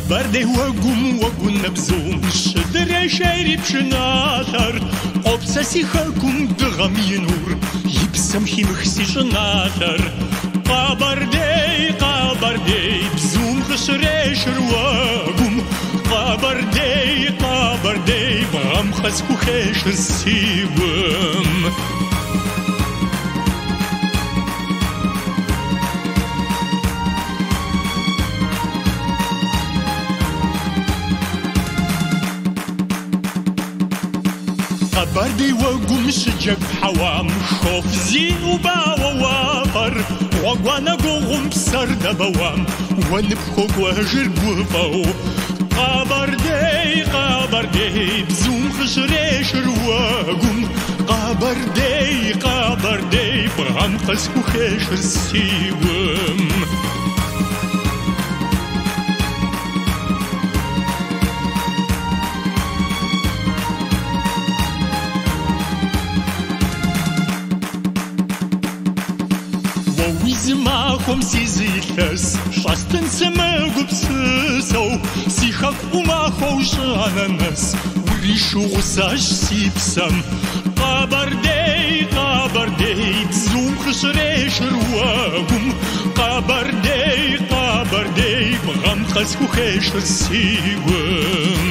Bardei ogun nabzum Shedre shayri pshnatar Obsasi hagum dgham yinur Yibsam himch si shnatar Bardei bzum khshre shruagum Bardei bam khasku khesh siwum Bardei wagum shjab hawam Shof zi ubawa wafar Wagwana gogum psar dabawam Wanibkho gwajir gwafaw Bardei bzum khshre shruagum Bardei bam khasku khesh siwum Zimachom si ziltas Shastan semagub sisau Si hak umachou shananas Urishu usash sipsam Bardei bzum khshre shruagum Bardei bam khasku khesh siwum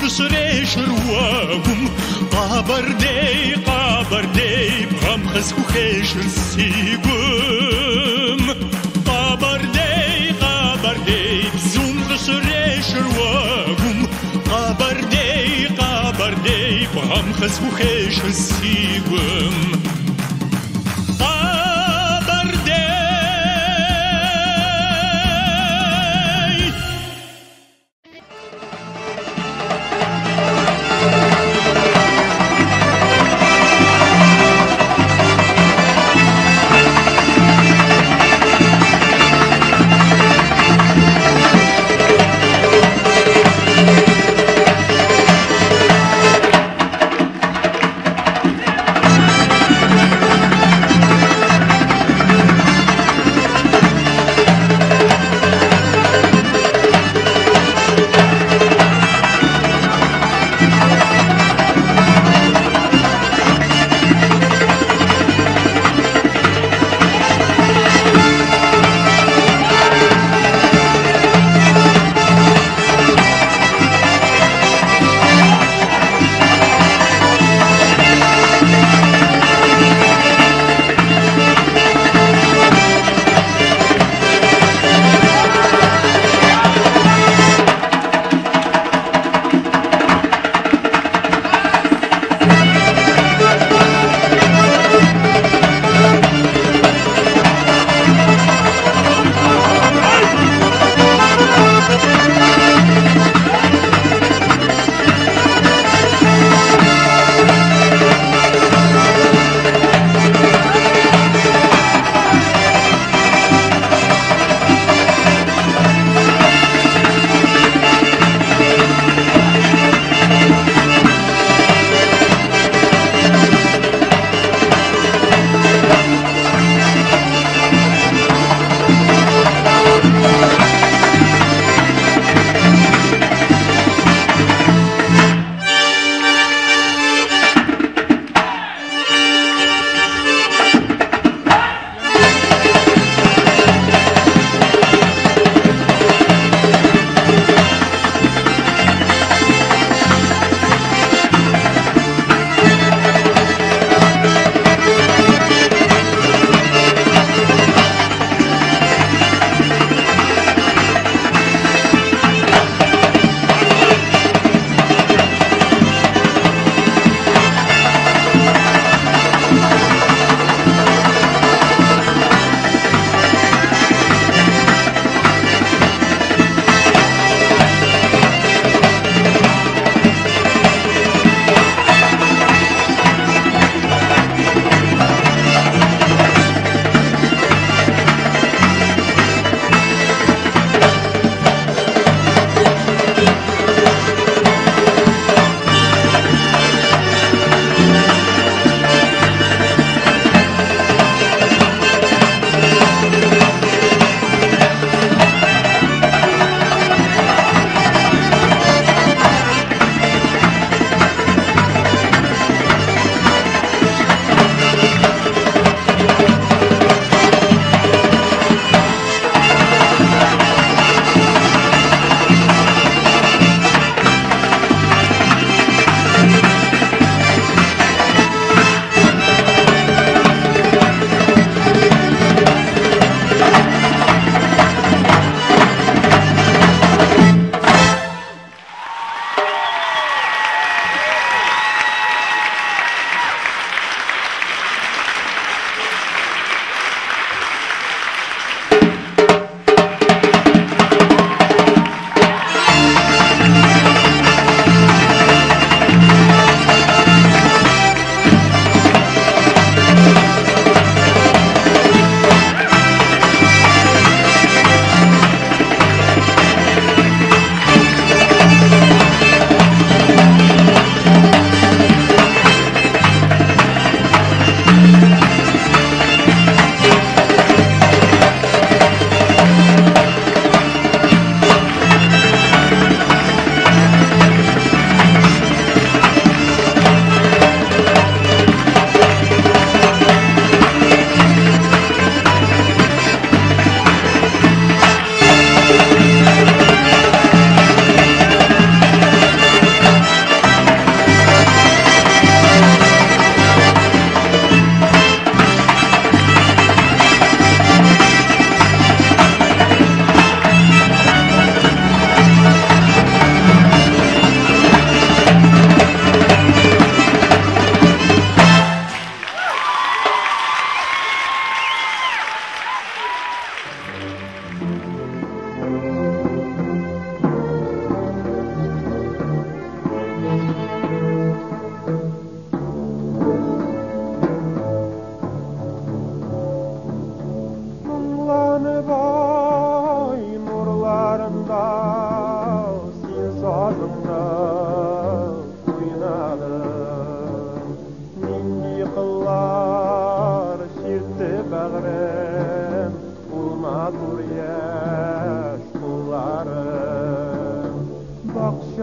khshre shruagum Bardei bam khasku khesh siwum Bardei bzum khshre shruagum Bardei bam khasku khesh siwum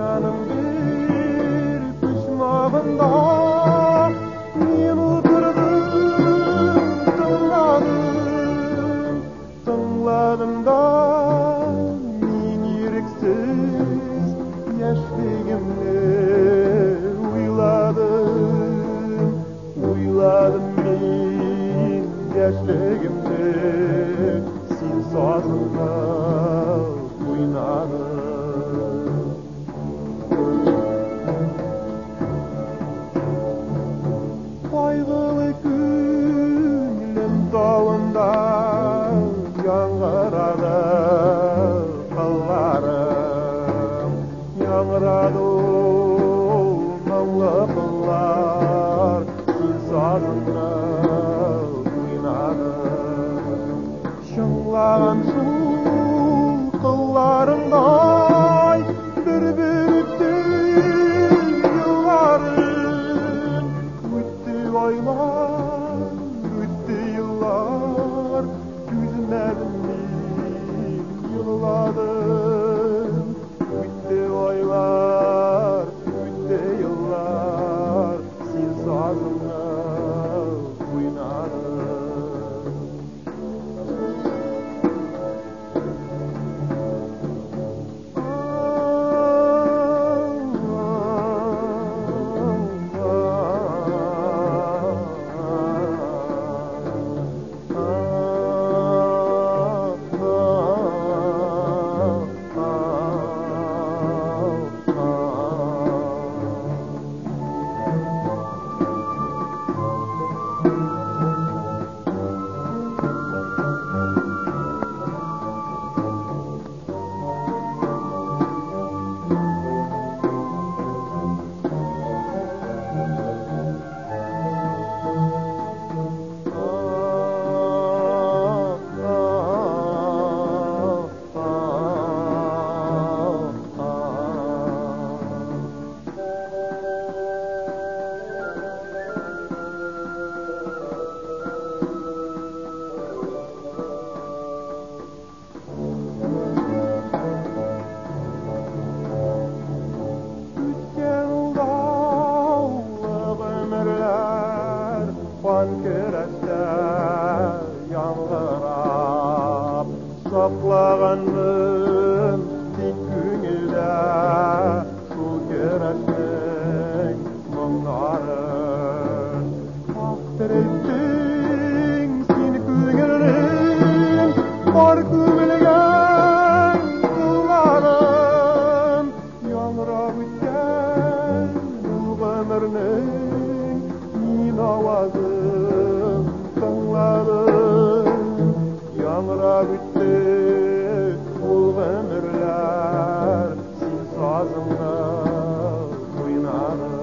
Canım bir pişmağında men oturdum, tыңladım da men ereksiz yaşligimni uyladım men yaşligimni sen sazında oynadın. Kaygılı günüm dalında yankıradı kıllarım, yankıradı namlı kıllar, sen sazında oynadın. Şınlagan şu kıllarımday bir öttü yıllarım, öttü aylar, öttü yıllar, üzmedim men yığladım. Öttü aylar, öttü yıllar, sen sazımda oynadın. Saklağanım dik günüde şu kereslik mınların. Takdir ettin seni günün var kümelgen kıllarım. Yanrab ötken bu ömürün min avazım tınladım. Yanrab bu ömürler sen sazımda oynadın.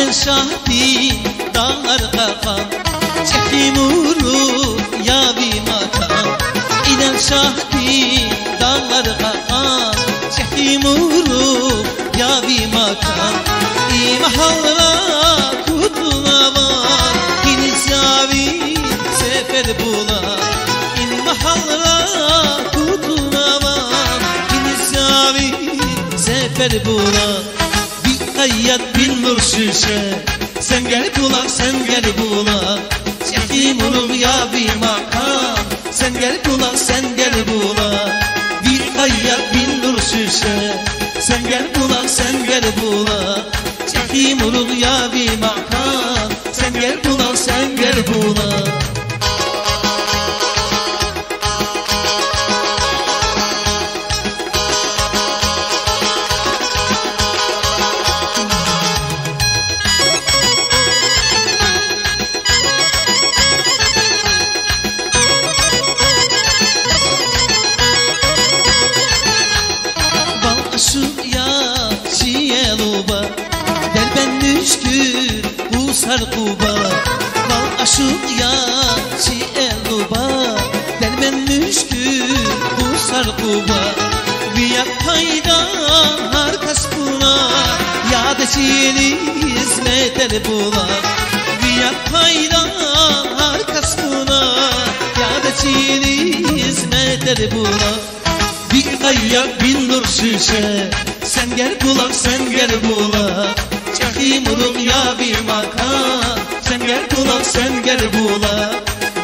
İnen şahdi dağlar kakam, çekim uğru yavi makam. İnen şahdi dağlar kakam, çekim uğru yavi makam. İmahallara kutuna var, iniz yavi sefer bular. İmahallara kutuna var, iniz yavi sefer bular. Kayyat bin nur şişe, sen gel bula, sen gel bula. Çekim olur ya bir makam, sen gel bula, sen gel bula. Bir kayyat bin nur şişe, sen gel bula, sen gel bula. Çekim olur ya bir makam, sen gel bula, sen gel bula. Kuba, bal aşık ya çiğeluba, dermen müşkül bu sarkuba. Biyak payda harkas buna, ya da çiğli hizmetel bula. Biyak payda harkas buna, ya da çiğli hizmetel bula. Bir kayyak bin nur şişe, sen gel bula, sen gel bula. Çekim olur ya bir makam, sen gel bula, sen gel bula.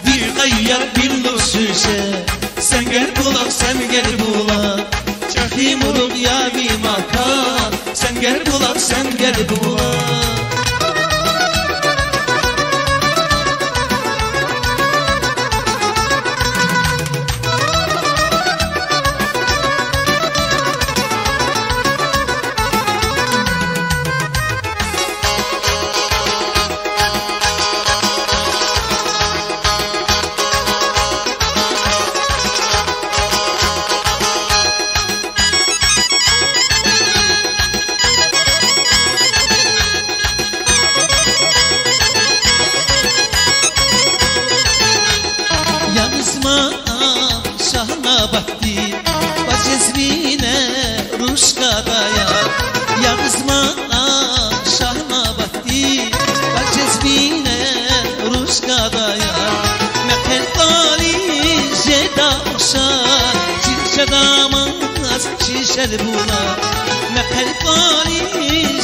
Bir kayyak bin nur şişe, sen gel bula, sen gel bula. Çekim olur ya bir makam, sen gel bula, sen gel bula. Şahına baktı, bacezmine ruşkadaya. Yağızma şahına baktı, bacezmine ruşkadaya. Mekel tali jeda oşar, şişe damaz şişer bula. Mekel tali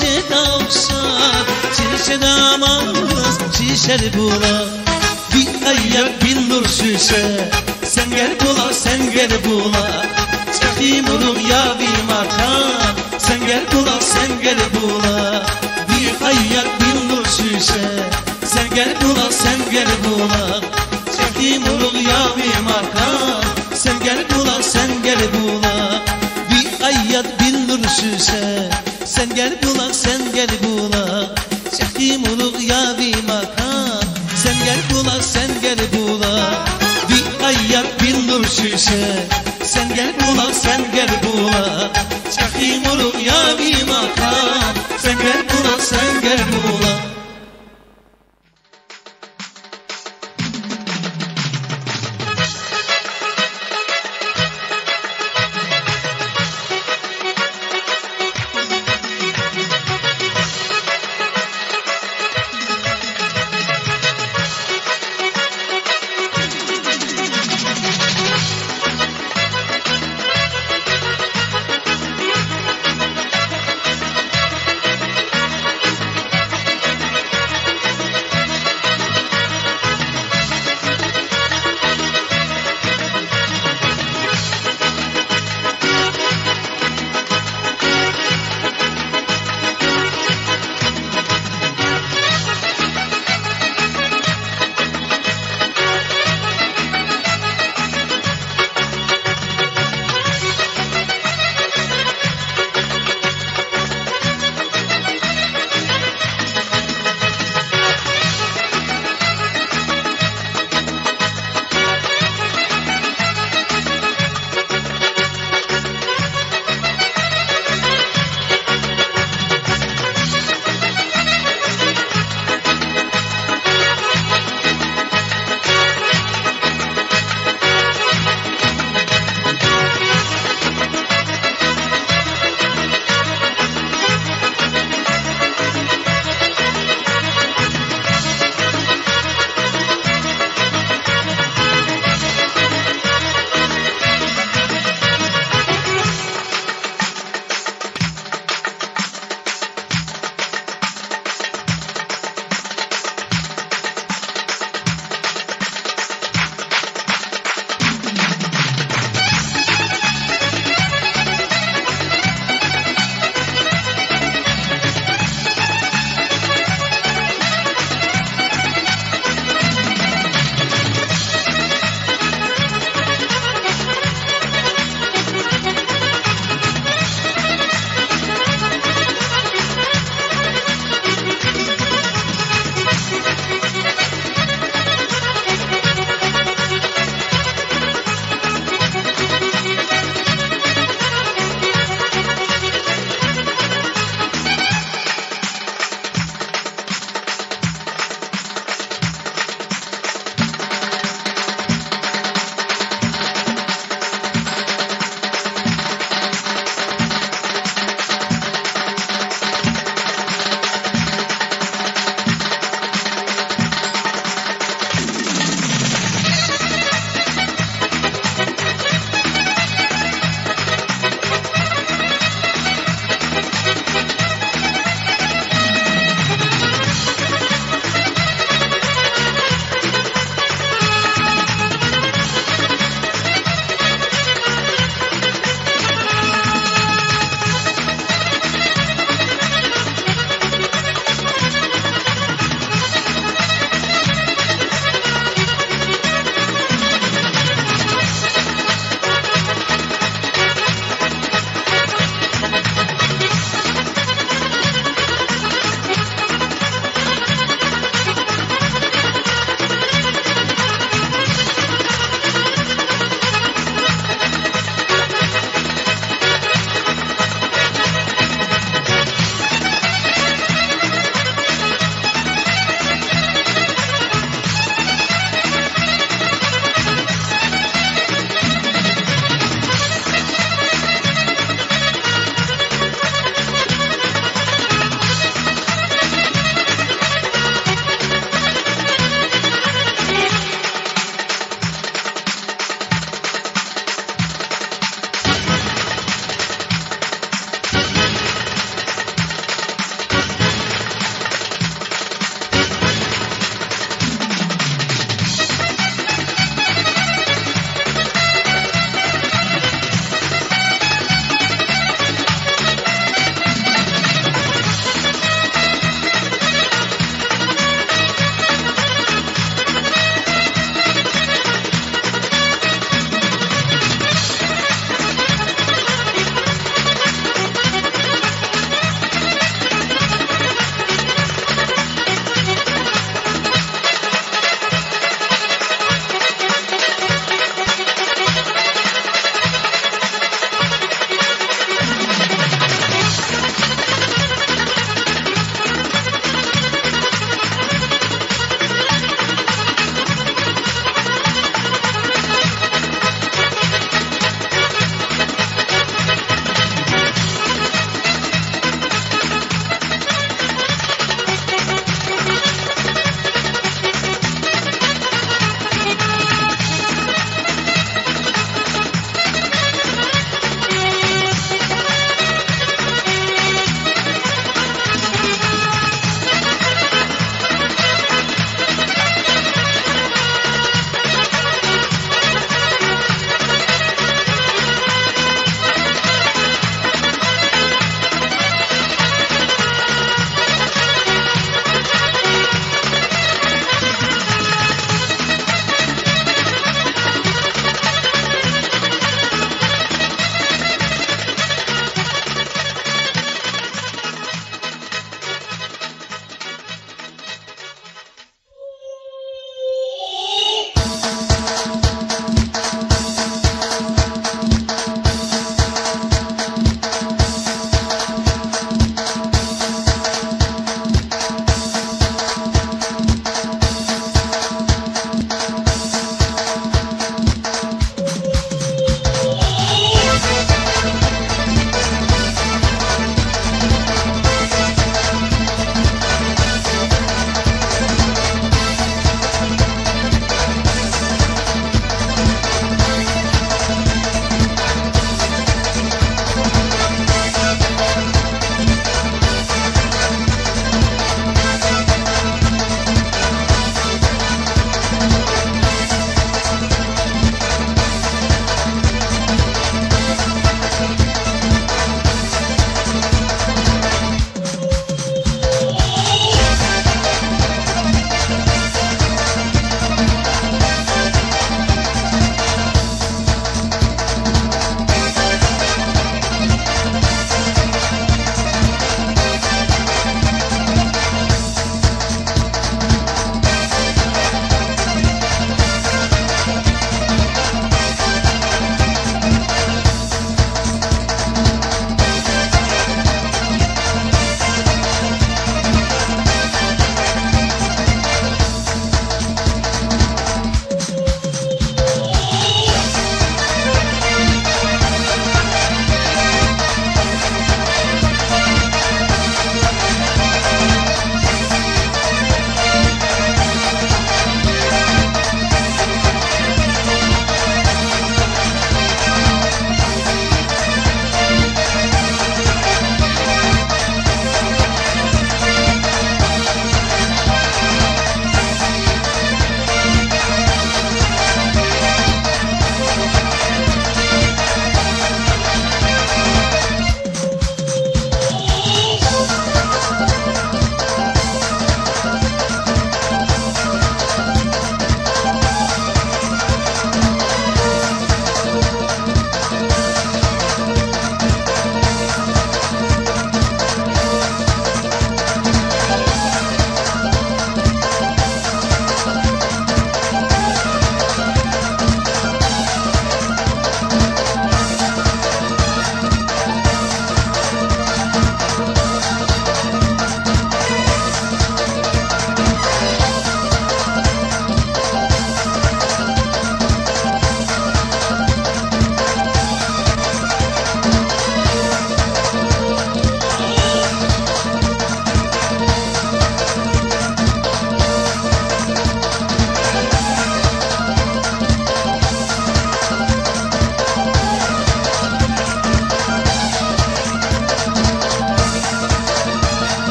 jeda oşar, şişe damaz şişer bula. Bir kayyak bin nur şişe, sen gel bula, sen gel bula. Çekim olur ya bir makam, sen gel bula, sen gel bula. Bir kayyak bin nur şişe, sen gel bula, sen gel bula. Çekim olur ya bir makam, sen gel bula, sen gel bula. Bir kayyak bin nur şişe, sen gel bula, sen gel bula. Çekim olur ya bir makam, sen gel bula, sen gel bula. Bir kayyak bin nur şişe, sen gel bula, sen gel bula. Çekim olur ya bir makam, sen gel bula, sen gel bula.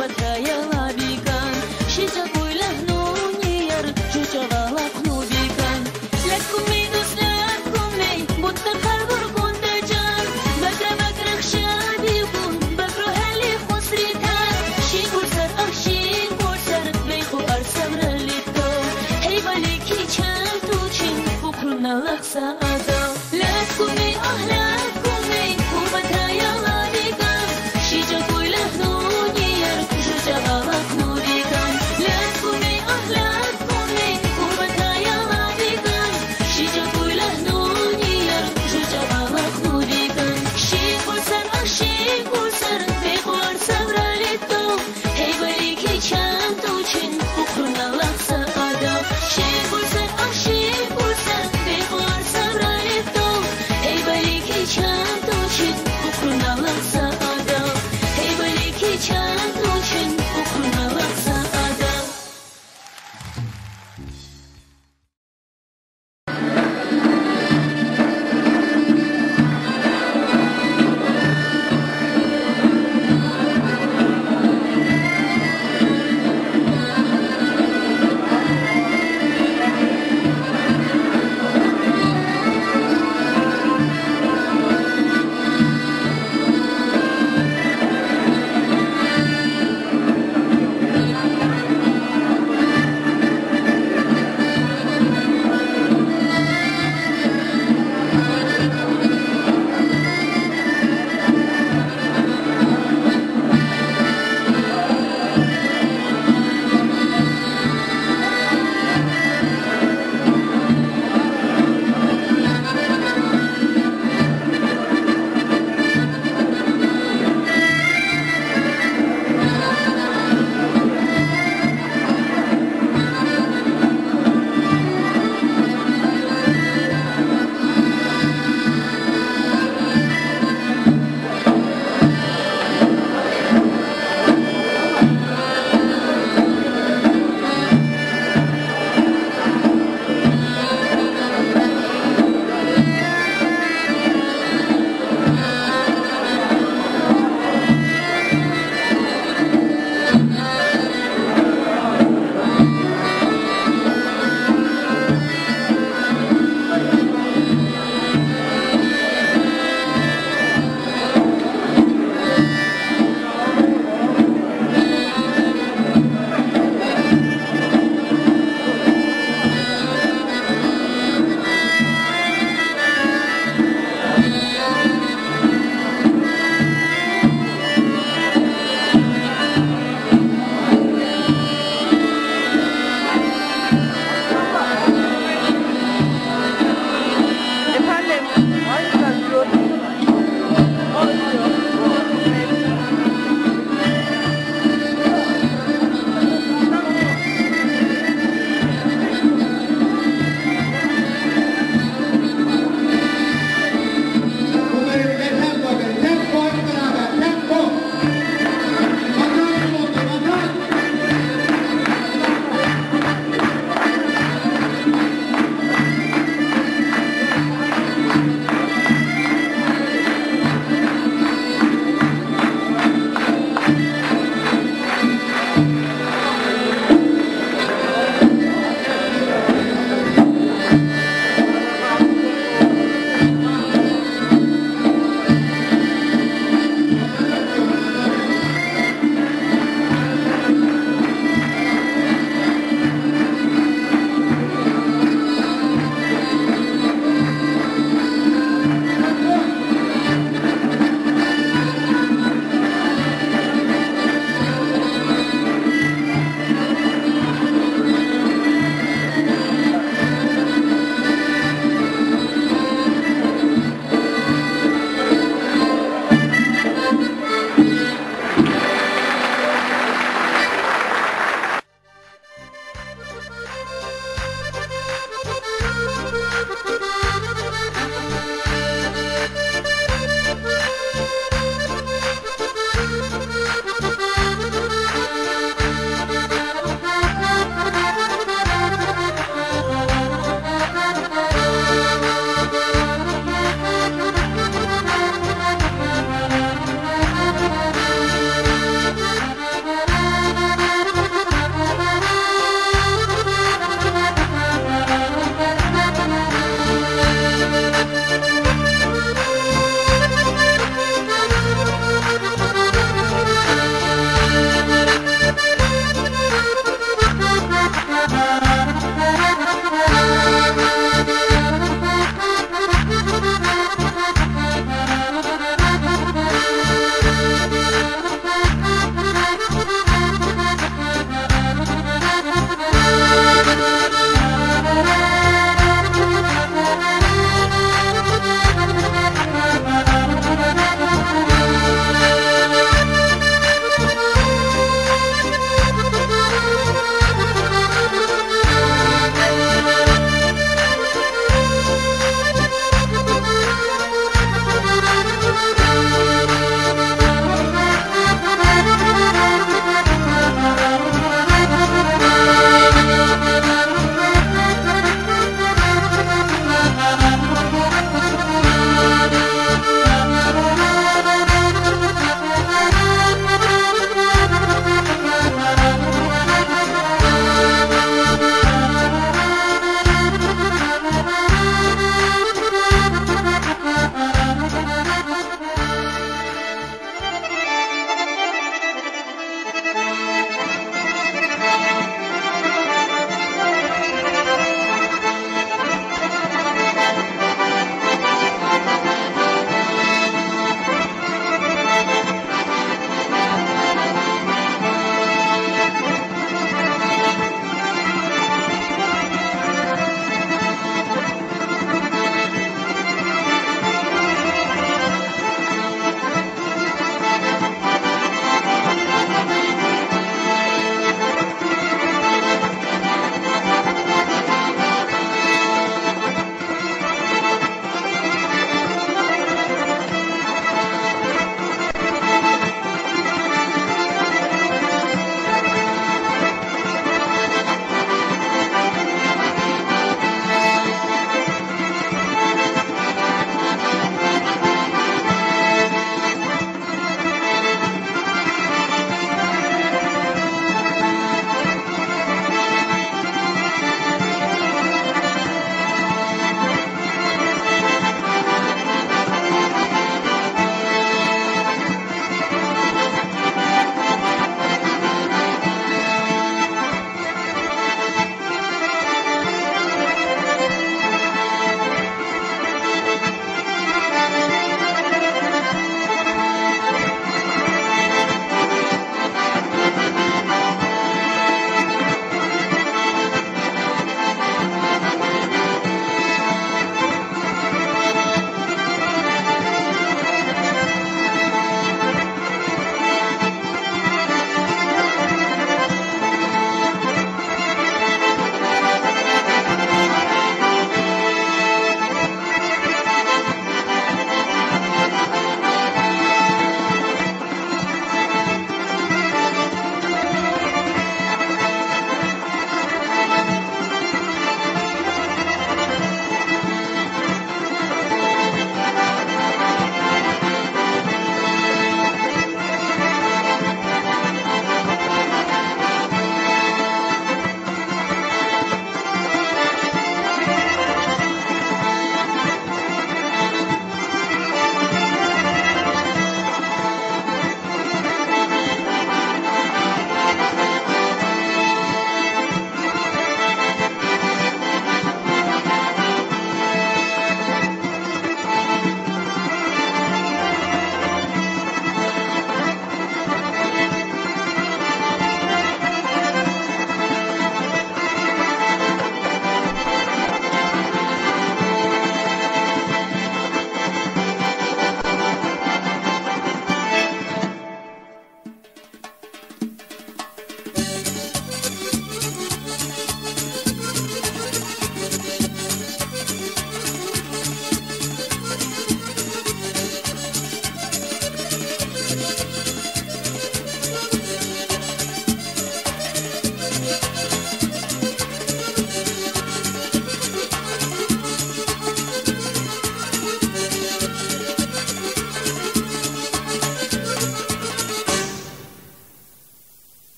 Батая лабикан, шича куйлах нунияр, жуча валак нубикан. Лакумей дус лакумей, будто харбур кундачан. Бакра бакрах шабикун, бакро хали хусритан. Шикурсар ах шикурсар, бейху арсавра лито. Хей балики чан тучин, букруна лакса ада. Лакумей ах лакумей, батая лабикан, шича куйлах нунияр, жуча валак нубикан. Лакумей ах лакумей, батая лабикан, шича куйлах нунияр, жуча валак нубикан. Шикурсар ах шикурсар, бейху арсавра лито. Хей балики чан тучин, букруна лакса ада. Шикурсар ах шикурсар, бейху арсавра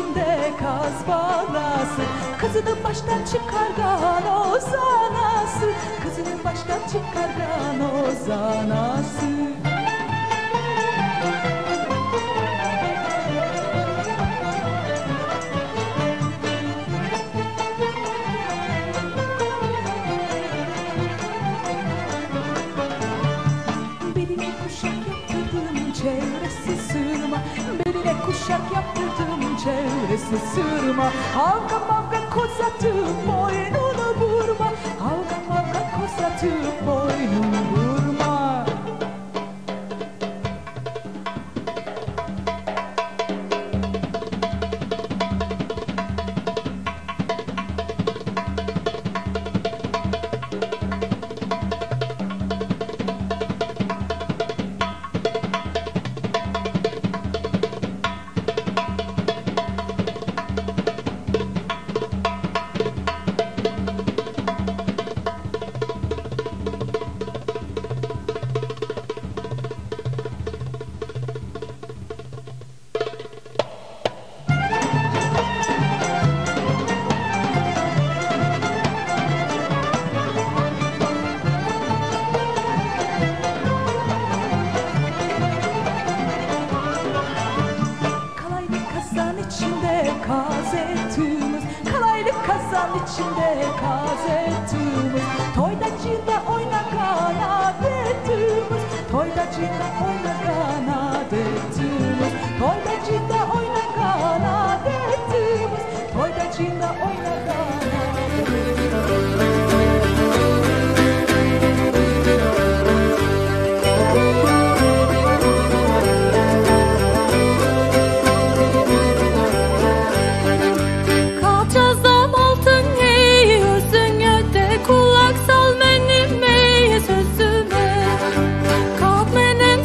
içinde kaz balası. Kızını baştan çıkardan o zanası, kızını baştan çıkardan o zanası. Beline kuşak yaptırdım çevresi sırma, beline kuşak yaptırdım çevresi sırma. Havga mavga kozatıp boynunu vurma, havga mavga kozatıp boynunu vurma. Kaz etimiz, kalaylı kazan içinde kaz etimiz. Toydacıyla oynagan adetimiz, toydacıyla oynagan adetimiz. Toydacıyla oynagan adetimiz, toydacıyla oynagan adetimiz.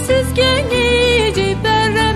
Sizge ni ciber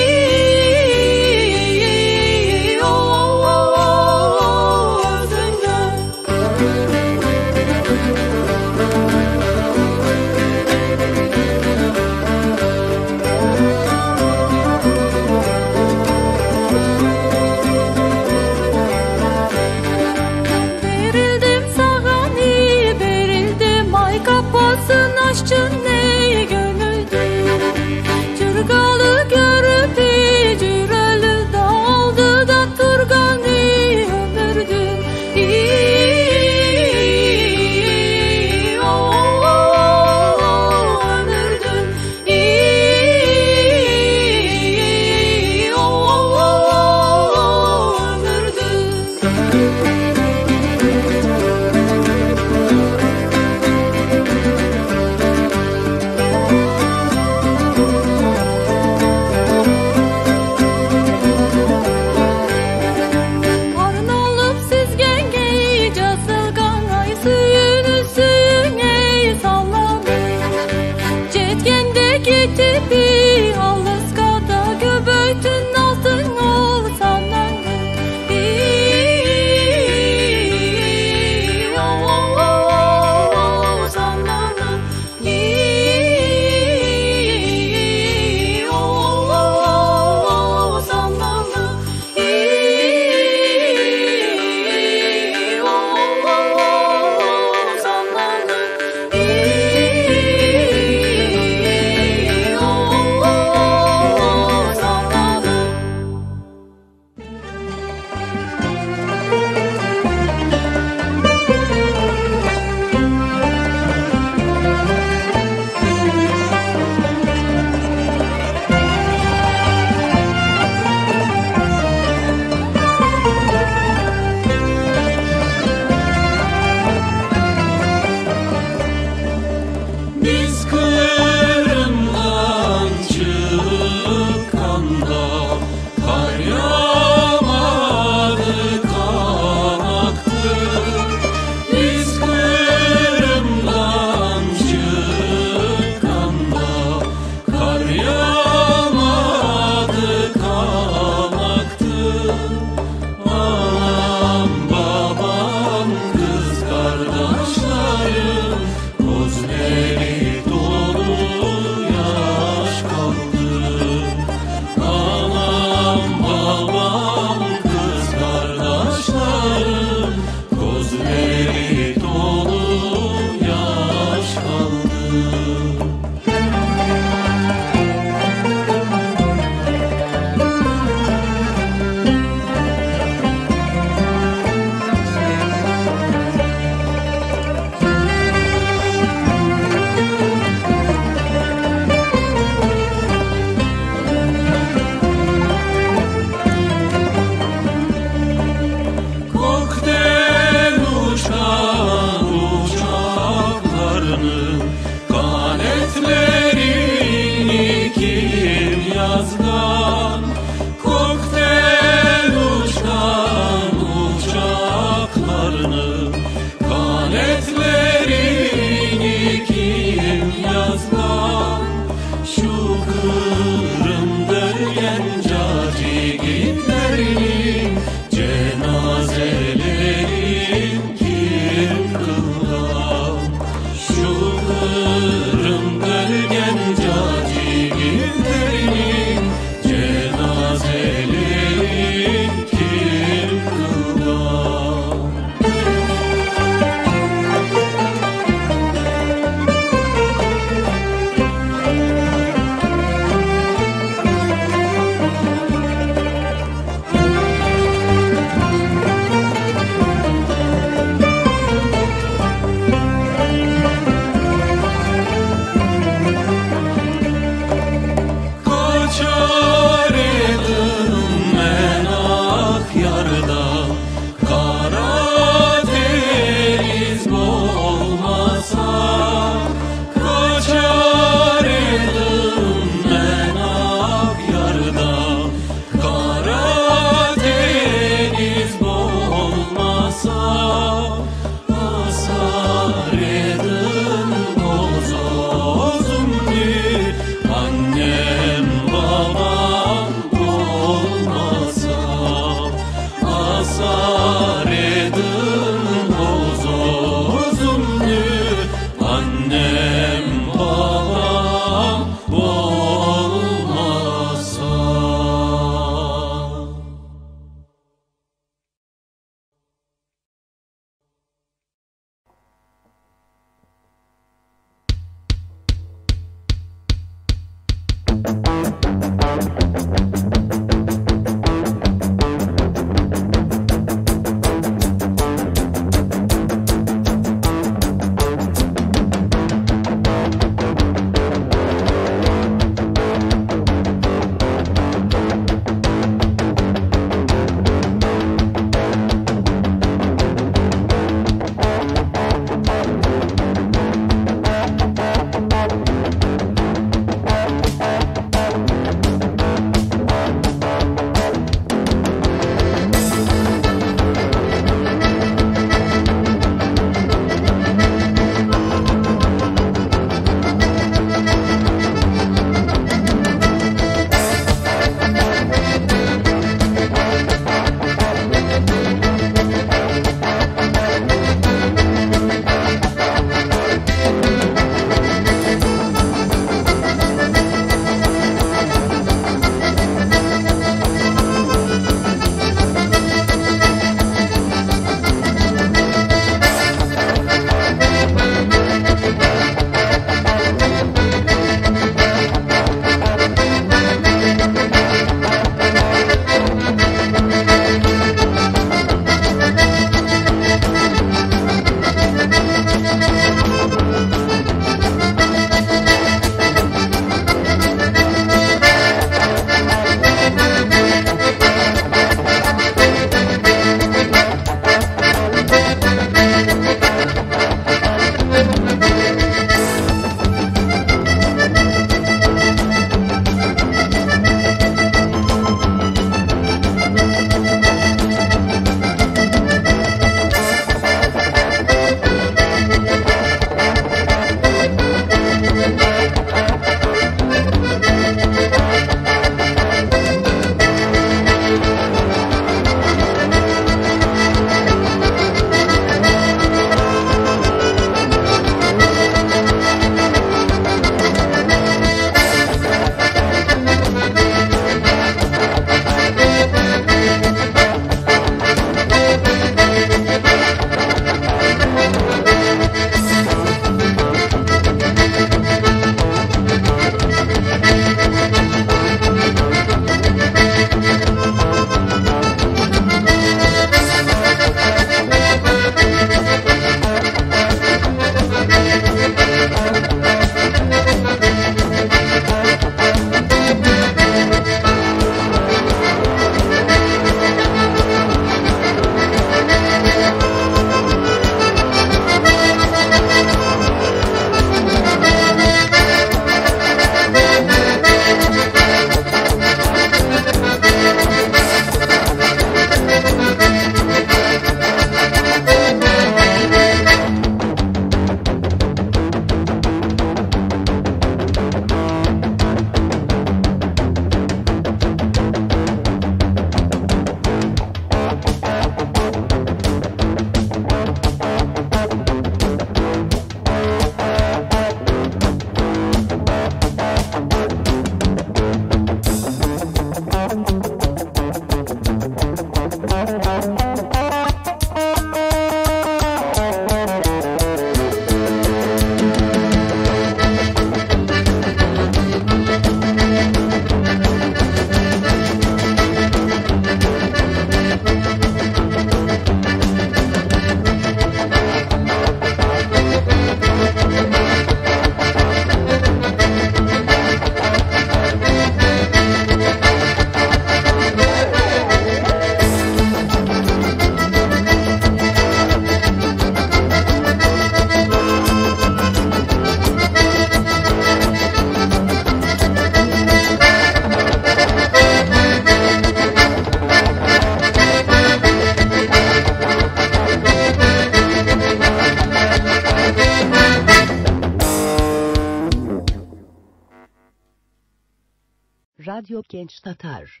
Radyo Genç Tatar.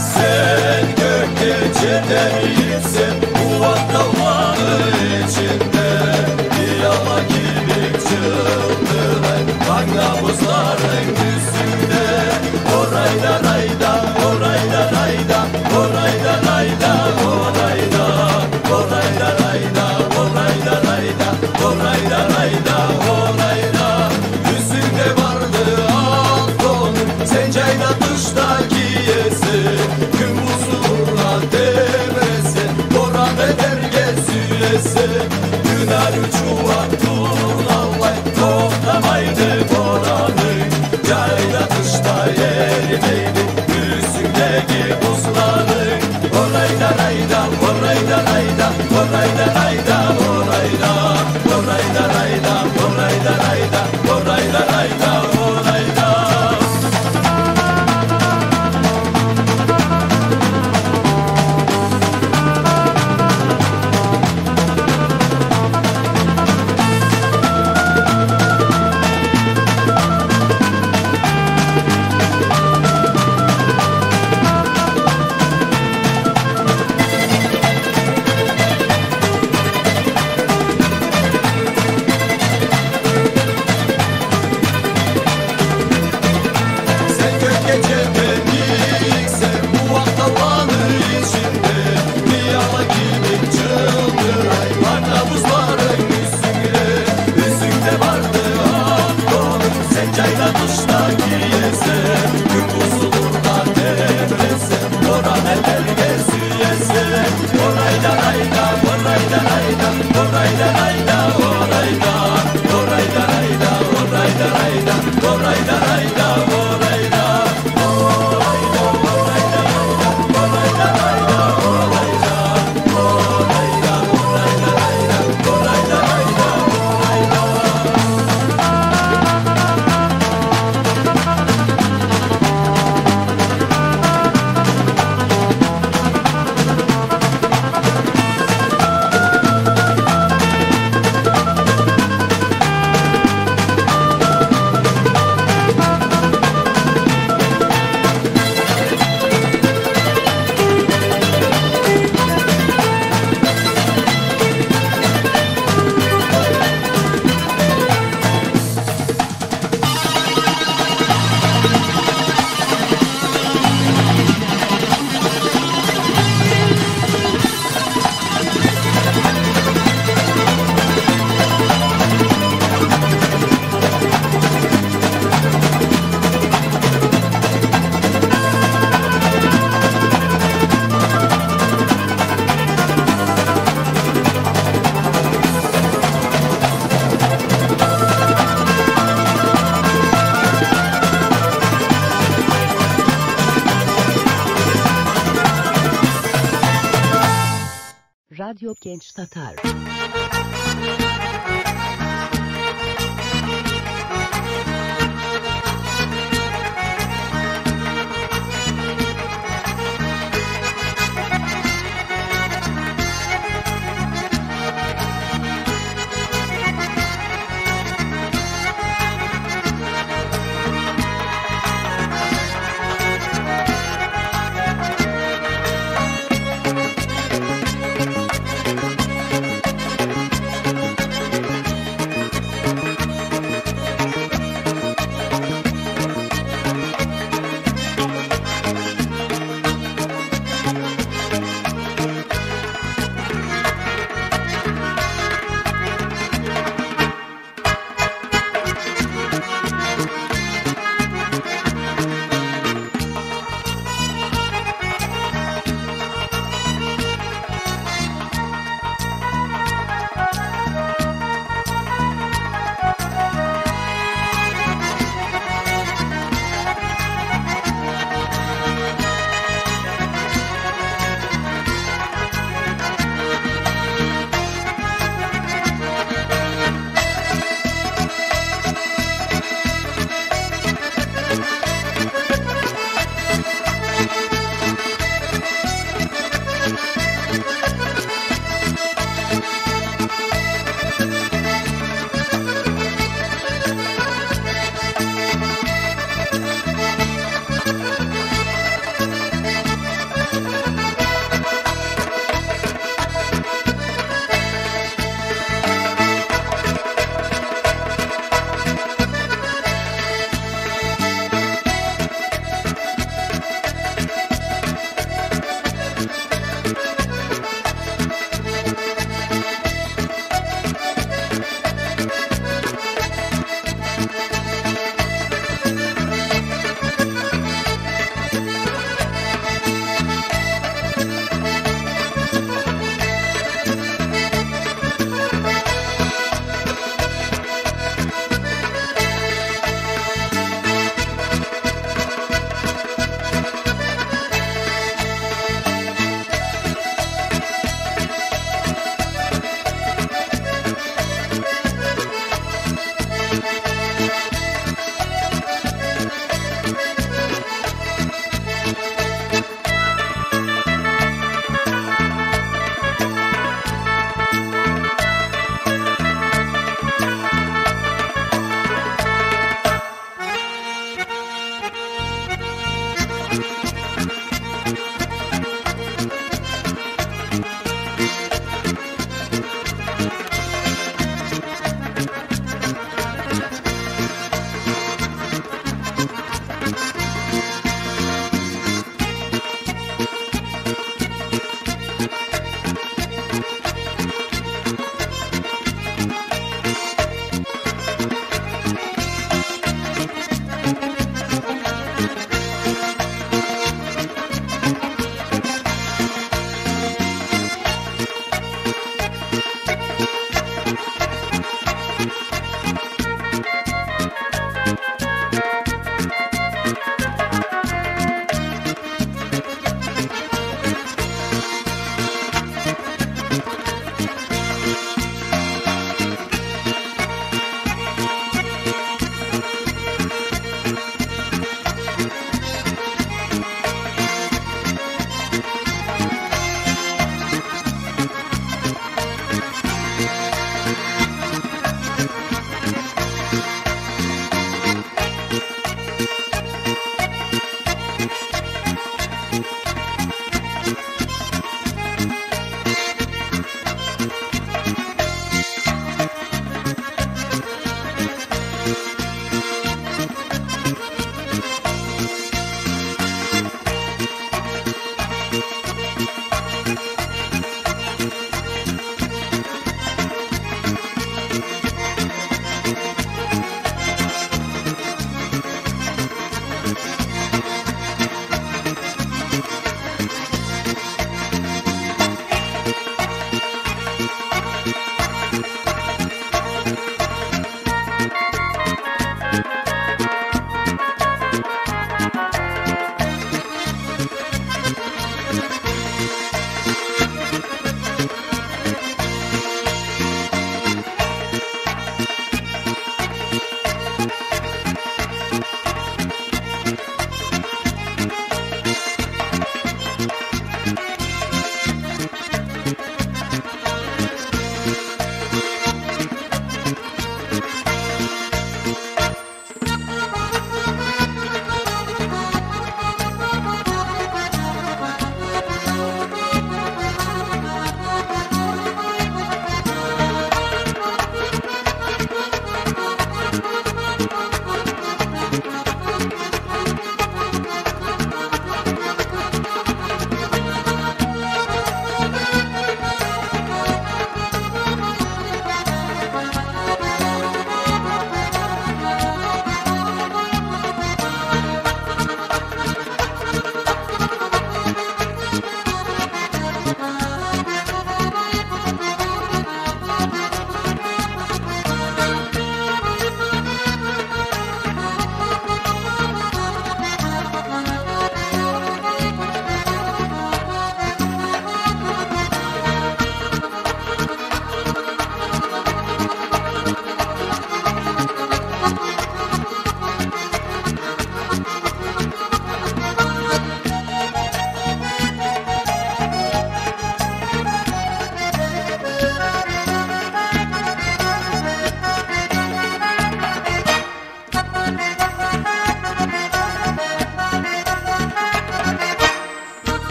Sen gökyüzünde iyisin, bu dağların içinde bir yala gibi çıldıran kaynavuzların üstünde. Orayda rayda, orayda rayda, orayda rayda, orayda, orayda rayda, orayda rayda, orayda rayda, orayda. Üstünde vardı altın, sen cayda dışta giyesin. Gün buzluğuna devresin, oran eder gezülesin. Güner uçuvattun allay, toplamaydı boranı. Cayda dışta erimeydi, üstündeki buzları. Orayda rayda, orayda rayda, orayda rayda, orayda, orayda rayda, orayda rayda, orayda rayda, orayda. Radyo Genç Tatar.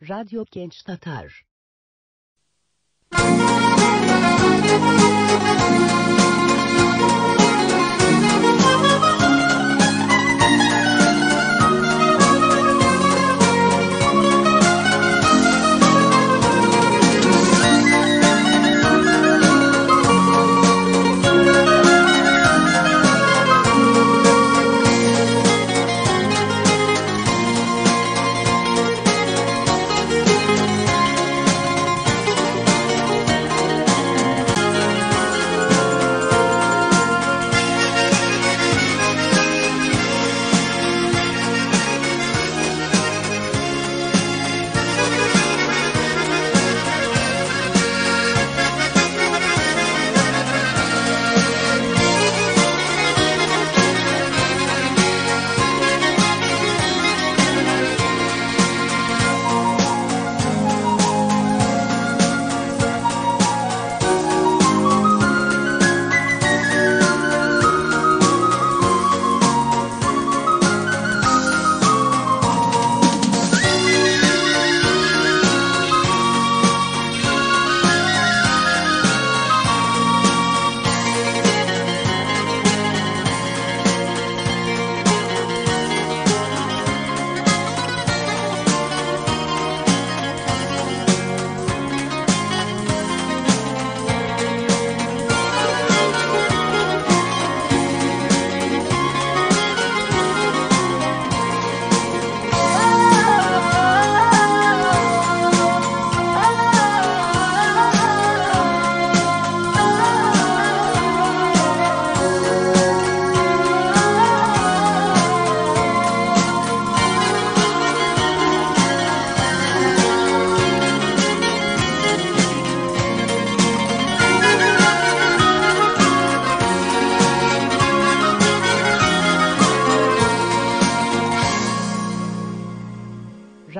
Radyo Genç Tatar.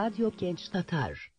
Radyo Genç Tatar.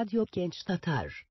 Radyo Genç Tatar.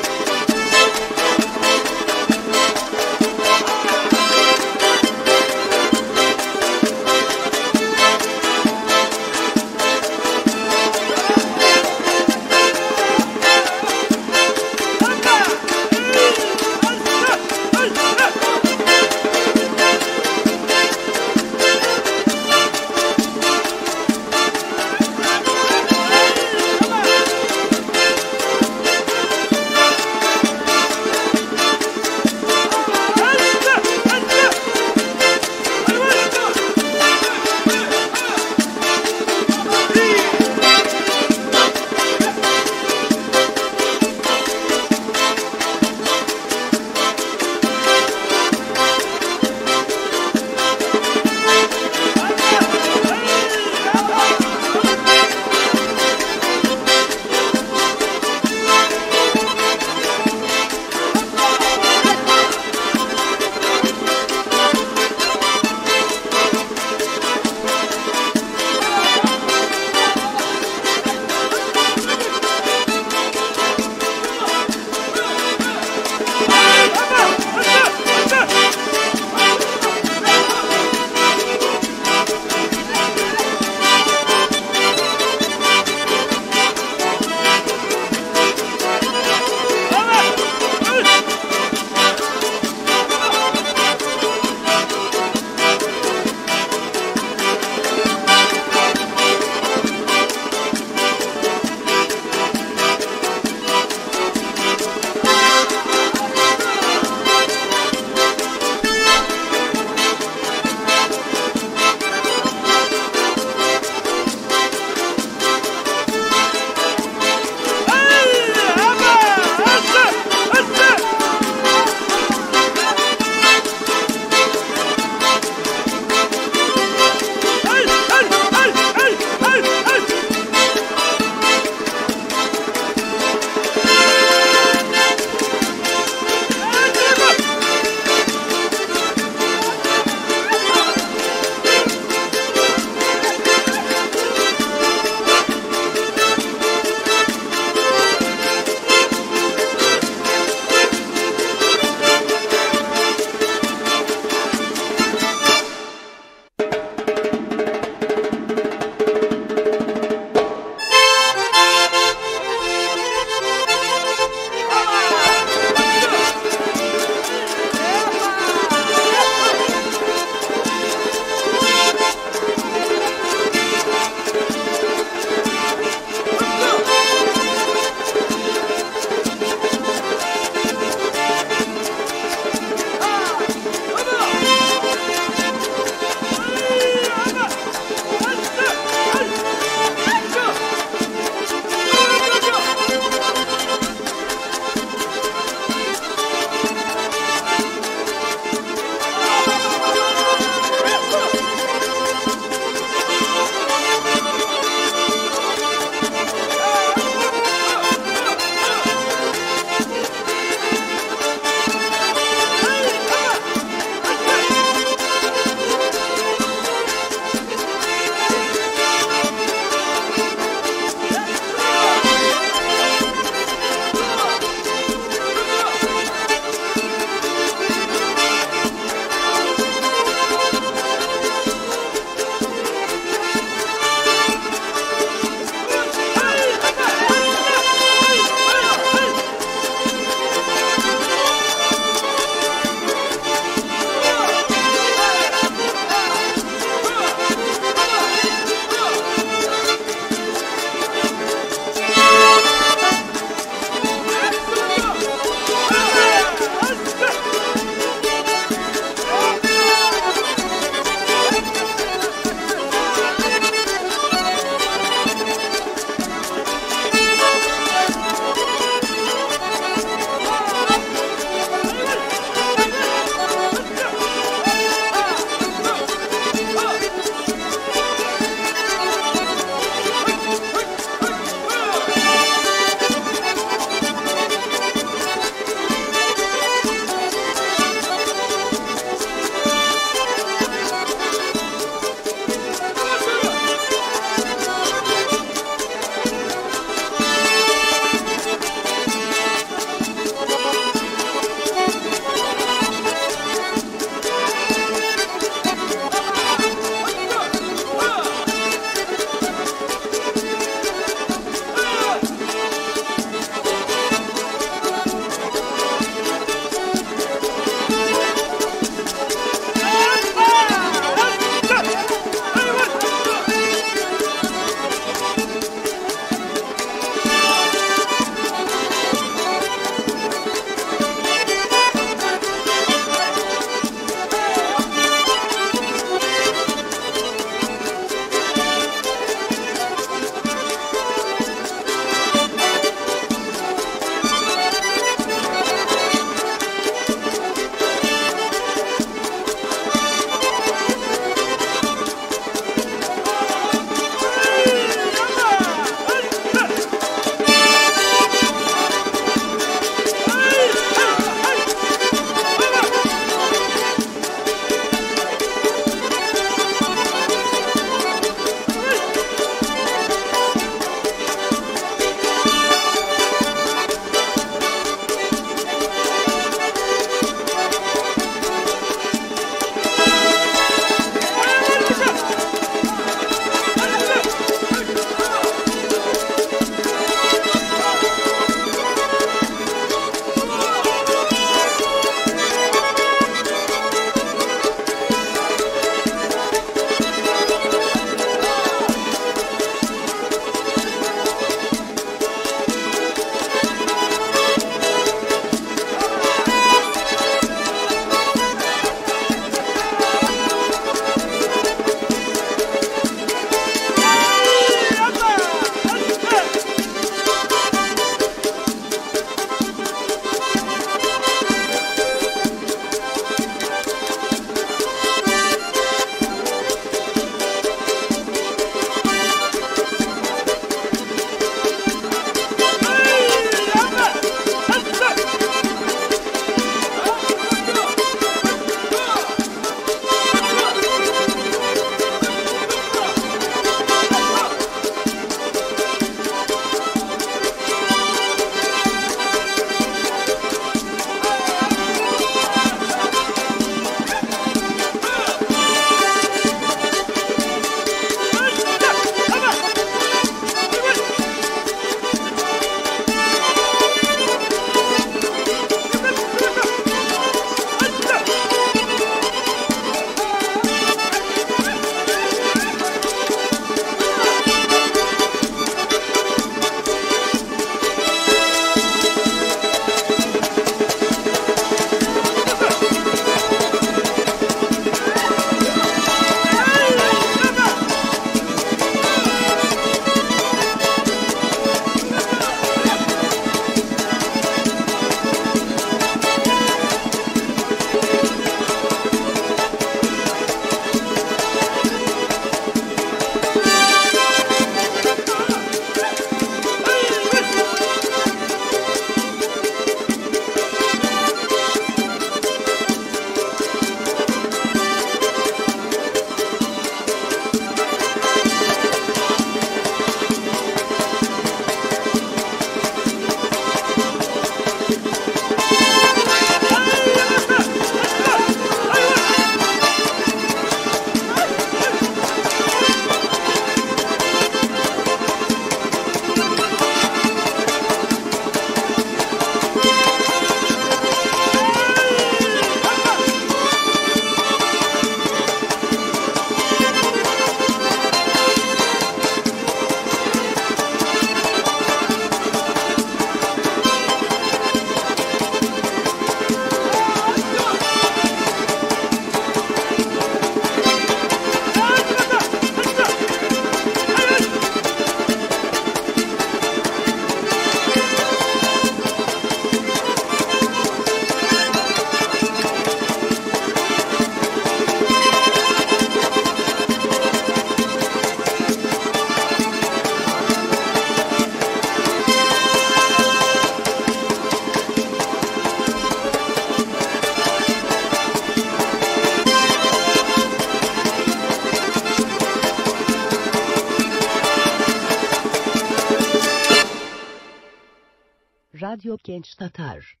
Radyo Genç Tatar.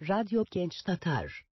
Radyo Genç Tatar.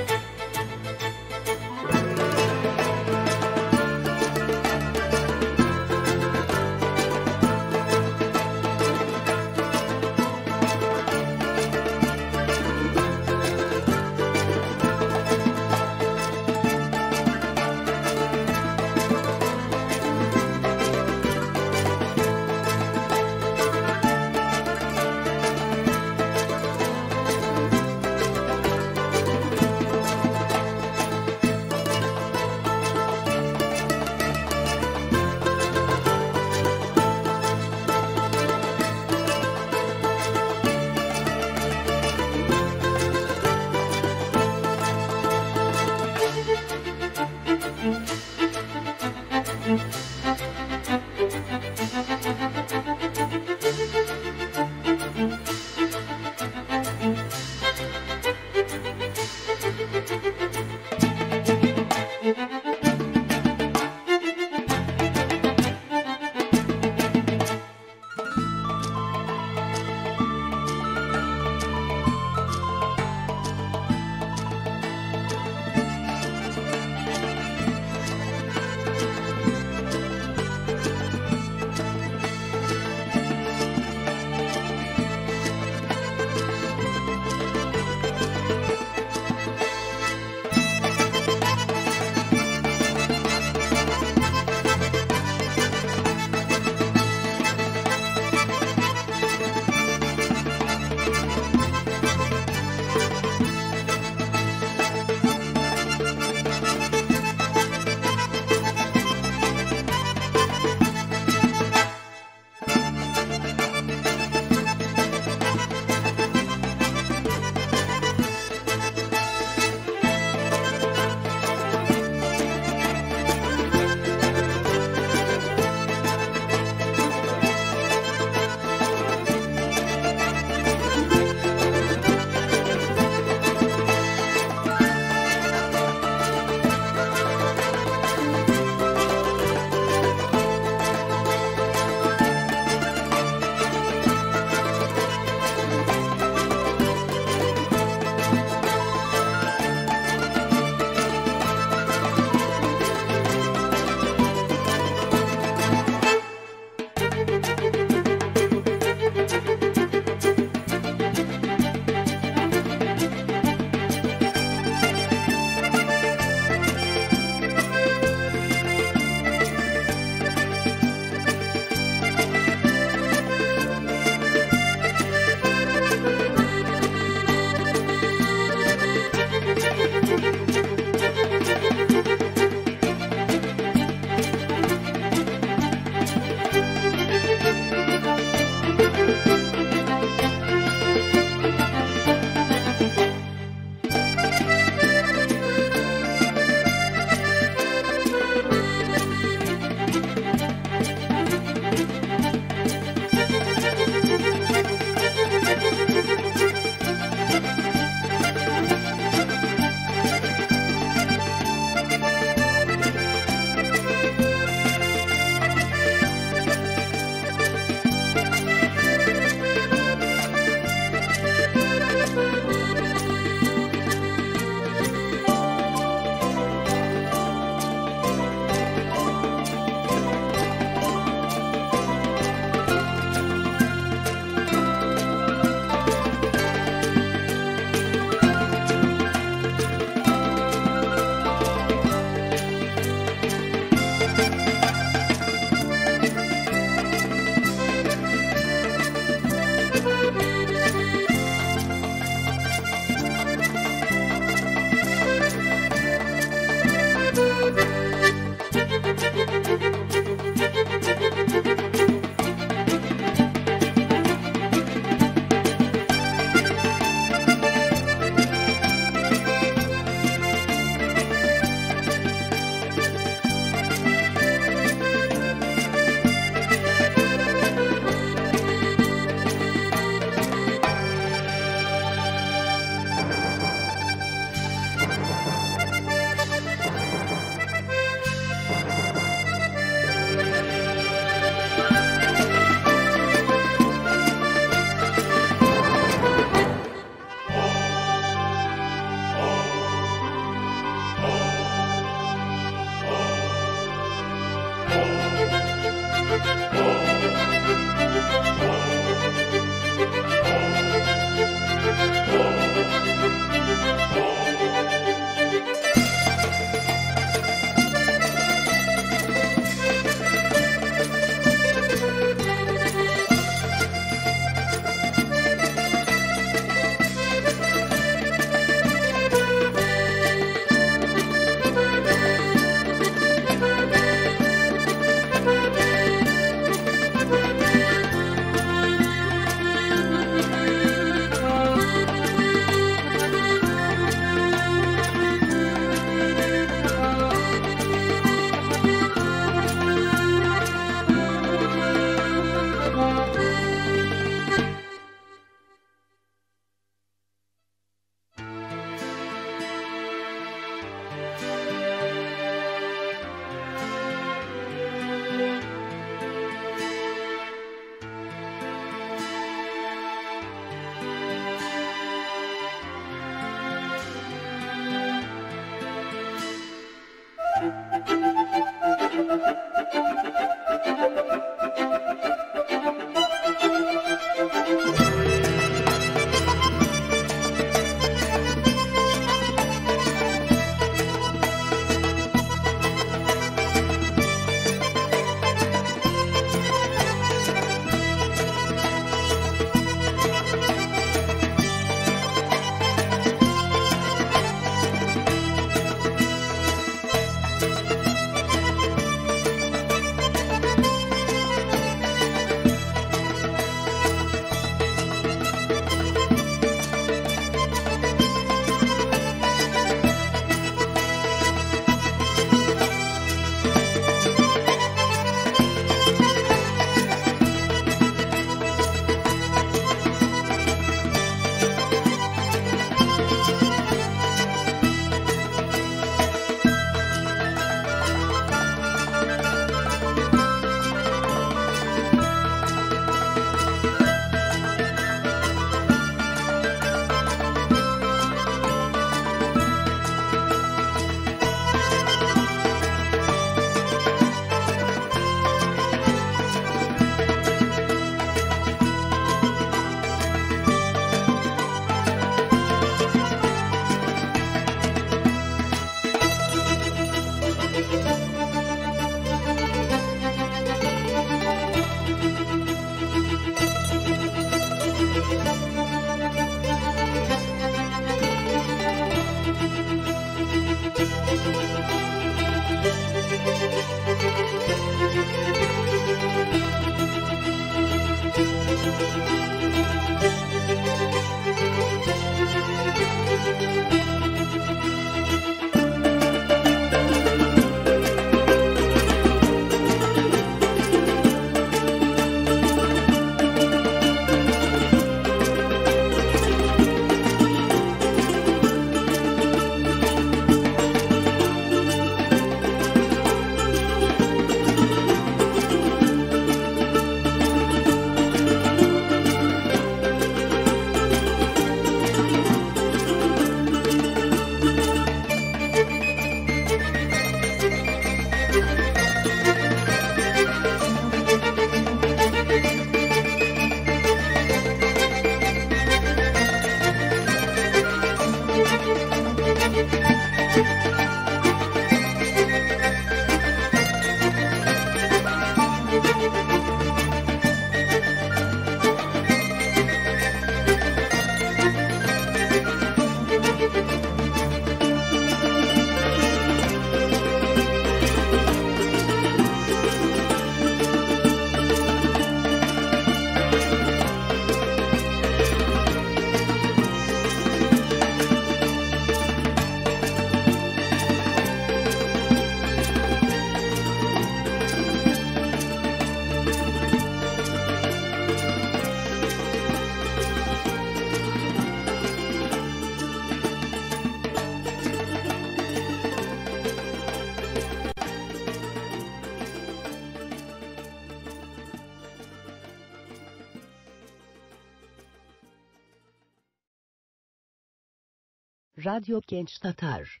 Radyo Genç Tatar.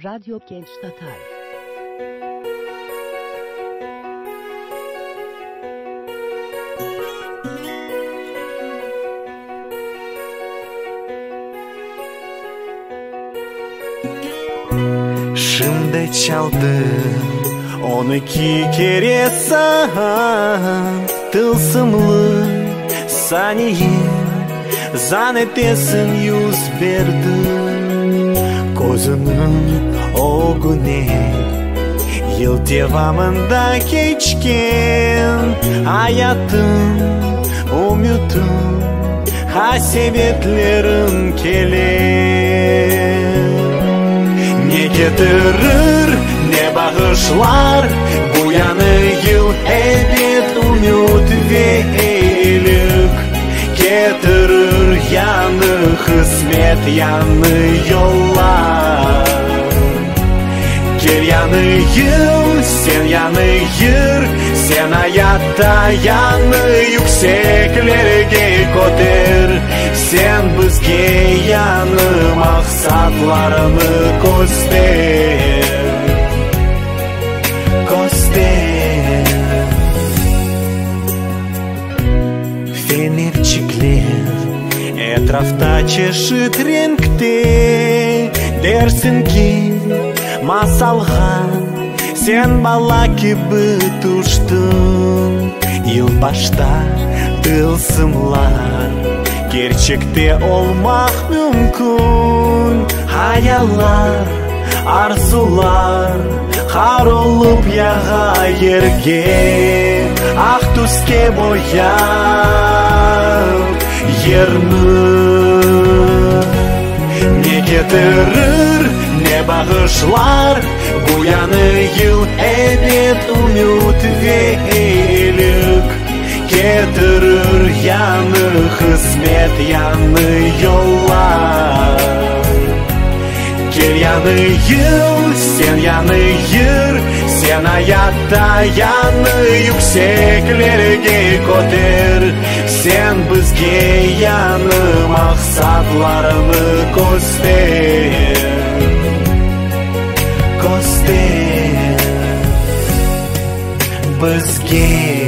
Radyo Genç Tatar. Şimdi çaldın 12 kere tılsımlı saniye zannedesin yüz verdin gözünün o güne yıl devamında geçken hayatın umutun hasebetlerin keler ne getirir ne bağışlar bu yanı yıl evet umut ve iyilik getirir yanı kısmet yanı yollar gel yanı yıl sen yanı yır sen hayatta yanı yükseklerge koter sen bizge yanı maksatlarını göster göster fenerçikler etrafta çeşit renkte dersin ki masalga sen bala gibi tuştun yılbaşta tılsımlar gerçekte olmak mümkün hayaller arzular har olup yağa yerge ak tuske boyar yerini ne getirir ne bağışlar bu yanı yıl evet umut ve iyilik getirir yanı hizmet yanı yollar gel yanı yıl sen yanı yır sen hayatta yanı yükseklerge koter sen bizge yanı maksatlarını göster göster bizge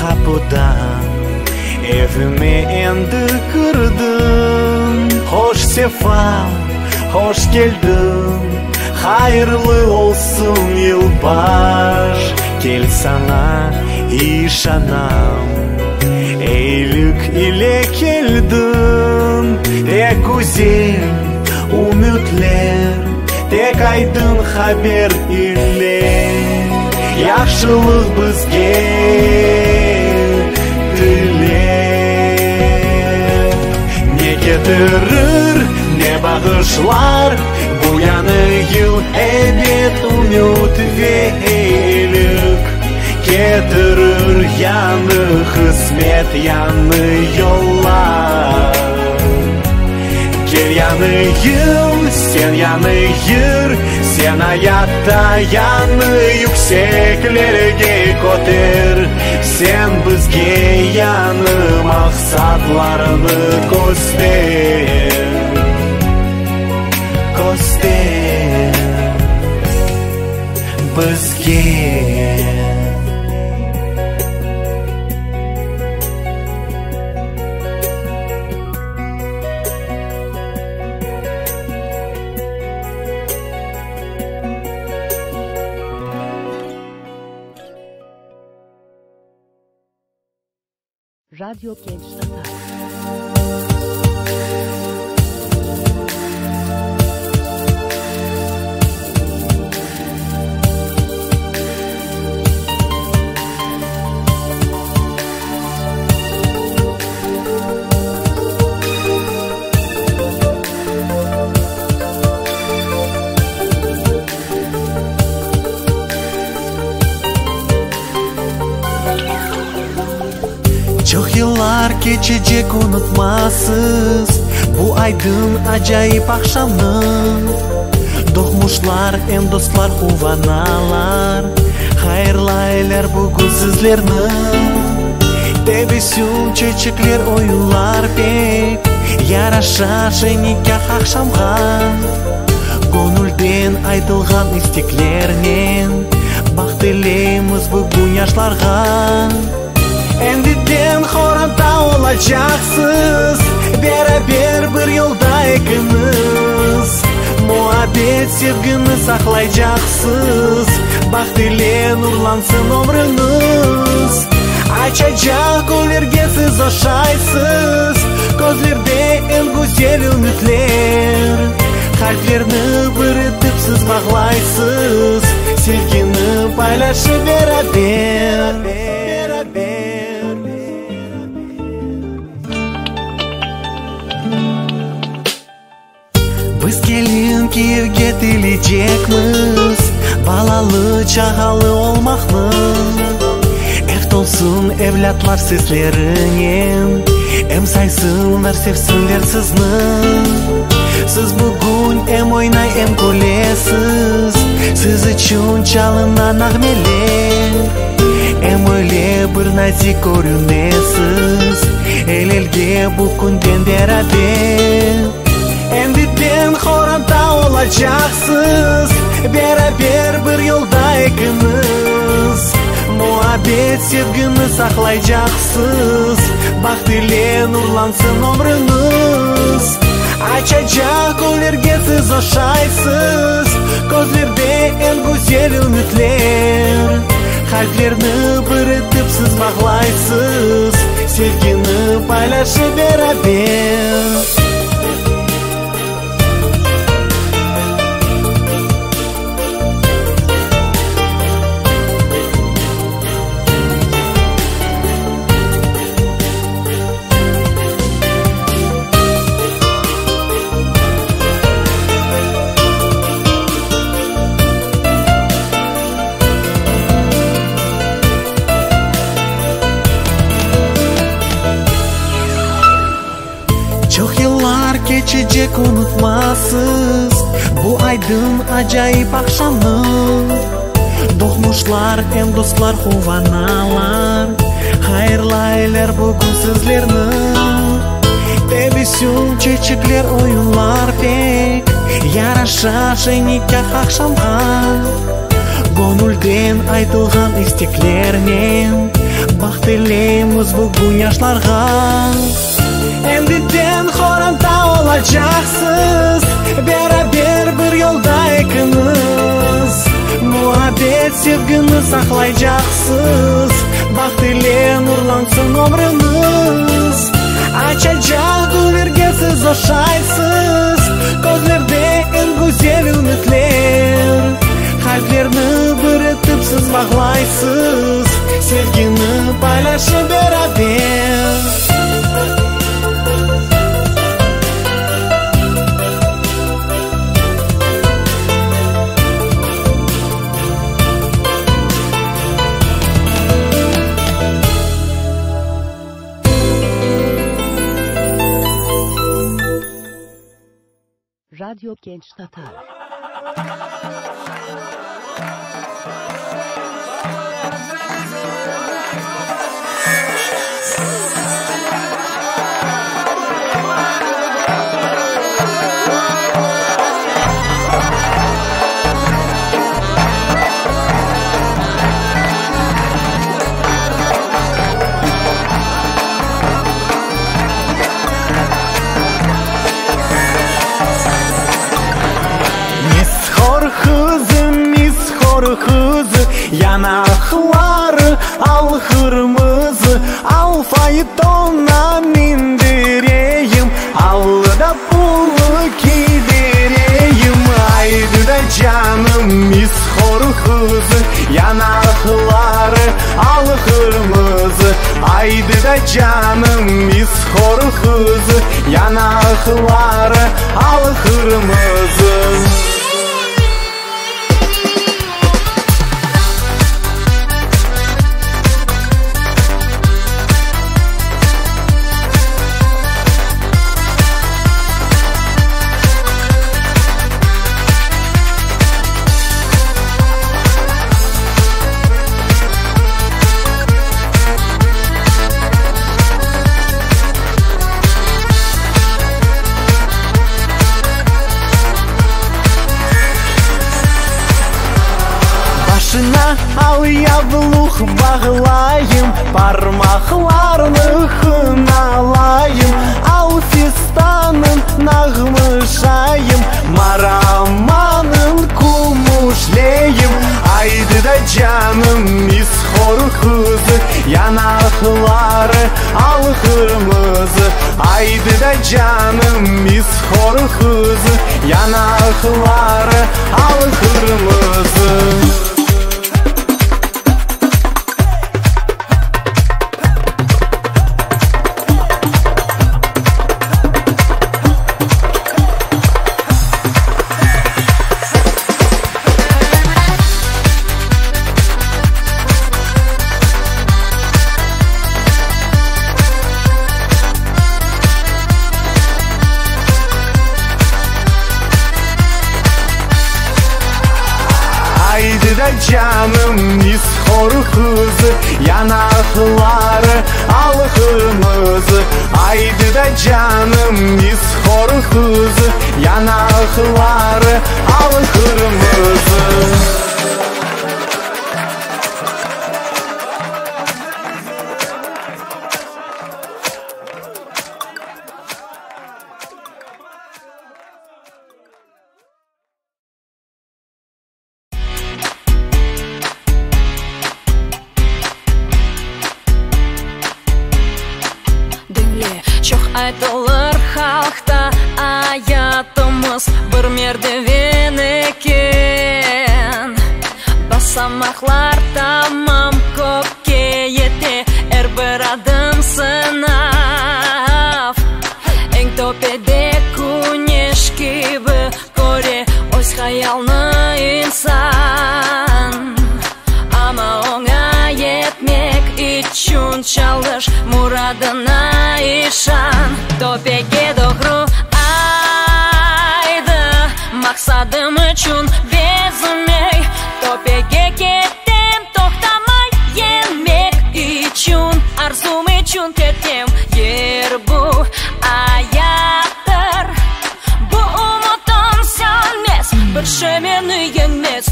kapıdan evime endi kırdın hoş sefa hoş geldin hayırlı olsun yılbaş gel sana işanam iyilik ile geldin tek güzel umutlar tek aydın haber ile yaxşılık bizge diler ne getirir ne bağışlar bu yanı yıl evet umut ve iyilik getirir yanı hizmet yanı yollar gel yanı yıl sen yanı yır sen hayatta yanı yükseklerge koter sen bizge yanı maksatlarını göster göster bizge Radyo Genç Tatar. Çok yıllar geçecek unutmazsız bu aydın acayip akşamın Do'xmushlar, em do'stlar, quvanalar. Xayrlaylar bugun sizlarni. Tebessum, chechiklar, o'yinlar pek yarasha nikah axshamga. Ko'ngildan aytilgan istaklarning baxt tilaymiz bugun yoshlarga. Endidan xo'randa olacaksız, beraber bir yo'lda ikimiz. Muhabbet sevgini saqlayacaksız, baxt ile nurlansın ömrünüz. Açacak gullarga siz oshaysiz, ko'zlarda en go'zal umidlar. Qalblarni bir etib siz bog'laysiz, sevgini paylaşib beraber. Biz kelin kiyevga tilayacakmiz, balalı chaqali olmoqni. Eftolsun evlatlar sizlarning, emsaysınlar, sevsinlar sizni. Siz bugun em o'ynay, em kulesiz, siz uchun chalinan nag'malar. Em o'ylab bir nazik ko'rinasiz, el-elga bu kundan beraber. Endidan xo'randa olacaksız, beraber bir yo'lda ikimiz. Muhabbet sevgini saqlayacaksız, baxt ile nurlansın ömrünüz. Açacak gullarga siz oshaysiz, ko'zlarda en go'zal umidlar. Qalblarni bir etib siz bog'laysiz, sevgini paylaşib beraber. Geçecek unutmasız bu aydın acayip akşamı. Do'xmushlar, em do'stlar, quvanalar. Xayrlaylar bugun sizlarni. Tebessum, chechiklar, o'yinlar pek yarasha nikah axshamga. Ko'ngildan aytilgan istaklarning baxt tilaymiz bugun yoshlarga. Endidan xo'randa olacaksız, beraber bir yo'lda ikimiz. Muhabbet sevgini saqlayacaksız, baxt ile nurlansın ömrünüz. Açacak gullarga siz oshaysiz, ko'zlarda en go'zal umidlar. Qalblarni bir etib siz bog'laysiz, sevgini paylaşib beraber. Radyo Genç Tatar. Kızı yanakları al kırmızı, al faytonla indireyim, al da pulu gidereyim. Haydi da canım ishor kızı, yanakları al kırmızı. Haydi da canım ishor kızı, yanakları al kırmızı. Ана ал яблух бағлайым, пармақларны хыналайым, ал фистанын нағмышайым, мараманын кумушлейым. Айды да жаным исхор кызы, янақлары ал қырмызы. Айды да жаным исхор кызы, янақлары ал қырмызы. Айды да жаным исхор кызы, янақлары ал қырмызы. Айды да жаным исхор кызы, янақлары ал қырмызы. Çok айтылыр халықта аятымыз бір мердівен екен. Басамақлар тамам көпке ете, әрбір адым сынап. Ең топеде күнешкі бір көре өз хаялны инсан. Ama оңай етмек için çalış, muradına işan. Topege doğru aydı, maksadım için bezmey. Topege kettim, toktamay yenmek için, arzum için kettim. Yer bu hayattır, bu umutun sönmez, bir şemeni yenmez.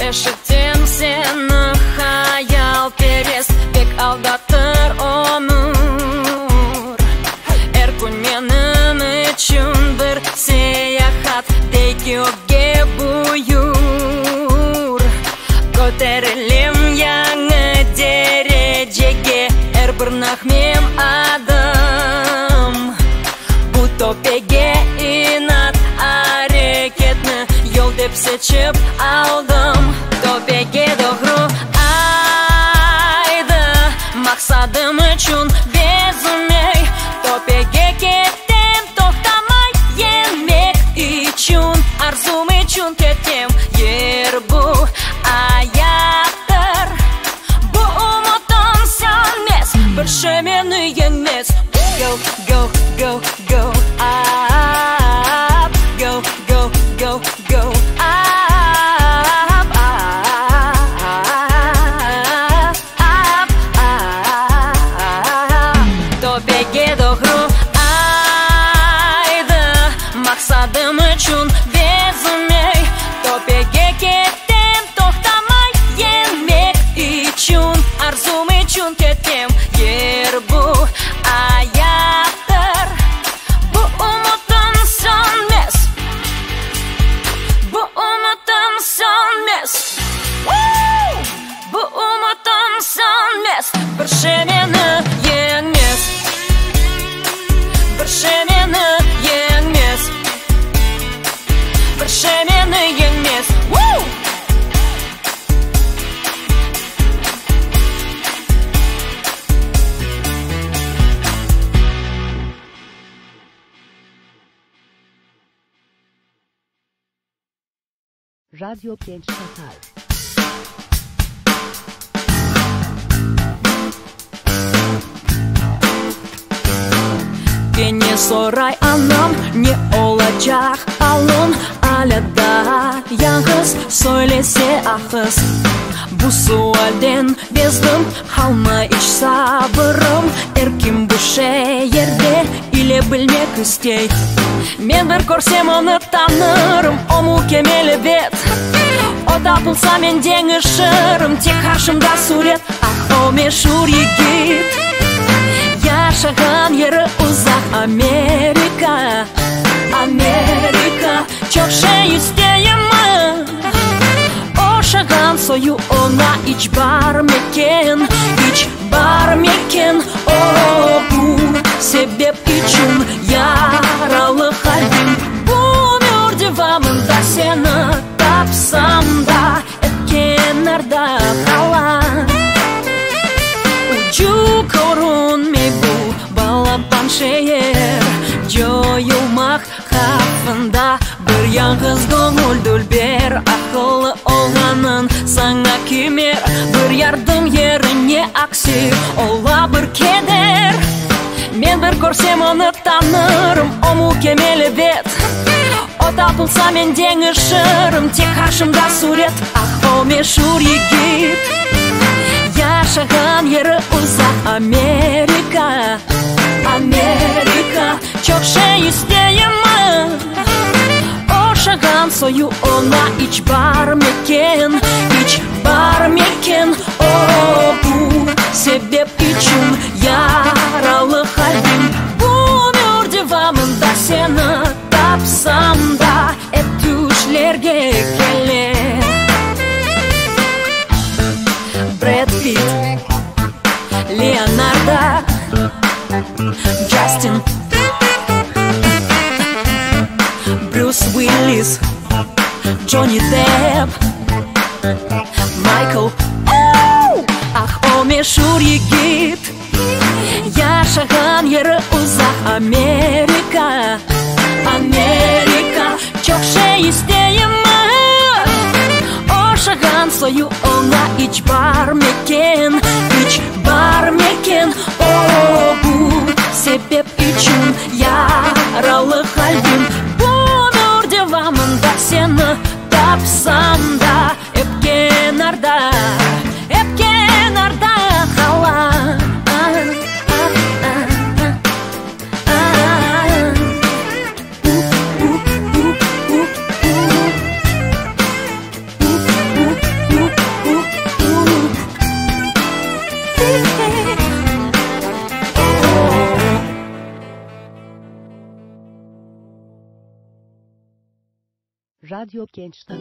Eşittim seni hayal perest, pek aldatır onur. Her gün benim için bir seyahat, dey gökge buyur. Көтерілем яңы derejege, her bir nahmem adım. Bu topege inat hareketni yol deb seçip aldım. Topege doğru aydı, maksadım için bezmey. Topege kettim, toktamay yenmek için, arzum için kettim. Yer bu hayattır, bu umutun sönmez, bir şemeni yenmez. Go, go, go, go, up. Go, go, go, go, up. Maksadım için bezmey. Topege kettim, toktamay yenmek için, arzum için kettim. Yer bu hayattır, bu umutun sönmez, bu umutun sönmez. Bu umutun sönmez, bir şemeni yenmez, bir şemeni yenmez, bir şemeni yenmez. Radyo Genç Tatar. Beni soray anam, ne olacak alın alada. Yalnız söylese ahız, Bu sualden bezdim, halma iç sabırım. Erkim bu şehirde ile bilmek istey. Men bir korsem onu tanırım, o mükemmel bet. O tapılsa men dengişirim, tek karşımda suret. Ah o meşhur yigit, yaşagan yeri uzak Amerika. Amerika, çok şey isteyim. Oşagan soyu ona hiç var meken, hiç var meken. O bu sebep için yaralı kalbim. Bu ömür devamında seni tapsam da hep kenarda kalan. Ucu görünme bu balaban şehir, joyulmak kafında. Bir yalnız gönül dülber, akıllı olganın sana kimer. Bir yardım yerine aksi ola bir keder. Men bir korsem onu tanırım, o mükemmel bet. O tapılsa men dengişirim, tek karşımda suret. Ah o meşhur yigit, yaşagan yeri uzak Amerika. Amerika, çok şey isteyim. Oşagan soyu ona hiç var meken, hiç var meken. O bu sebep için yaralı kalbim. Bu ömür devamında seni tapsam da hep düşlerge gelir. Brad Pitt, Leonardo, Justin, Bruce Willis, Johnny Depp, Michael. Ah o meşhur yigit, yaşagan yeri uzak Amerika. Amerika, çok şey isteyim. Oşagan soyu ona hiç var meken, hiç var meken. O bu sebep için yaralı kalbim. Bu ömür devamında seni tapsam da hep kenarda, hep kenarda kalan. Radyo Genç Tatar.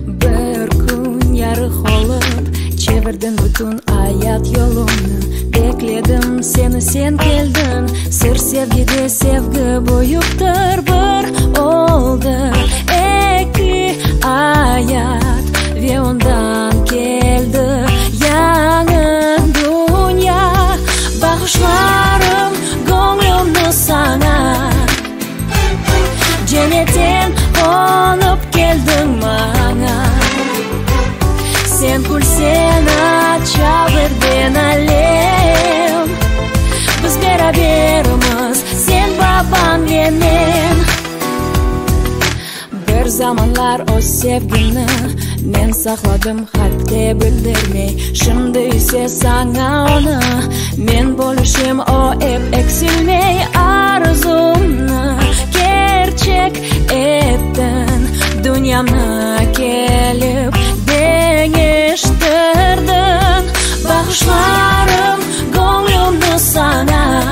Bir kun yarı olup çevirdin bütün hayat yolunu. Bekledim seni, sen geldin. Sır sevgide sevgi boyuptur bir oldu. İki hayat ve ondan geldi yanı dünya. Bağışlarım gönlümü sana. Cennetten konup geldin bana. Sen gülsen açaverdin alem. Biz beraberimiz, sen babam ve men. Bir zamanlar o sevgini men sakladım kalpte bildirmey. Şimdi ise sana onu men bo'lishim o hep eksilmey. Arzumni gerçek ettin, dünyamni kelib değiştirdin. Bağışlarım gönlümü sana.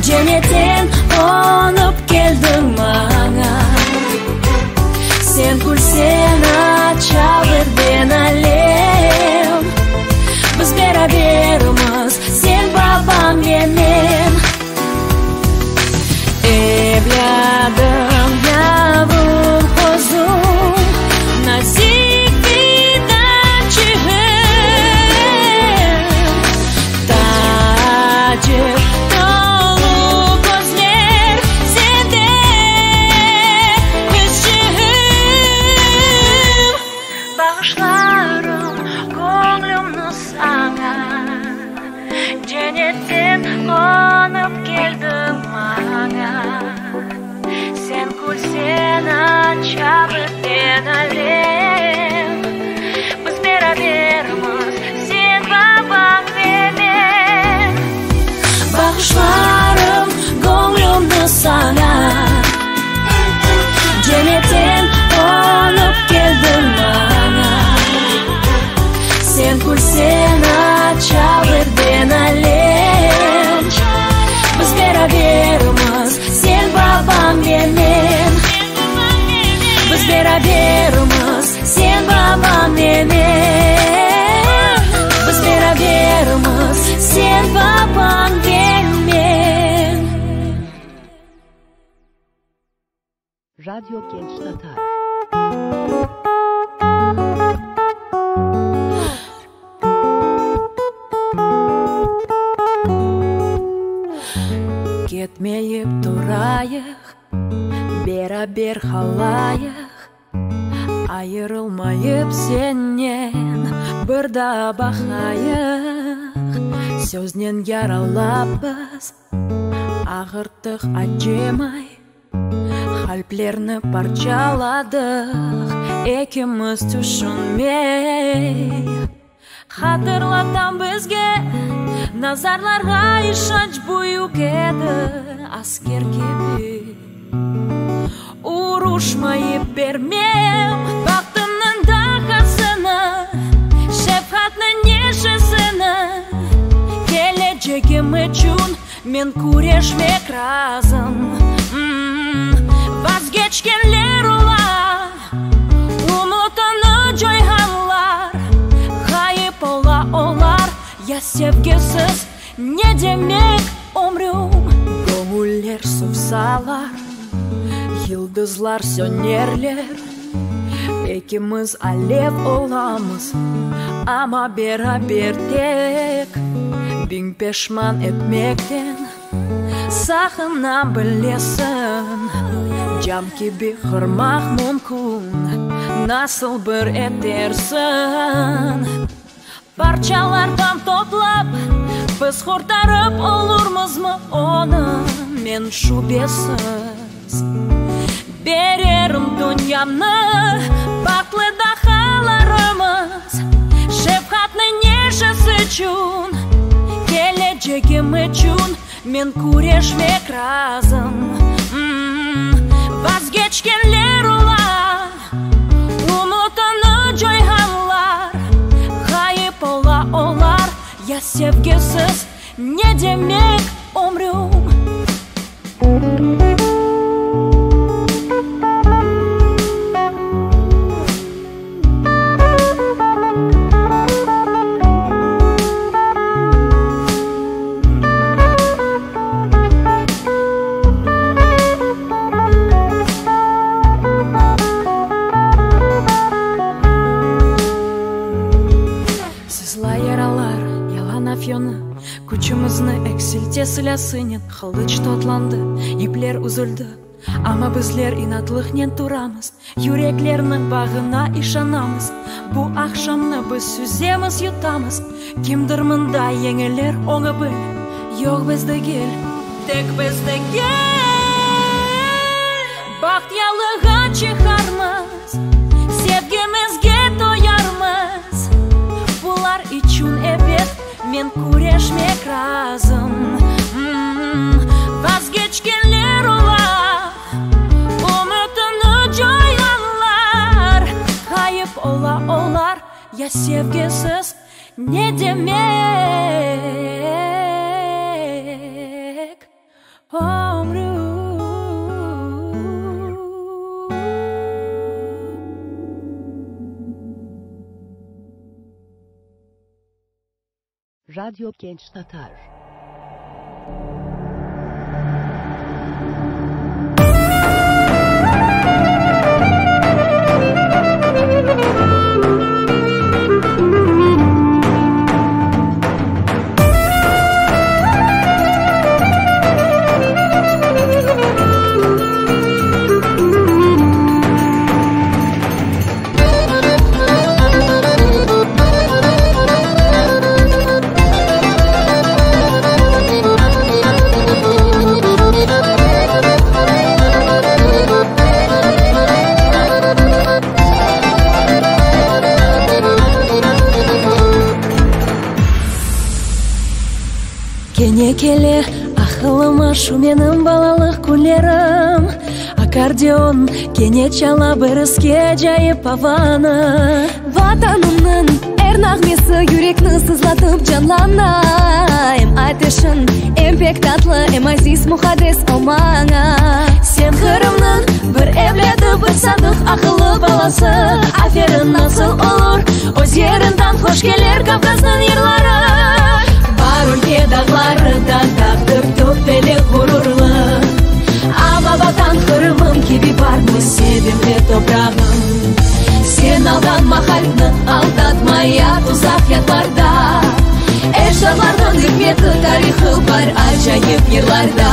Cennetten konup geldin bana. Sen gülsen açaverdin alem. Biz beraberimiz, sen babam ve men. Evladım yavrum kuzum, nazik fidan çiğim. Tacı dolu gözler sende Cennetten konup geldim bana. Sen kulsen açabıp ben alem. Biz beraberimiz sen babam ve ben. Bakışlarım gönlümde sana. Cennetten konup geldim bana. Sen kulsen açabıp ben alem. Biz beraberimiz sen babam ve ben. Biz beraberimiz sen babam ve ben. Biz beraberimiz sen babam ve ben. Radyo Genç Tatar. Ketmeyip durayıq, beraber halayıq. Ayrılmayıp senden bir daha bakayıq. Söznен yaralap biz ağırttık acımay. Kalplerini parçaladık ikimiz düşünmey. Hatırlatan bizge nazarlarga işanç büyük edi asker gibi. Uruşmayıp vermem baktımın dakasını, şefkatnin neşesini. Geleceğim için men kureşmek lazım. Vazgeçkenler ola, umutunu joyhanlar. Kayıp olar, ya sevgisiz ne demek ömrüm. Gönüller sufsalar, yıldızlar sönerler. İkimiz alev olamız ama beraber tek. Bin peşman etmekten sakınan bilesin. Cam gibi kırmak mümkün, nasıl bir edersin. Parçalardan toplap biz kurtarıp olurmuz mu onu? Men şüphesiz vererim dünyamı, baklı dağlarımız. Şefkatli neşesi için, geleceğim için men kureşmek lazım. Vazgeçkenler ola, umutunu joyhanlar. Kayıp olar, ya sevgisiz ne demek ömrüm. Күчімізні эксилте сілесінен қылыч тотланды, иплер үзілді. Ama bizler inatlықнен тұрамыз, yüreklerінің бағына ишанамыз. Бұл ақшамны біз сүземіз, ютамыз. Кімдір мұнда еңелер оңы біл. Yok bizde gel, tek bizde gel. Bahtiyarlığa çıkarmız, sevgimizge doyarmız. Bular için evet men kureşmek lazım. Vazgeçkenler ola, umutunu joylanlar. Kayıp olar, ya sevgisiz ne demek ömrüm. Radyo Genç Tatar. Кене келе ақылыма шу менің балалық күндерім. Аккордеон кене чала бір іске жайып аваны. Ватанымның әр нағмесі жүрекні сызлатып жанланайым. Айтышын эмпек татлы эмазис мұхадес омаңа. Сен қырымның бір әвледі бір садық ақылы баласы. Аферін насыл олыр, өз еріндан хош келер Кавказның ерлары. Бар өлке дағлары да тағдыр төпелі ғұрурлы. Ама ватан қырымым кеби бар мой себемде топрағым. Сен алданма халқны, алдатма ят ұзақ ятларда. Эшдалардың үкметі тарихы бар ажайып ерларда.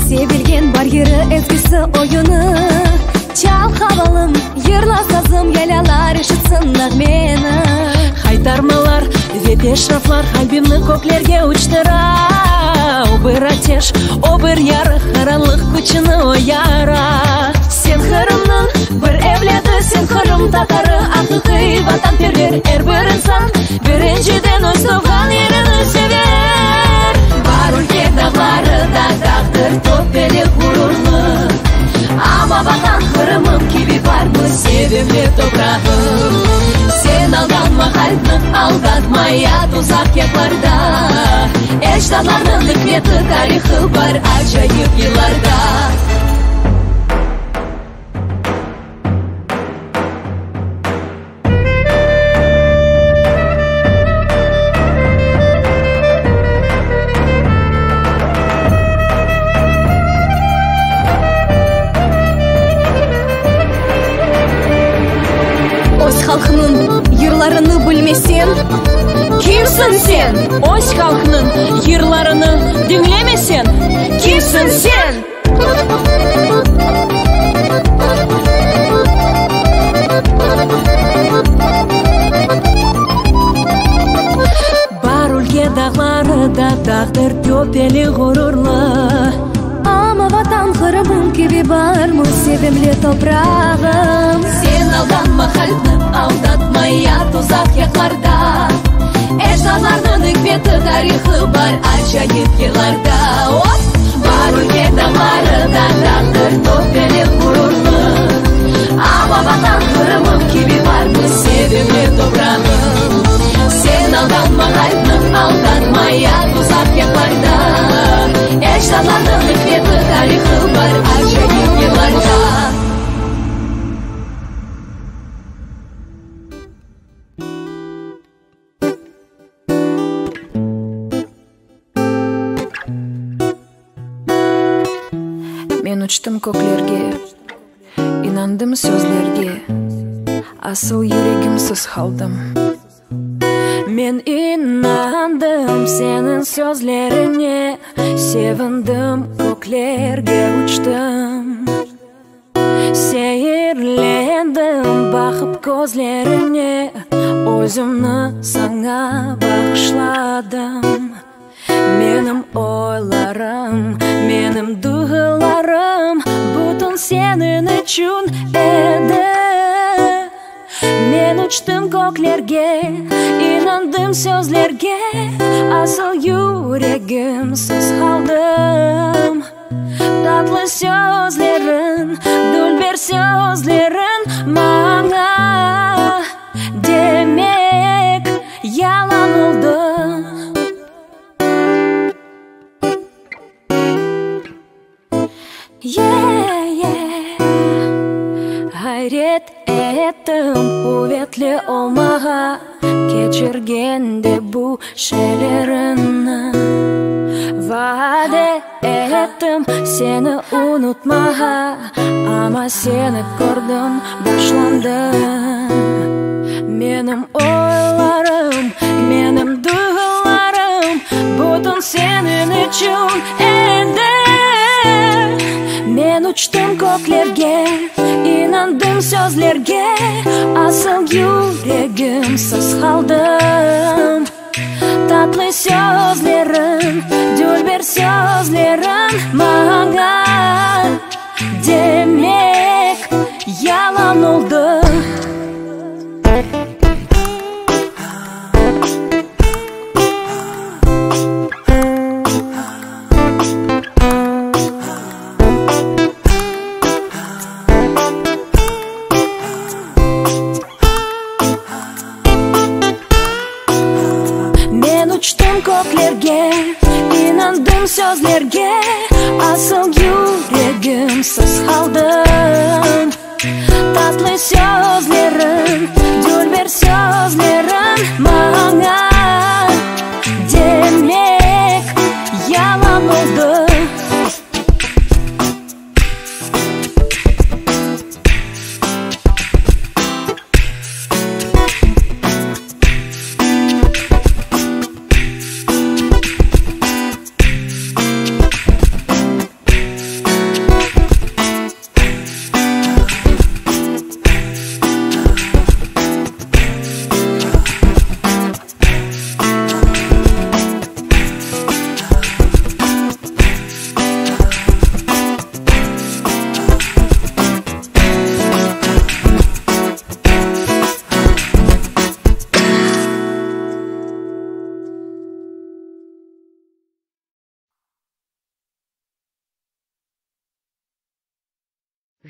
Sevilgen бар ері ezgisi oyunu. Çal havalım, yırlasazım, yelalar işitsin nağmeni. Haytarmalar ve peşraflar kalbimni көкlerге uçtıra. O bir ateş, o bir yarı, karanlık күчіні oyara. Sen Kırımның bir evledi, sen Kırım tatarı. Haqiqi vatan perver, bir insan birinciden öz tuğan yerini sever. Бар өлке дағлары да тағдыр төпелі ғұрырлы. Ама ватан Kırımым кеби бар мой себемде топрағым. Сен алданма қалпны, алдатма ят ұзақ ятларда. Эшдалардың үкметі тарихы бар ажайып елларда. Халқының ерларыны білмесен, кімсің сен? Өз халқының ерларыны dinlemesen, кімсің сен? Бар өлке дағлары да тағдыр төпелі ғұрурлы. Ама ватан Kırımым кеби бар мой себемле топрағым. Сен алданма қалпны, алdatma ят ұзақ ятларда. Эшдалардың үкметі тарихы бар ажайып ерларда. Бар өлке дағлары да тағдыр төпелі ғұрурлы. Ама ватан Kırımым кеби бар мой себемле топрағым. Сен алданма қалпны, алdatma ят ұзақ ятларда. Эшдалардың үкметі тарихы бар ажайып ерларда. Мен uçtum көклерге, inandım sözlerге, asıl yüreğimsiz kaldım. Men inandım senin sözlerine, sevindim көкlerге uçtum. Seyirlendim bakıp gözlerine, özümni sana bağışladım. Benim oylarım, benim duygularım bütün senin için edi. Men uçtum көklerге, inandım sözlerge, asıl yüreğimsiz kaldım. Tatlı sözlerin, dülber sözlerin bana demek yalan oldu. Hayret ettim kuvvetli olmağa, geçirgende bu şeylerini. Vaade ettim seni unutmağa, ama seni gördüm başlandım. Benim oylarım, benim duygularım bütün senin için edi. Men uçtum көklerге, inandım sözlerge, asıl yüreğimsiz kaldım. Tatlı sözlerin, dülber sözlerin bana demek yalan oldu. Uçtum köklerge, inandım sözlerge, asıl yüreğimsiz kaldım. Tatlı sözlerin, dülber sözlerin bana demek yalan oldu.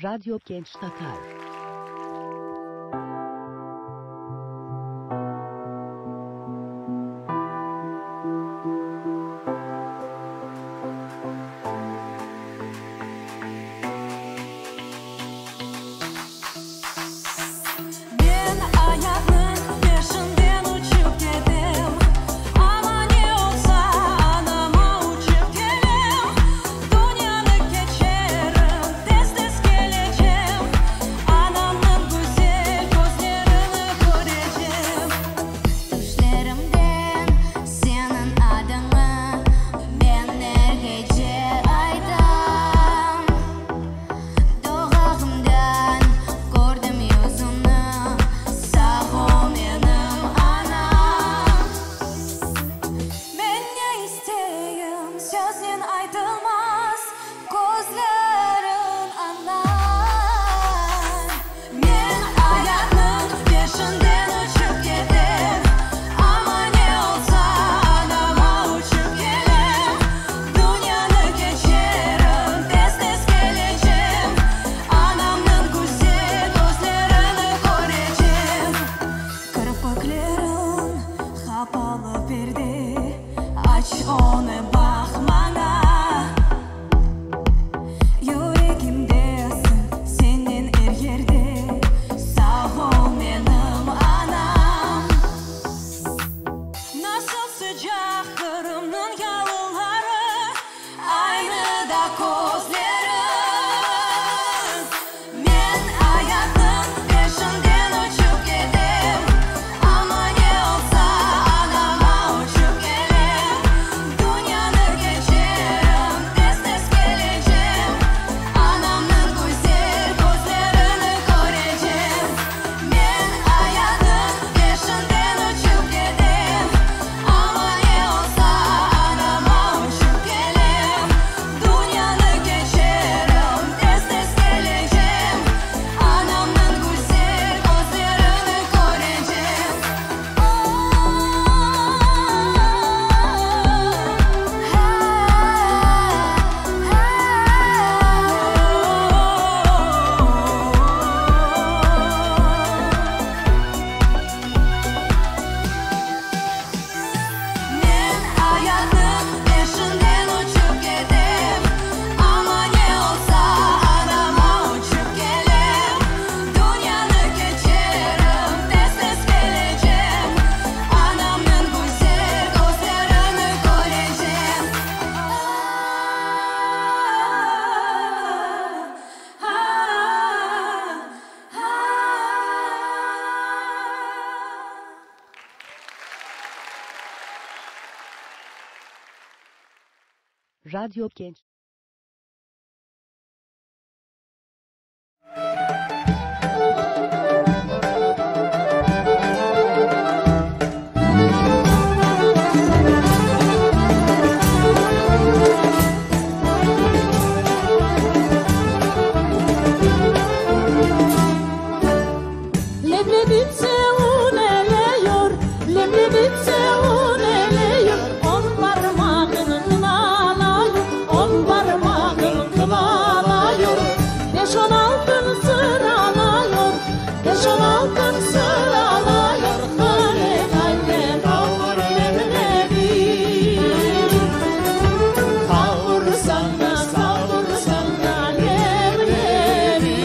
Radyo Genç Tatar. Radyo Genç. bitse uneliyor, lemli bitse uneliyor. On parmağını kılalıyor, on parmağını kılalıyor. 5-16 sıralıyor, 5-16 sıralıyor. Hale hale kavur leblebi, kavursan da savursan da leblebi,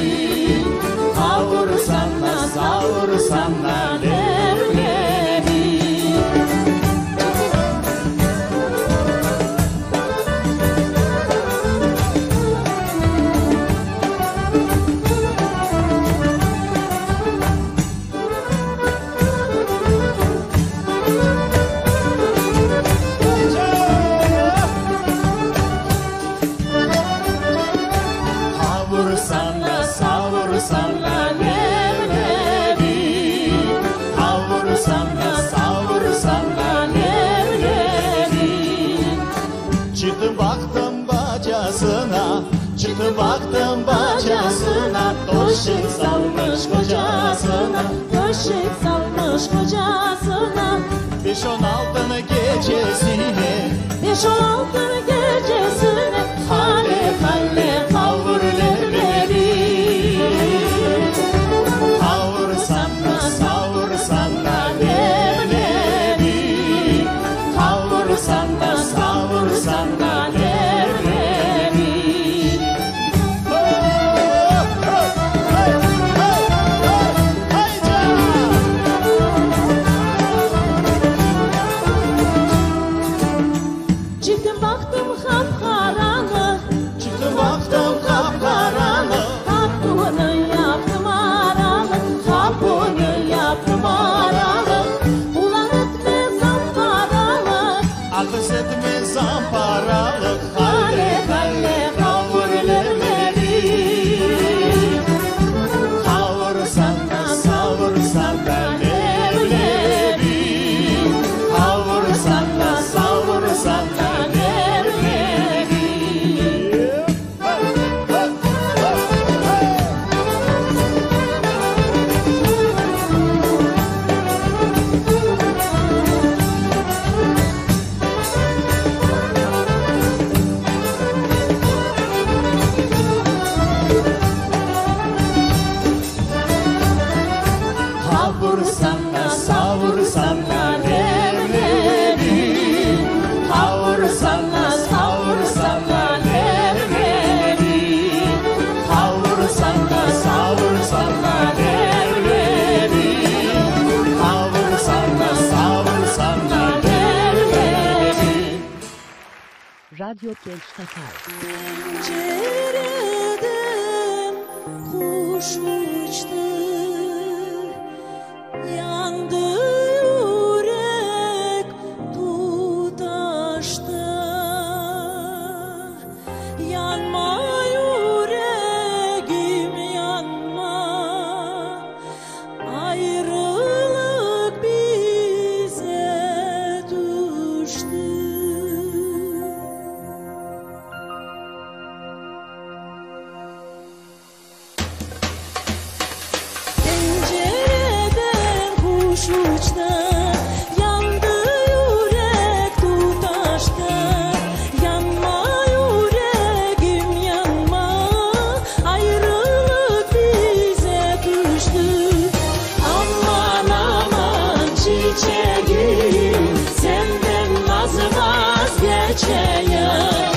kavursan da savursan da leblebi. Kavursan da savursan da leblebi, kavursan da savursan da leblebi. Çıktım baktım bacasına, çıktım baktım bacasına. Toşik salmış kocasına, Döşek salmış kocasına, 5-16 gecesine. 5-16 gecesine. Hale hale kavur leblebi, Kavursan da savursan da leblebi, kavursan da savursan da leblebi. çıktım baktım kapkaranlık, Çıktım baktım kapkaranlık, kapını yaptım aralık, kapını yaptım aralık. Ulan etme zamparalık, akıl etme zamparalık. Hale hale kavur leblebi, kavursan da savursan da leblebi, kavursan da savursan da leblebi. Kavursan da savursan da leblebi, kavursan da savursan da leblebi, kavursan da savursan da leblebi, kavursan da savursan da leblebi. Radyo Genç Tatar. pencereden kuş uçtu, yandı yürek tutaştı. Yanma yüreğim yanma, ayrılık bize düştü. Pencereden kuş uçtu, yandı yürek tutaştı. Yanma yüreğim yanma, ayrılık bize düştü. Aman aman çiçeğim, senden nasıl vazgeçeyim?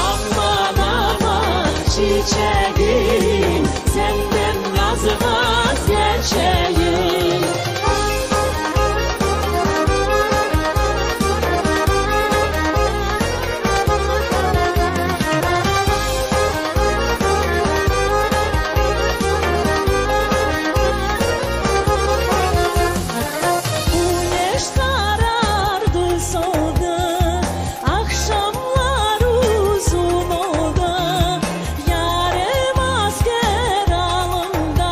Aman aman çiçeğim, senden nasıl vazgeçeyim? Güneş karardı soldu, akşamlar uzun oldu. Yarım asker alında,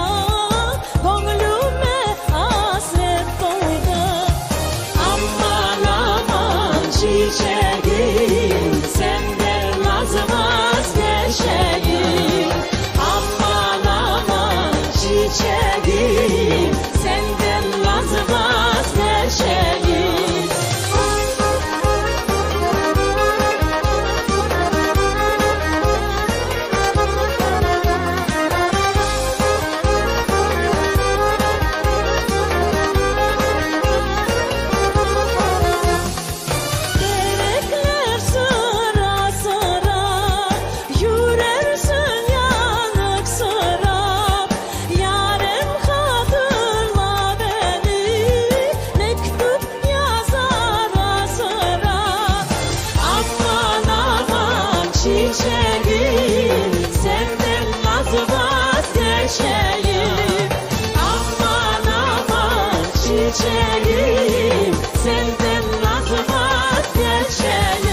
çiçeğim, senden nasıl vazgeçelim?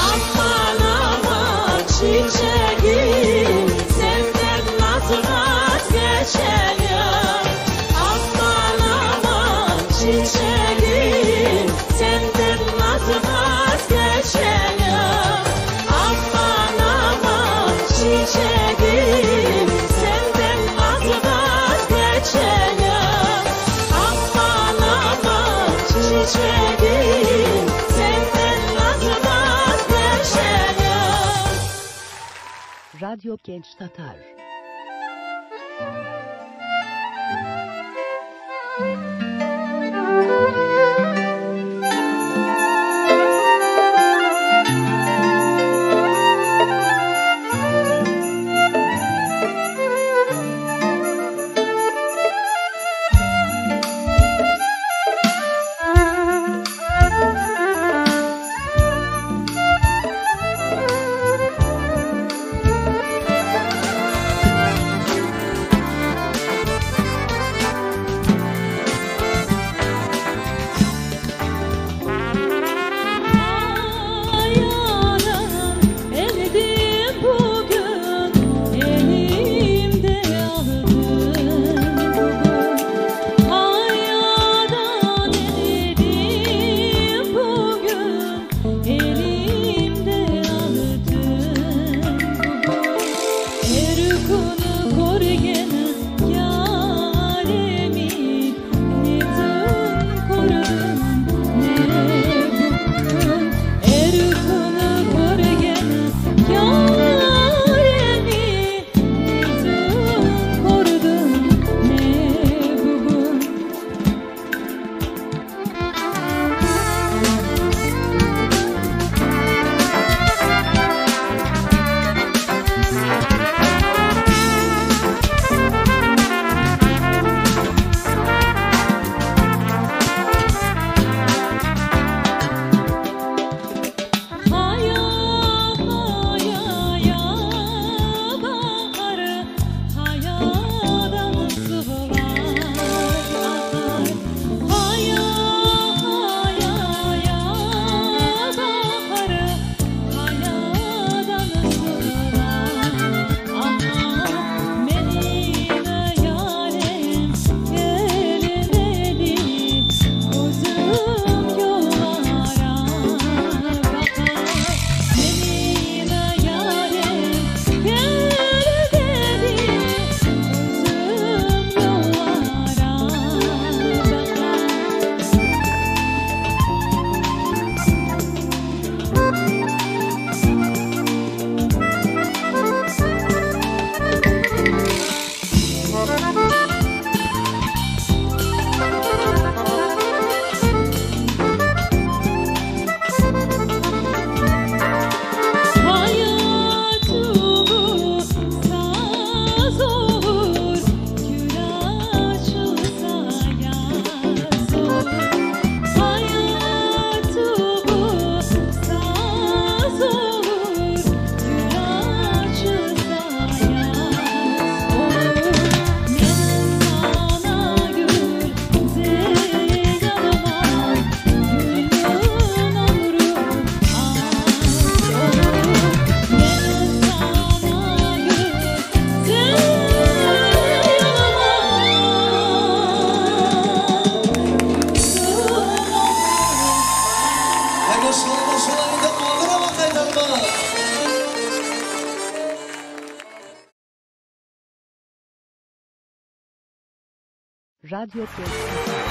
Aman aman çiçeğim, senden nasıl vazgeçelim? Aman aman çiçeğim, senden nasıl vazgeçelim? Aman aman çiçeğim, senden nasıl vazgeçelim? Aman aman çiçeğim, senden nasıl vazgeçelim? Radyo Genç Tatar. Radyo Genç Ayoklar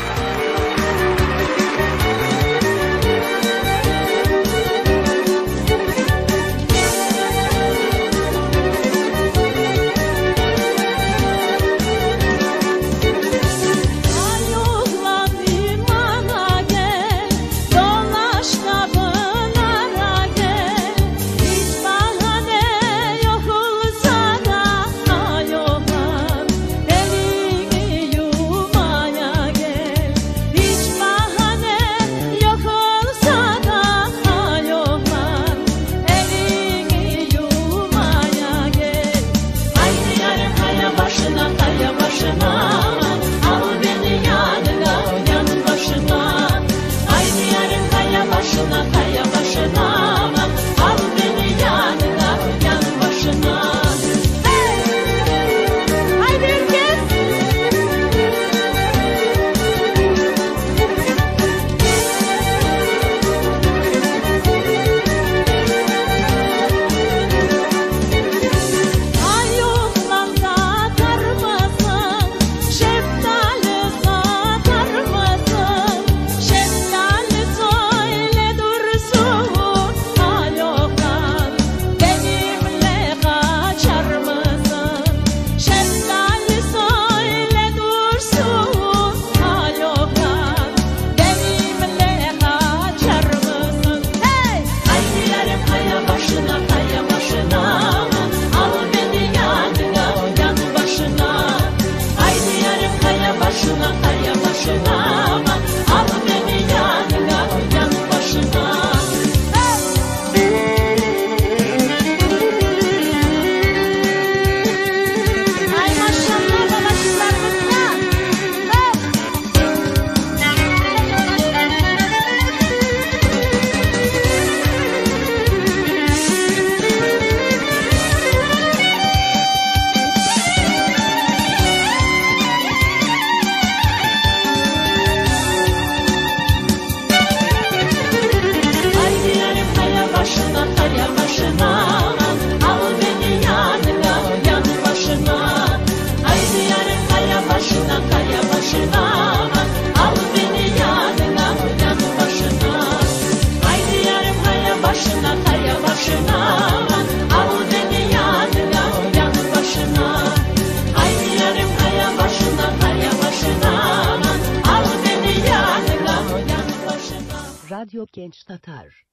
Radyo Genç Tatar.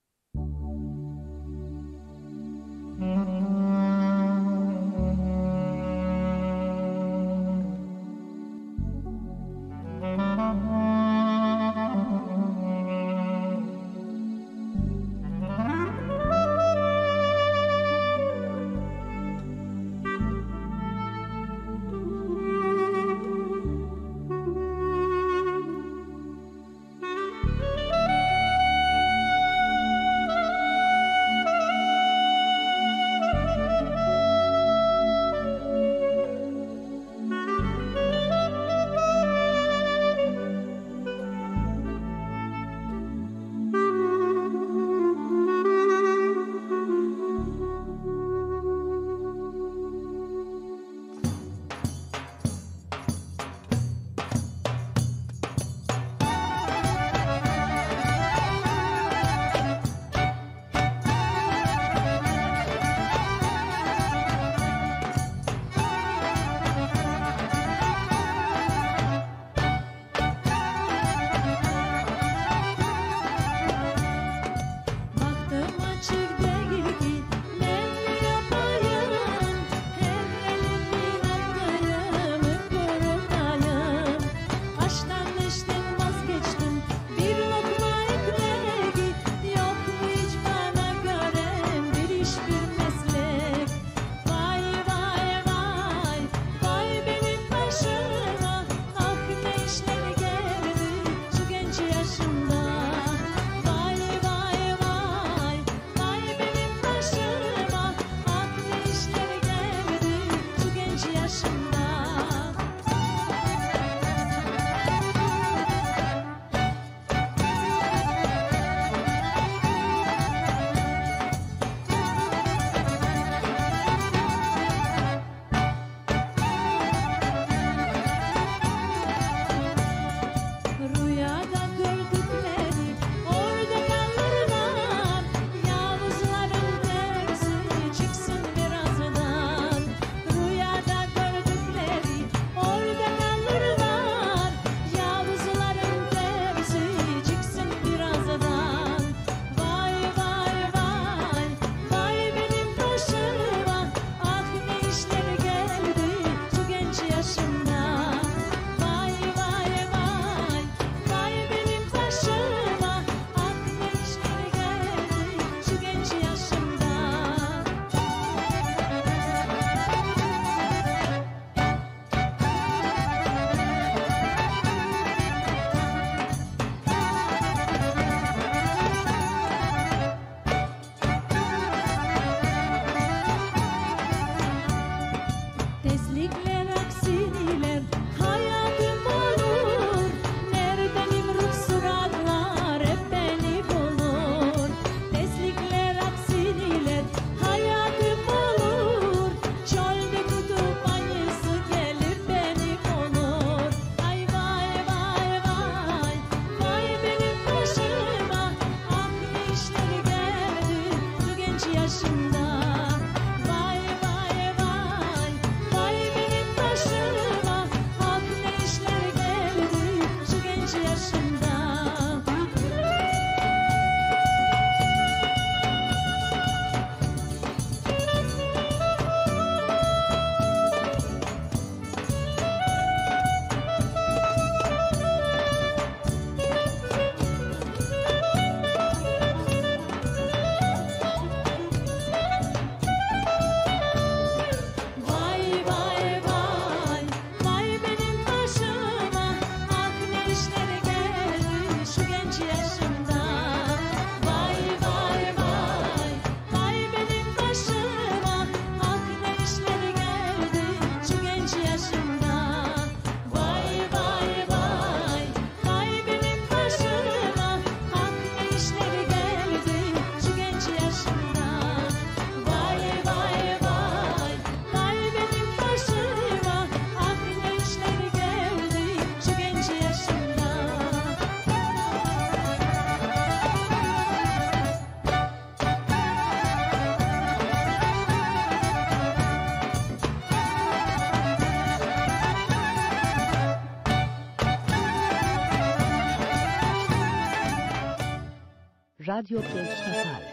Radyo Genç Tatar.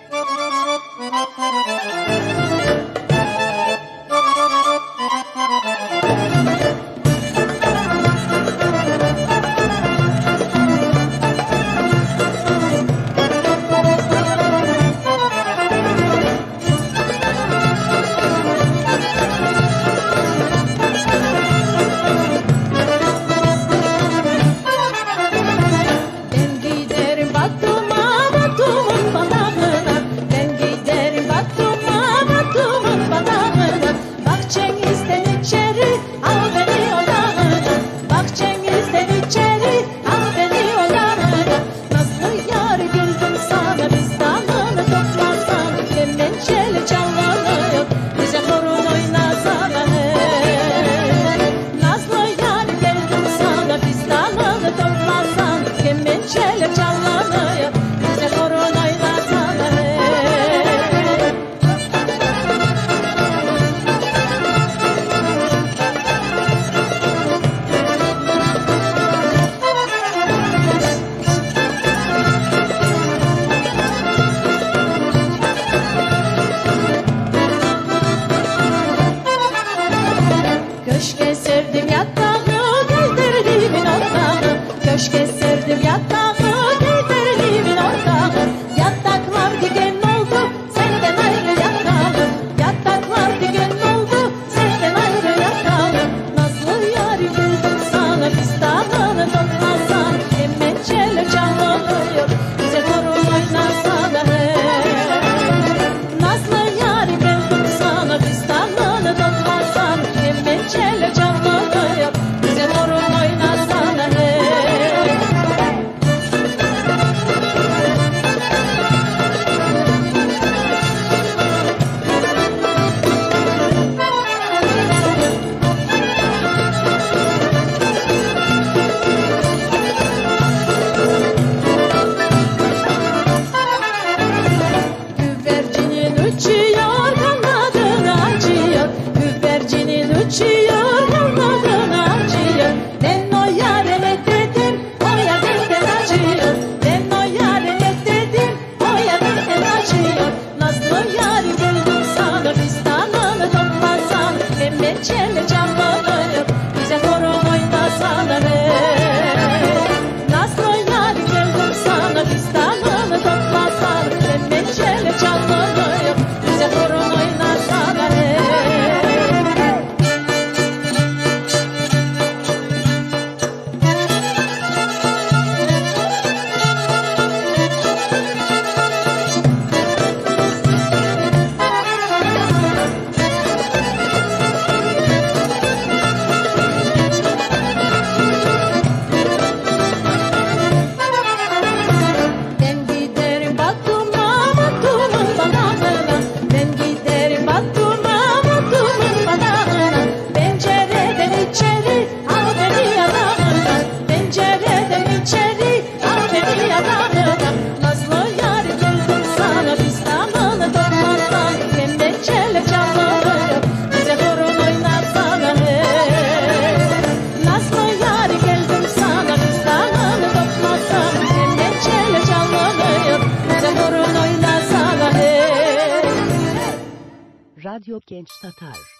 Radyo Genç Tatar.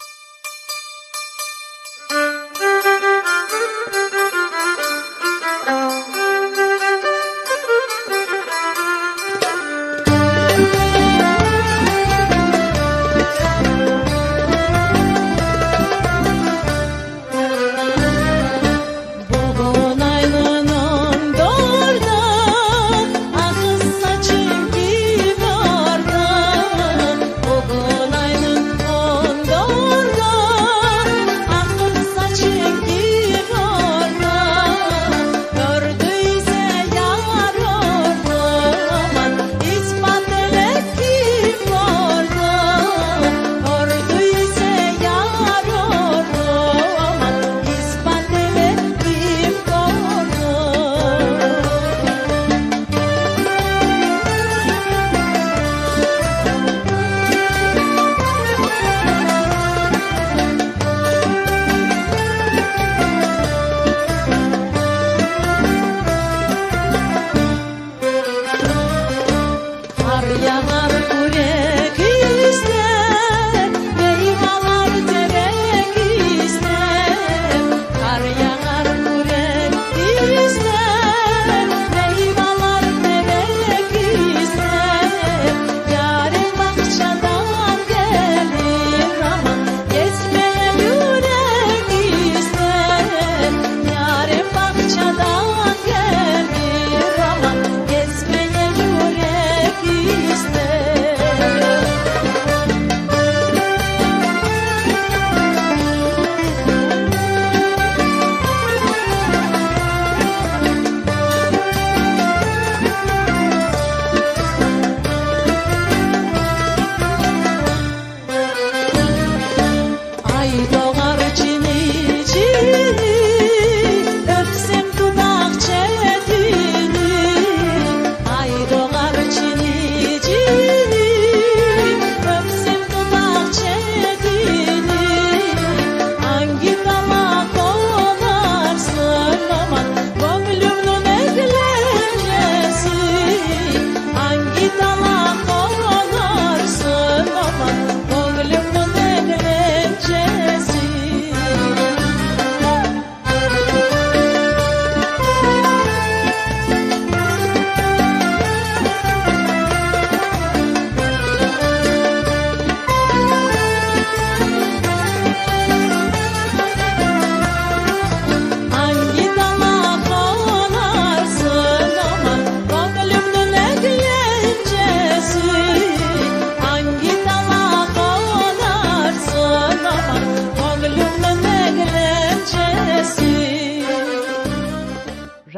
Don't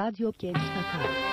Radyo Genç Tatar.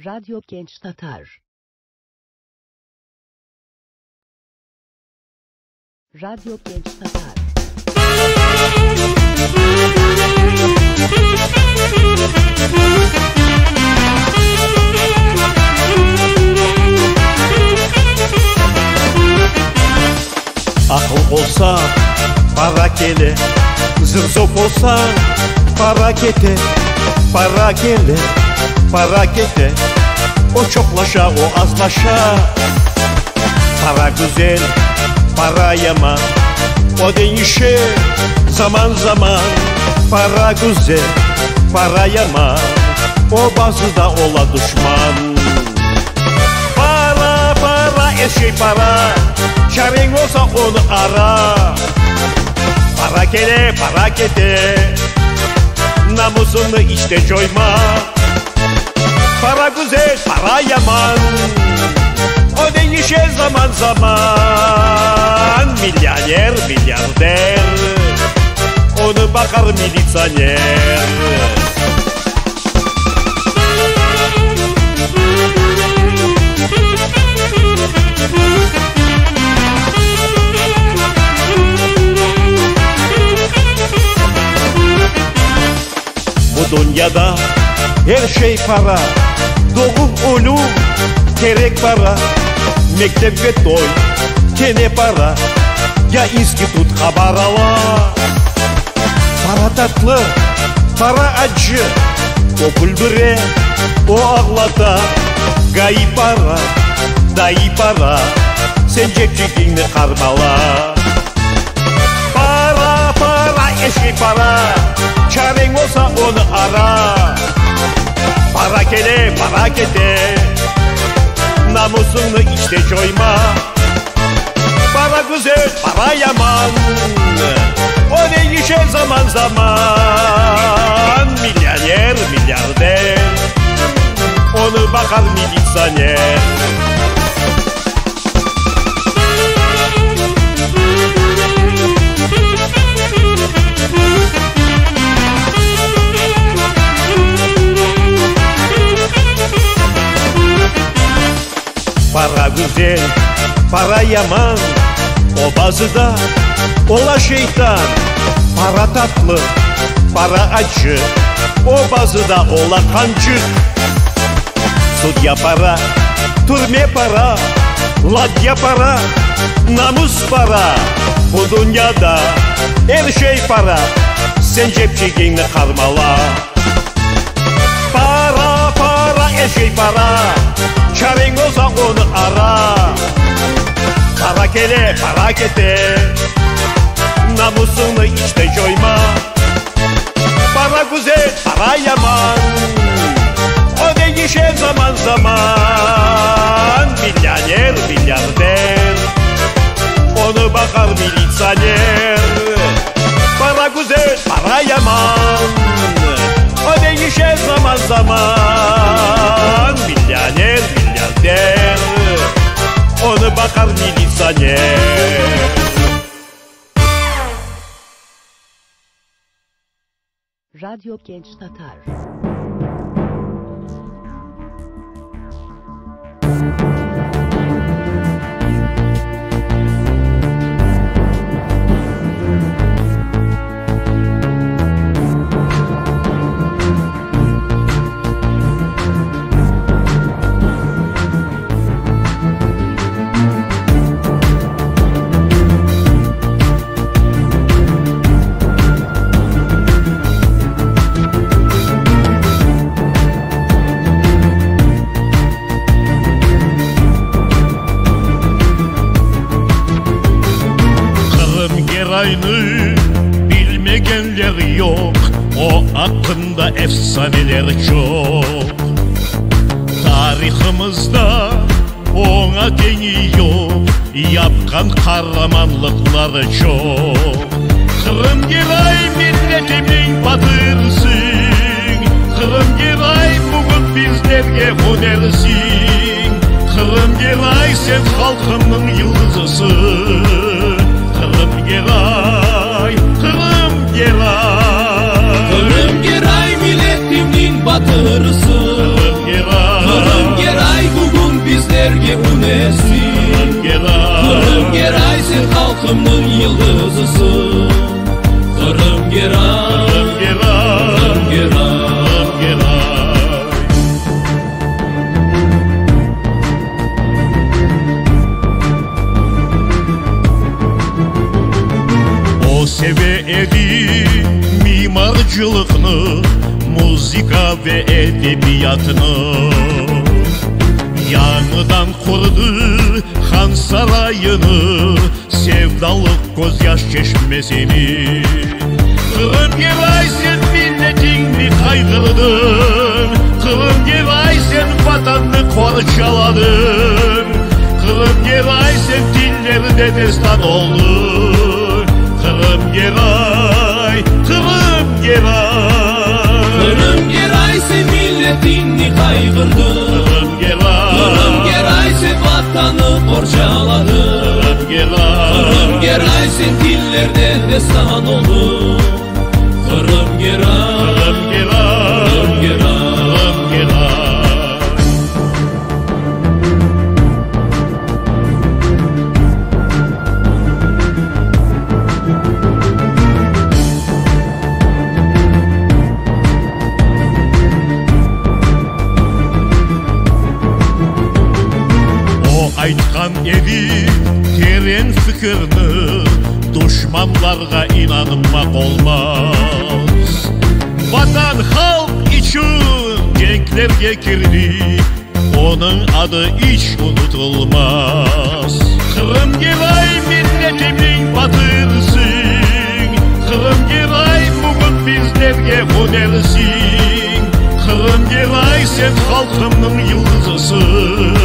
Radyo Genç Tatar. Radyo Genç Tatar. Akıl olsa para kele, zırzop olsa para kete, para kele, para kete. O çoklaşa, o azlaşa. Para güzel, para yaman. O değişir zaman zaman. Para güzel, para yaman. O bazı da ola düşman. Para, para, eşek para. Çaren olsa onu ara. Para kele, para kete. Namusunu işte coyma. Para güzel, para yaman. O değişir zaman zaman. Milyoner, milyarder. Onu bakar militsioner. Bu dünyada her şey para. Doğum, ölüm, gerek para. Mektep ve toy, gene para. Ya institut haber ala. Para tatlı, para acı, o güldüre, o ağlata. Gayı para, dayı para, sen cepçikini karmala. Para, para, eşi para, çaren olsa onu ara. Para kele, para kete, namusunu işte coyma. Para güzel, para yaman, o değişir zaman zaman. Milyoner, milyarder, onu bakar militsaner. Para güzel, para yaman, o bazıda ola şeytan. Para tatlı, para acı, o bazıda ola kancık. Судья para, türme para, ladya para, namus para. Bu dünyada her şey para, sen cepçiğini karmala. Para, para, her şey para, çaren olsa onu ara. Para kele, para kete, namusunu işte coyma. Para güzel, para yaman, o değişir zaman zaman. Milyoner, milyarder, onu bakar militsaner. Para güzel, para yaman, o değişir zaman zaman. Milyoner, milyarder, onu bakar militsaner. Radyo Genç Tatar. Aynı bilmeyenler yok, o hakkında efsaneler çok. Tarihimizde ona deni yok, yapkan kahramanlıkları çok. Kırım Giray milletimin batırısın, Kırım Giray bugün bizlerge hunersin. Kırım Giray sen halkımın yıldızısın. Kırım Giray, Kırım Giray, Kırım Giray milletimin batırısı. Kırım Giray, Kırım Giray bugün bizlerge unesin. Kırım Giray, Kırım Giray sen halkımın yıldızısın. Kırım Giray, Kırım Giray, Kırım Giray. O sevedi mimarcılıkını, muzika ve edebiyatını. Yanıdan kurdu Han Sarayı'nı, sevdalık gözyaş çeşmesini. Kırım Giray sen milletini kaygırdın, Kırım Giray sen vatanını korçaladın. Kırım Giray sen dillerde destan oldun. Kırım Giray, Kırım Giray, Kırım Giray sen milletini kaygırdın. Kırım Giray, Kırım Giray sen vatanı borçaladın. Kırım Giray, Kırım Giray sen dillerde destan oldun. Kırım Giray, Kırım Giray, Kırım Giray. Kırım Giray. Aytkan edi terin fikrini, düşmanlarga inanmak olmaz. Vatan halk için cenklerge girdi. Onun adı hiç unutulmaz. Kırım Giray milletimin batırısın. Kırım Giray bugün bizlerge modelsin. Kırım Giray sen halkımın yıldızısın.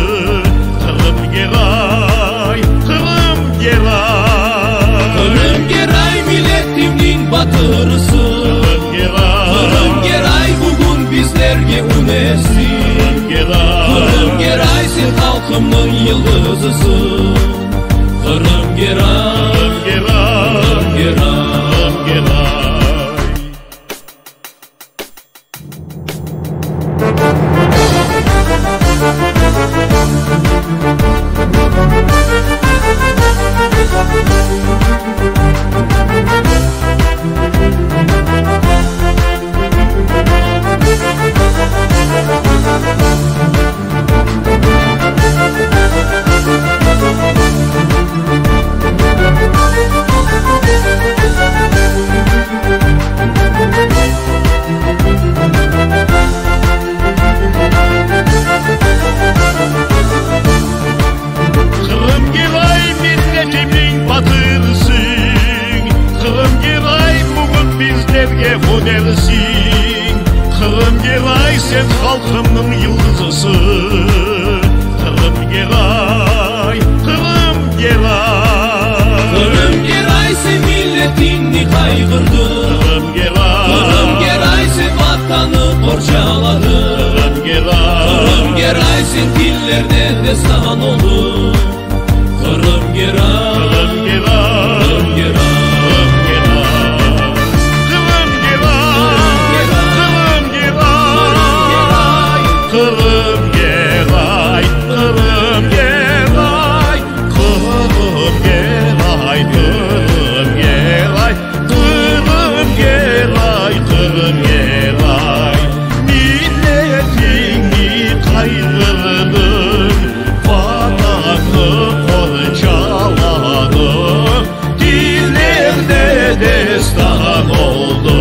Kırım Giray, Kırım Giray. Kırım Giray milletimin batırısın. Kırım Giray bugün bizlerge unesin. Kırım Giray sen halkımın yıldızısın. Kırım Giray, Kırım Giray. Kırım Giray sen halkımın yıldızısın. Kırım Giray, Kırım Giray. Kırım Giray sen milletini kaygırdın. Kırım Giray, Kırım Giray sen vatanı borçaladın. Kırım Giray, Kırım Giray sen dillerde destan oldun. Kırım Giray, Kırım Giray, Kırım Giray. Kırım Giray, Kırım Giray, Kırım Giray, Kırım Giray, Kırım Giray, Kırım Giray. Milletini kaygırdın, vatanı parçaladın, dillerde destan oldu.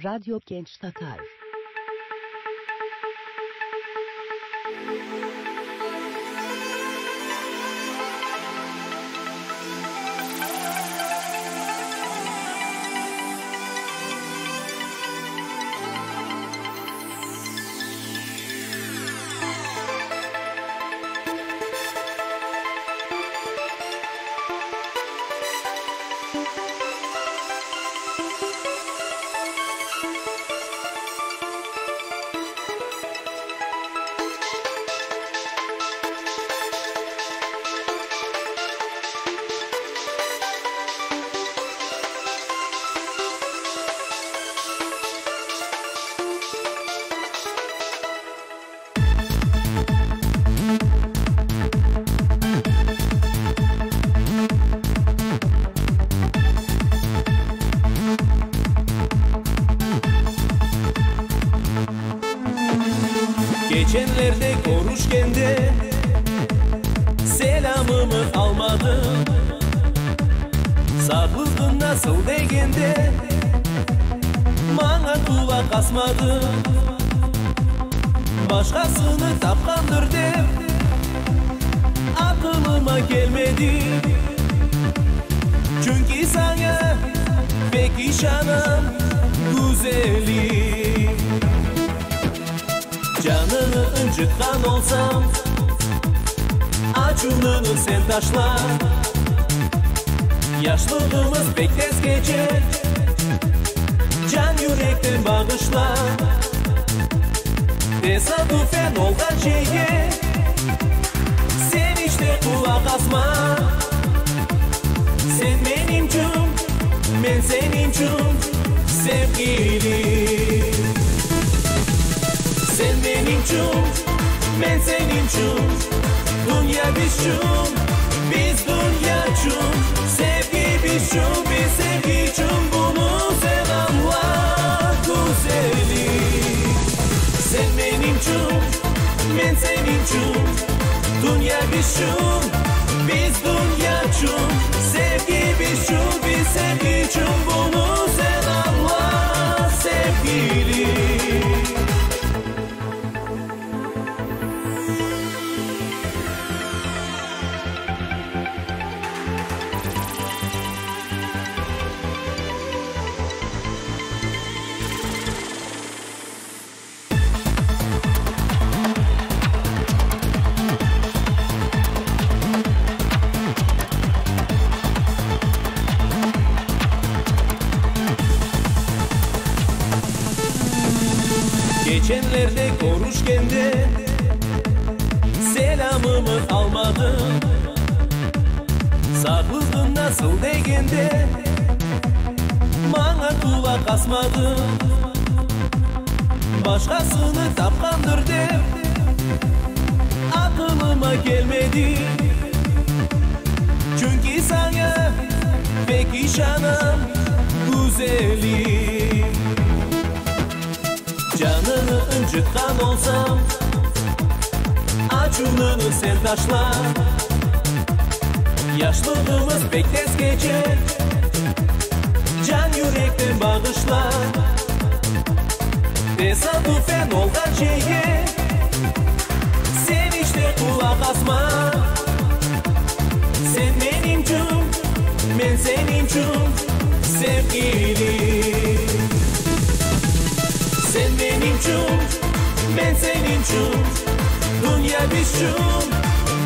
Radyo Genç Tatar. Geçenlerde konuşkende selamımı almadın. Sağlıkın nasıl degende bana kulak asmadın. Başkasını tapkandır dep aklıma gelmedi. Çünkü sana pek işanım güzelim. Canını incitkan olsam acununu sen taşla. Yaşlılığımız pek tez geçer, can yürekten bağışla. Tesadüfen olgan şeye sen işte kulak asma. Sen benim için, ben senin için sevgilim. Sen benim için, ben senin için. Dünya biz için, biz dünya için. Sevgi biz için, biz sevgi için. Bunu selamla güzelim. Sen benim için, ben senin için. Dünya biçim, biz dünyacım. Sevgi biçim, biz sevgicim. Bunu sen anla sevgilim. Geçenlerde konuşken de selamımı almadın. Saklıdın nasıl degende bana kulak asmadın. Başkasını tapkandır der aklıma gelmedi. Çünkü sana pek işanım güzelim. Canını incitkan olsam acununu sen taşla. Yaşlılığımız pek tez geçer, can yürekten bağışla. Tesadüfen olan şeye sen işte kulak asma. Sen benimcim, ben senincim sevgilim. Sen benimcim, ben senincim. Dünya biçim,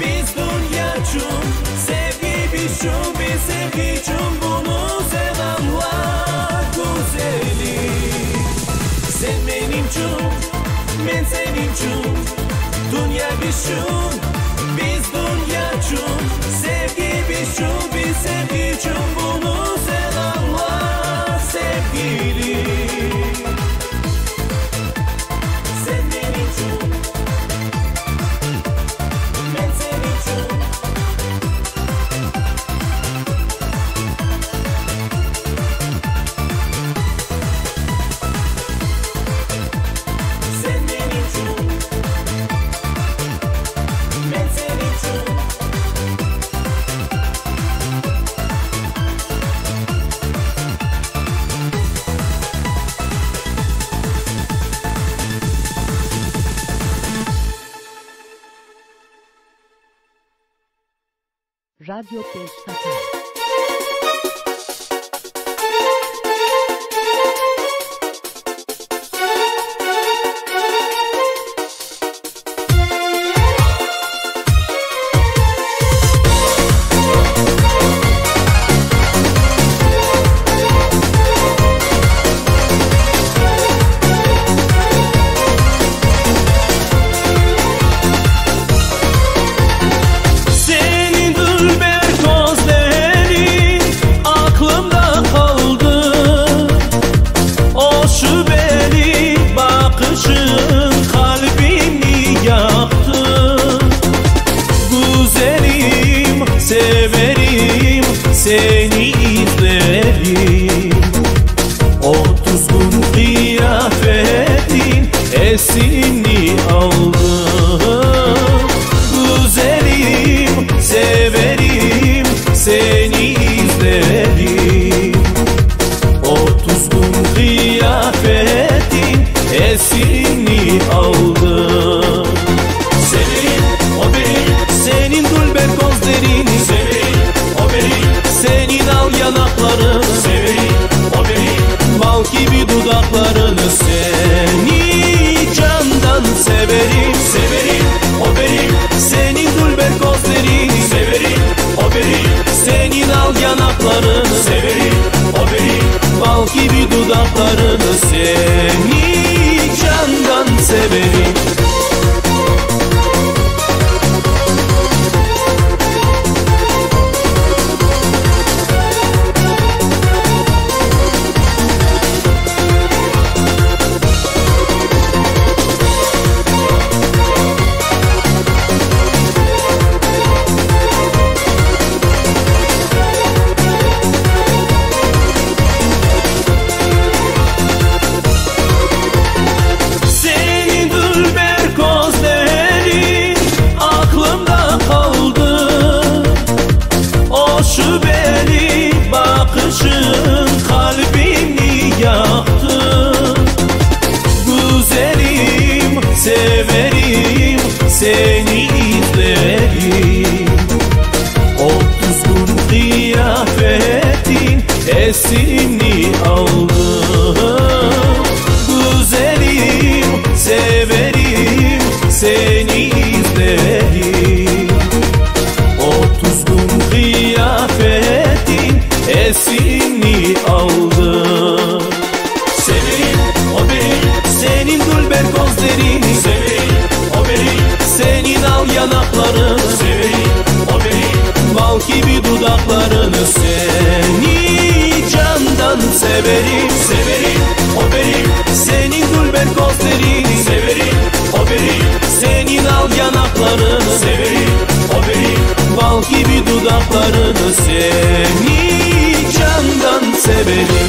biz dünyacım. Sevgi biçim, biz sevgicim. Bunu sen anla güzelim. Sen benimcim, ben senincim. Dünya biçim, biz dünyacım. Sevgi biçim, biz sevgicim. Bunu sen anla sevgilim. Radyo Genç Satar. Severim, seni izlerim. O tuzgun kıyafetin esini aldım. Güzelim, severim, seni izlerim. O tuzgun kıyafetin esini aldım. Severim, o benim, senin dulber gözlerin. Severim, o benim, senin al yanakların. Severim, o benim, bal gibi dudaklarını. Seni candan severim. Severim, o benim, senin dulber gözlerin. Severim, o benim, senin al yanaklarını. Severim, o benim, bal gibi dudaklarını. Seni candan severim. Senin dülber severim, seni izlerim. O düzgün kıyafetin esini aldım. Güzelim, severim, seni izlerim. O düzgün kıyafetin esini aldım. Severim, o benim, senin gülber gözlerini. Severim, o benim, senin al yanaklarını. Severim, o benim, bal gibi dudaklarını. Seni candan severim, severim, o benim, senin gülber gözlerini. Severim, o benim, senin al yanaklarını. Severim, o benim, bal gibi dudaklarını. Seni candan severim.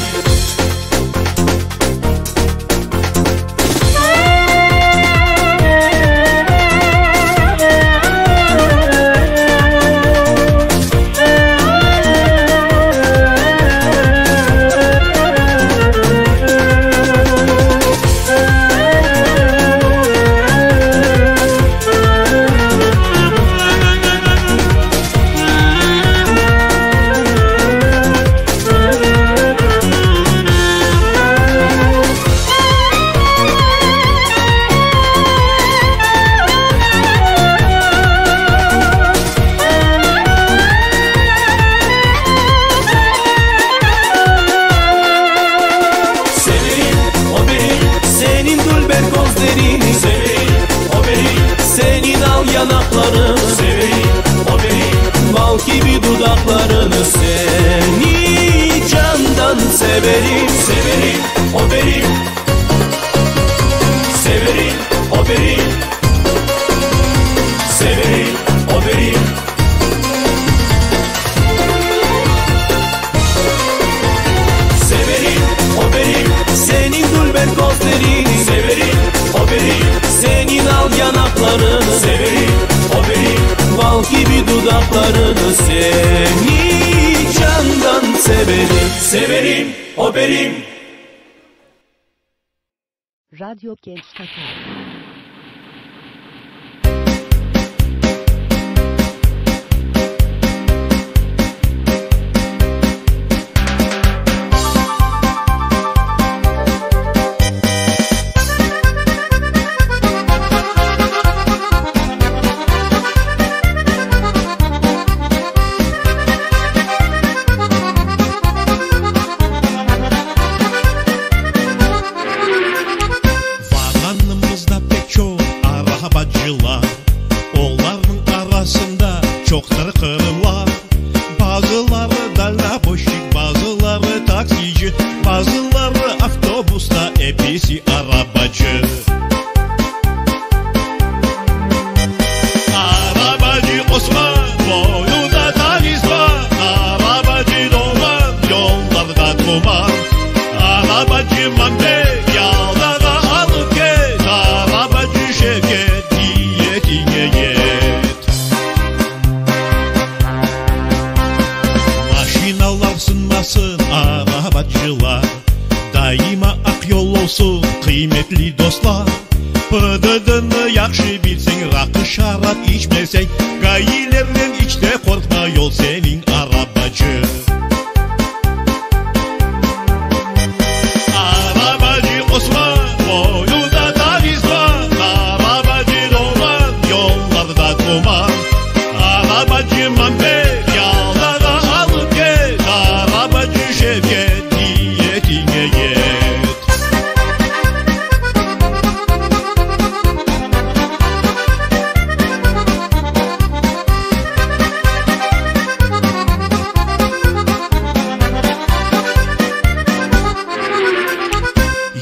Severim, severim, o benim. Severim, o benim. Severim, o benim. Severim, o benim, senin gülber gözlerini. Severim, o benim, senin al yanaklarını. Severim, o benim, bal gibi dudaklarını. Seni candan severim, severim, o benim. Radyo Genç Tatar. Çokları kırırlar. Bazıları dalaboşik, bazıları taksici, bazıları avtobusta, hepsi arabacı. Arabacı Osman, boynunda talisman. Arabacı Doğan, yollarda duman. Arabacı Mehmet, yağlara alıp gel. Arabacı Şevket, diyetine yet. Sınmasın arabacılar, daima ak yol olsun kıymetli dostlar. Pıdıdını yakşı bilsen, rakı şarap içmesen, gayilerden içte korkma, yol senin arabacı. Arabacı Osman, boynunda talisman. Arabacı Doğan, yollarda duman. Arabacı Mehmet, yağlara alıp gel. Arabacı Şevket, niyetine yet.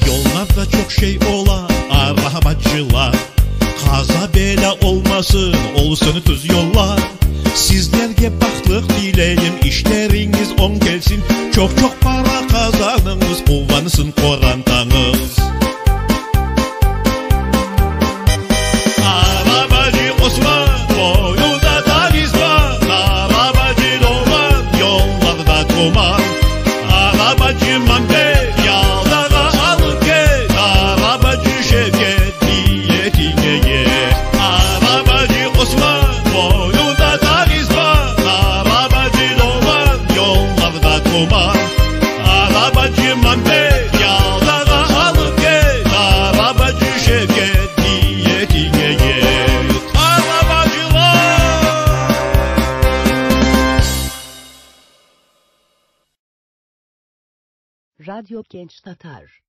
Yollarda çok şey ola arabacılar. Kaza bela olmasın, olsun düz yollar. Sizlerge baktık dileyim, işleriniz on gelsin. Çok çok para kazanınız, kuvansın korantanız. Arabacı Osman, boynunda talisman. Arabacı Doğan, yollarda duman. Arabacı Mehmet, yağlara alıp gel. Arabacı Şevket, niyetine Radyo Genç Tatar.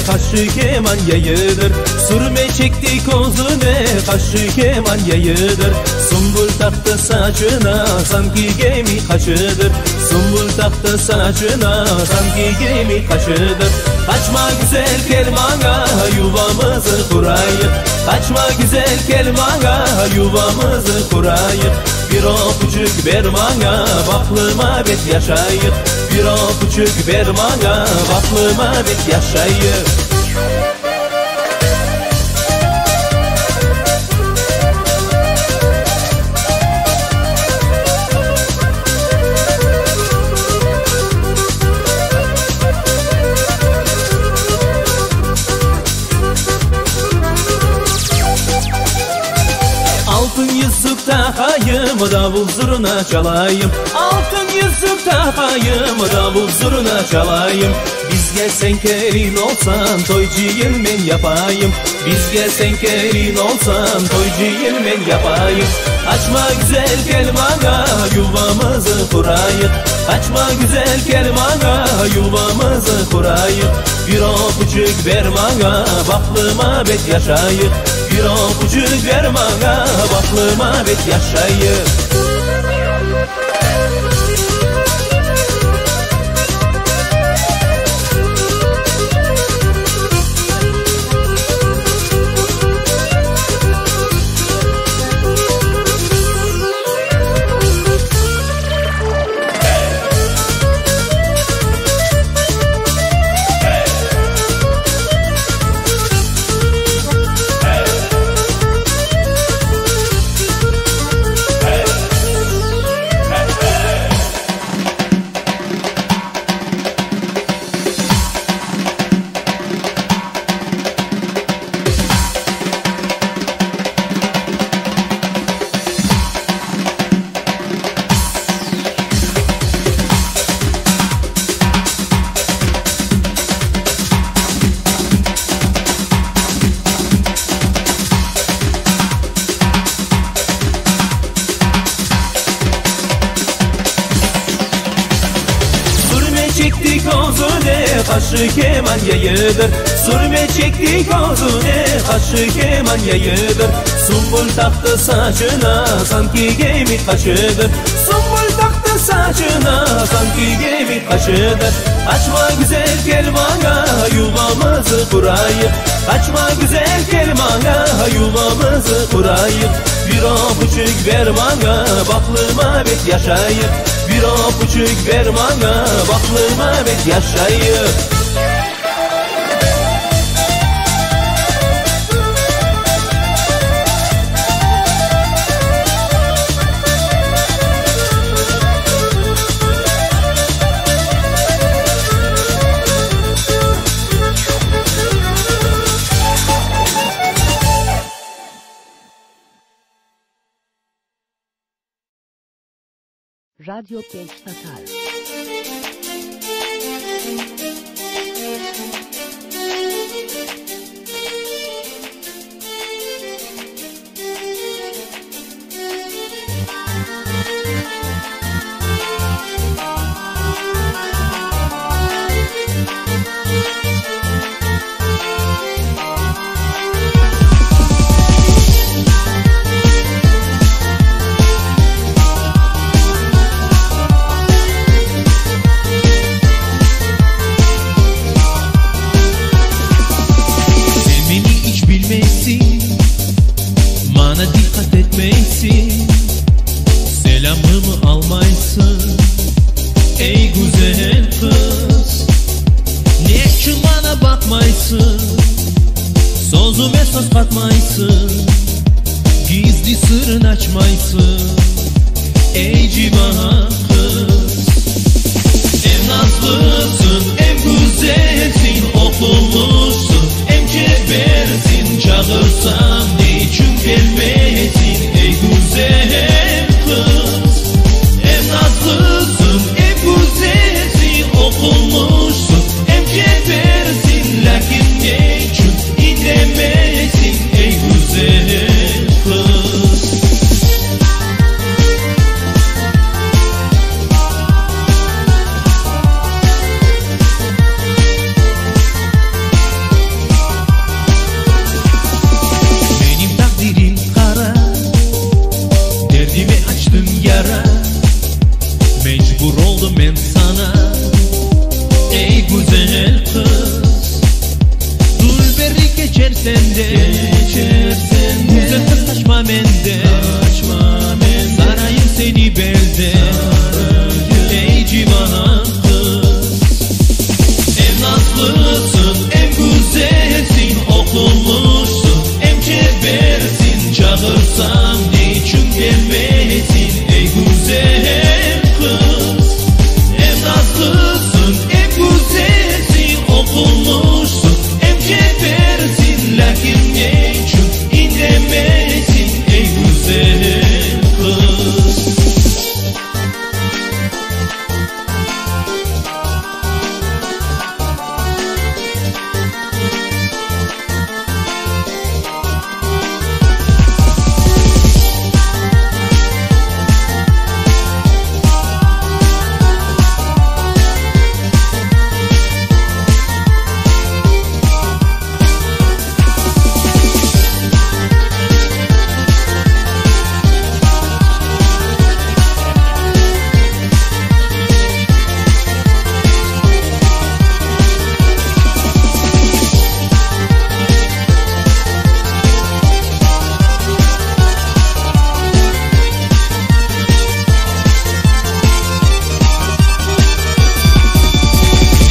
Kaşı keman yayıdır. Sürme çekti kozu ne kaşı keman yayıdır. Sumbul taktı saçına sanki gemi kaşıdır. Sumbul taktı saçına sanki gemi kaşıdır. Kaçma güzel kelmana yuvamızı kurayıp. Kaçma güzel kelmana yuvamızı kurayıp. Bir öpücük ver bana baklıma bet yaşayıp. Bir öpücük ver bana baklıma bet yaşayıp. Altın yüzük takayım, davul zurna çalayım. Altın yüzük takayım, davul zurna çalayım. Bizge sen kelin olsan, toycuyum men yapayım. Bizge sen kelin olsan, toycuyum men yapayım. Açma güzel kelmana, yuvamızı kurayım. Açma güzel kelmana, yuvamızı kurayım. Bir öpücük ver bana, baklıma bet yaşayım. Bir öpücük ver bana, baklıma bet yaşayım. Kaşı keman yayıdır. Sürme çekti kozu ne kaşı keman yayıdır. Sumbul taktı saçına sanki gemi kaşıdır. Sumbul taktı saçına sanki gemi kaşıdır. Açma güzel kelmana yuvamızı kurayım. Açma güzel kelmana yuvamızı kurayım. Bir öpücük ver bana baklıma bet yaşayım. Bir öpücük ver bana baklıma bet yaşayım. Radyo Genç Tatar. Selamımı almaysın ey güzel kız. Sözüme söz katmaysın, gizli sırrın açmaysın. Ey civan kız, en nazlısın, en güzelsin, okullusun, en cömertsin. Çağırsam niçin gelmezsin ey güzel kız? En nazlısın, en güzelsin, okullusun, en cömertsin. Lakin niçin dinlemezsin ey güzel kız? Benim takdirim kara, derdimi açtın yara. Mecbur oldum ben sana ey güzel kız. Dulberi geçersen de güzel kaçma menden. Sarayım seni belde ey civan kız. En nazlısın, en güzelsin, okullusun, en cömertsin. Çağırsam niçin gelmezsin ey güzel kız? En nazlısın, en güzelsin, okullusun, en cömertsin. Lakin niçin dinlemezsin ey güzel kız?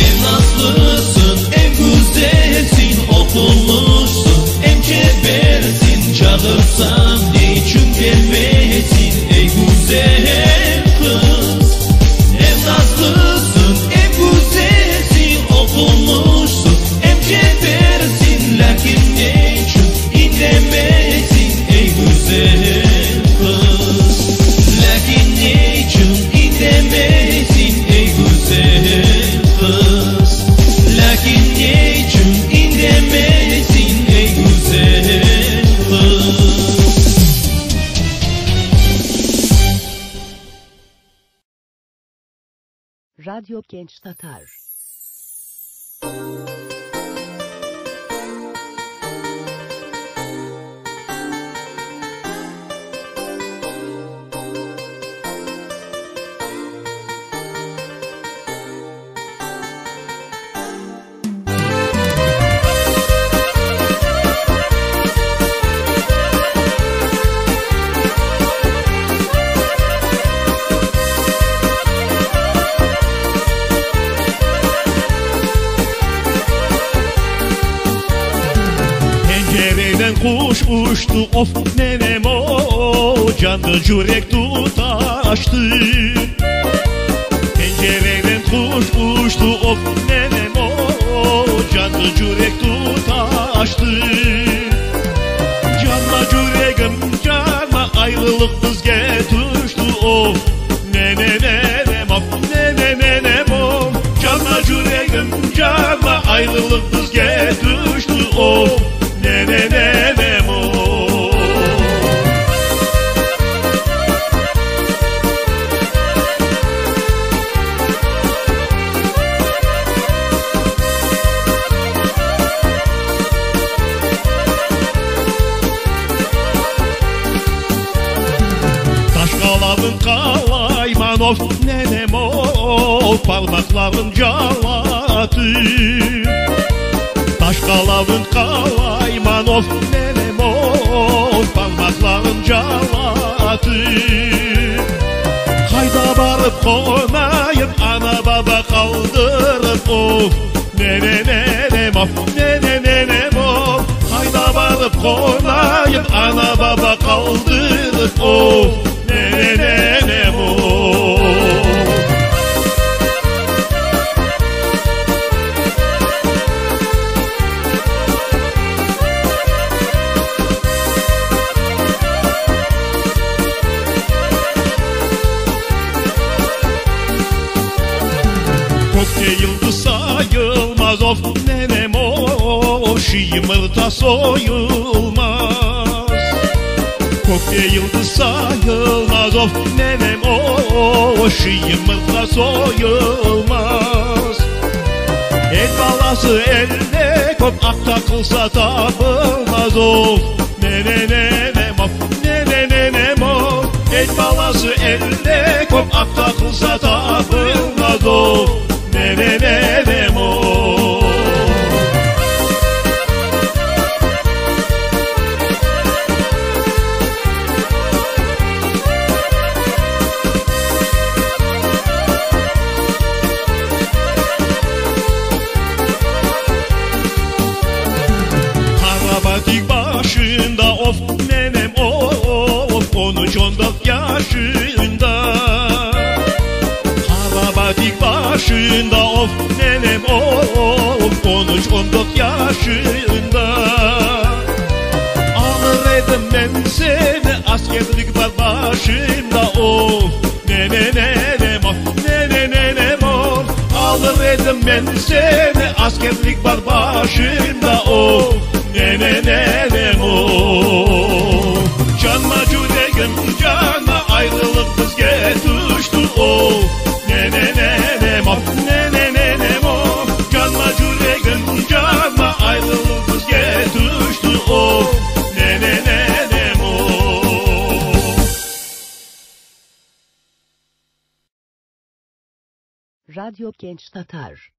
En nazlısın, en güzelsin, okullusun, en cömertsin. Çağırsam niçin gelmezsin ey güzel kız? En nazlısın, en güzelsin, okullusun, en cömertsin. Lakin niçin dinlemezsin ey güzel kız? Lakin niçin dinlemezsin ey güzel kız? Lakin niçin dinlemezsin ey güzel kız? Radyo Genç Tatar. Pencereden kuş uçtu of nenem o, canlı yürek tutaştı. Pencereden kuş uçtu of nenem o, canlı yürek tutaştı. Canla yüreğim cana ayrılık biz getirdi of nenem of nenem of. Canla yüreğim cana ayrılık biz getirdi of nenem of. Taşkalavın kalayman of nenem of, parmakların calatı. Taşkalavın kalayman of nenem of, parmakların calatı. Hayda barıp konayım ana baba kaldırıp of nenem of nenem of. Hayda alıp konayım ana baba kaldırıp of ne ne ne o. Kökte yıldız sayılmaz of nenem o, şu yumurta soyulmaz. Kökte yıldız sayılmaz of nenem o, şu yumurta soyulmaz. El balası elde kop ak takılsa tapılmaz of nenem of nenem of. El balası elde kop ak takılsa tapılmaz of nenem of. Karabatik başında of nenem of 13-14 yaşında. Karabatik başında of nenem of 13-14 yaşında. Ağırdım ben seni askerlik var başımda of nenem of nenem of. Ağırdım ben seni askerlik var başımda of nenem of. Canma yüreğim cana ayrılık biz getuştu of nenem of nenem of. Canma yüreğim cana ayrılık biz getuştu of nenem of. Radyo Genç Tatar.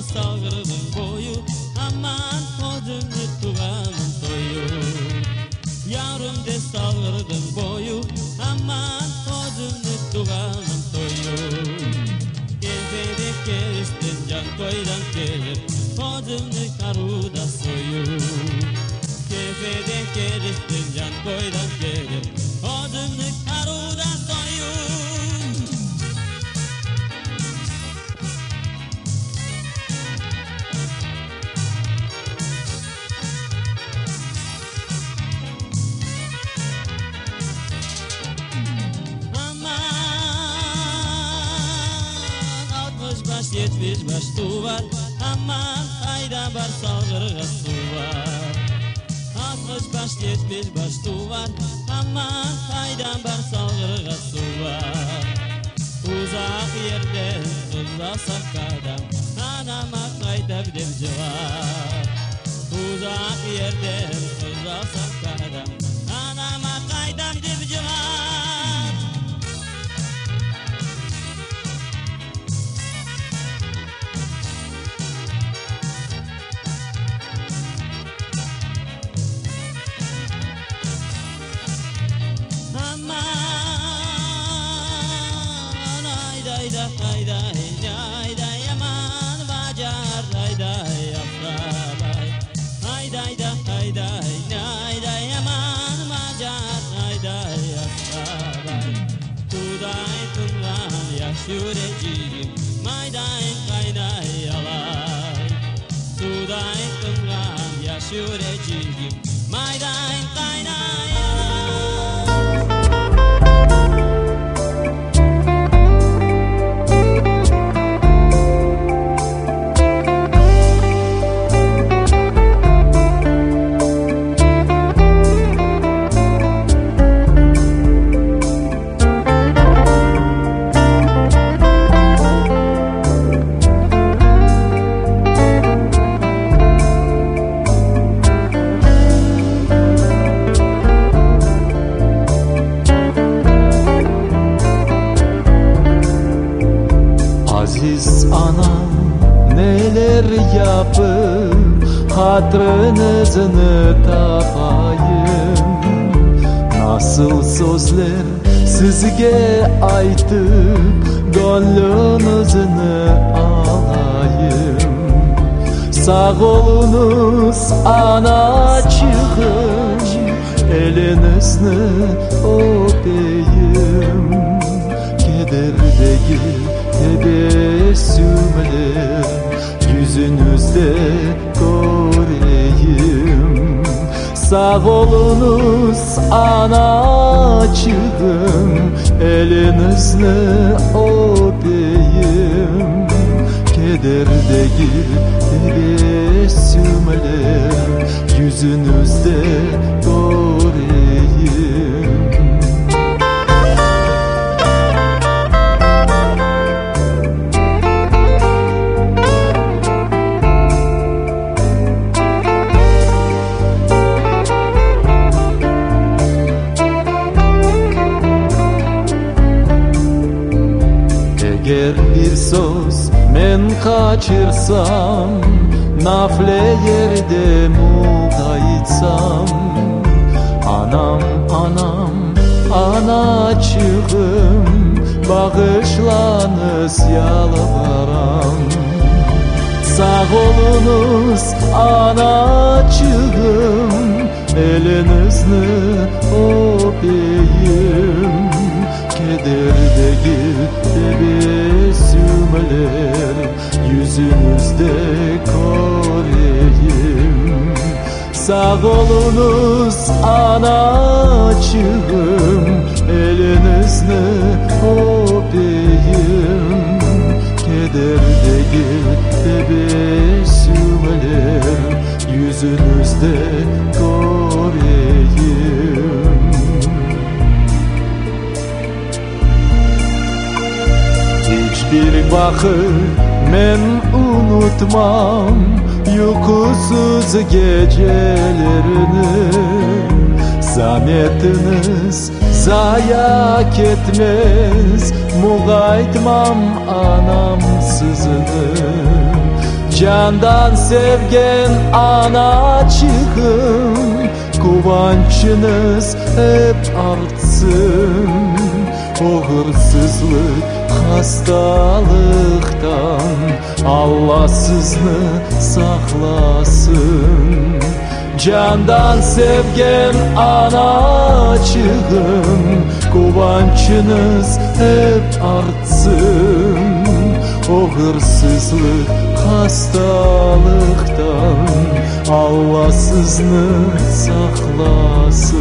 salgırdın boyu Aman kozunu tuğanın toyu Yavrum de salgırdın boyu Aman kozunu tuğanın toyu Gezerek geristin can koydan gelir Kozunu karuda soyu Gezerek geristin can koydan gelir Kozunu karuda soyu Baş 70 baş tu var Aman ayda bar salgırga su var 60 baş 70 baş tu var Aman ayda bar salgırga su var Uzak yerden uzasak adam Anama kayda bir cevap Uzak yerden uzasak adam Anama kayda bir cevap Yüreğim maydan kaynay alay Suday kıngan yaş yüreğim maydan kaynay Hatırınızı tapayım Nasıl sözler sizge aytıp Gönlünüzü alayım Sağ olunuz anacığım Elinizni öpeyim Kederdeki tebessümler Yüzünüzde göreyim Sağ olunuz anacığım Elinizni öpeyim Kederdeki tebessümler Yüzünüzde göreyim Eğer bir söz men kaçırsam Nafle yerde muğaytsam Anam, anam, anacığım Bağışlanız yalvaram Sağ olunuz anacığım Elinizni öpeyim Kederdeki tebessümler Yüzünüzde göreyim Sağ olunuz anacığım Elinizni öpeyim Kederdeki tebessümler Yüzünüzde göreyim Hiçbir vakit men unutmam Uykusuz gecelerini Zahmetiniz zayak etmez Muğaytmam anam sızını Candan sevgen anacığım, kuvvancınız hep artsın. O hırsızlık hastalıktan Allah sizni saklasın. Candan sevgen anacığım, kuvvancınız hep artsın. O hırsızlık hastalıktan Allah sizni saklasın.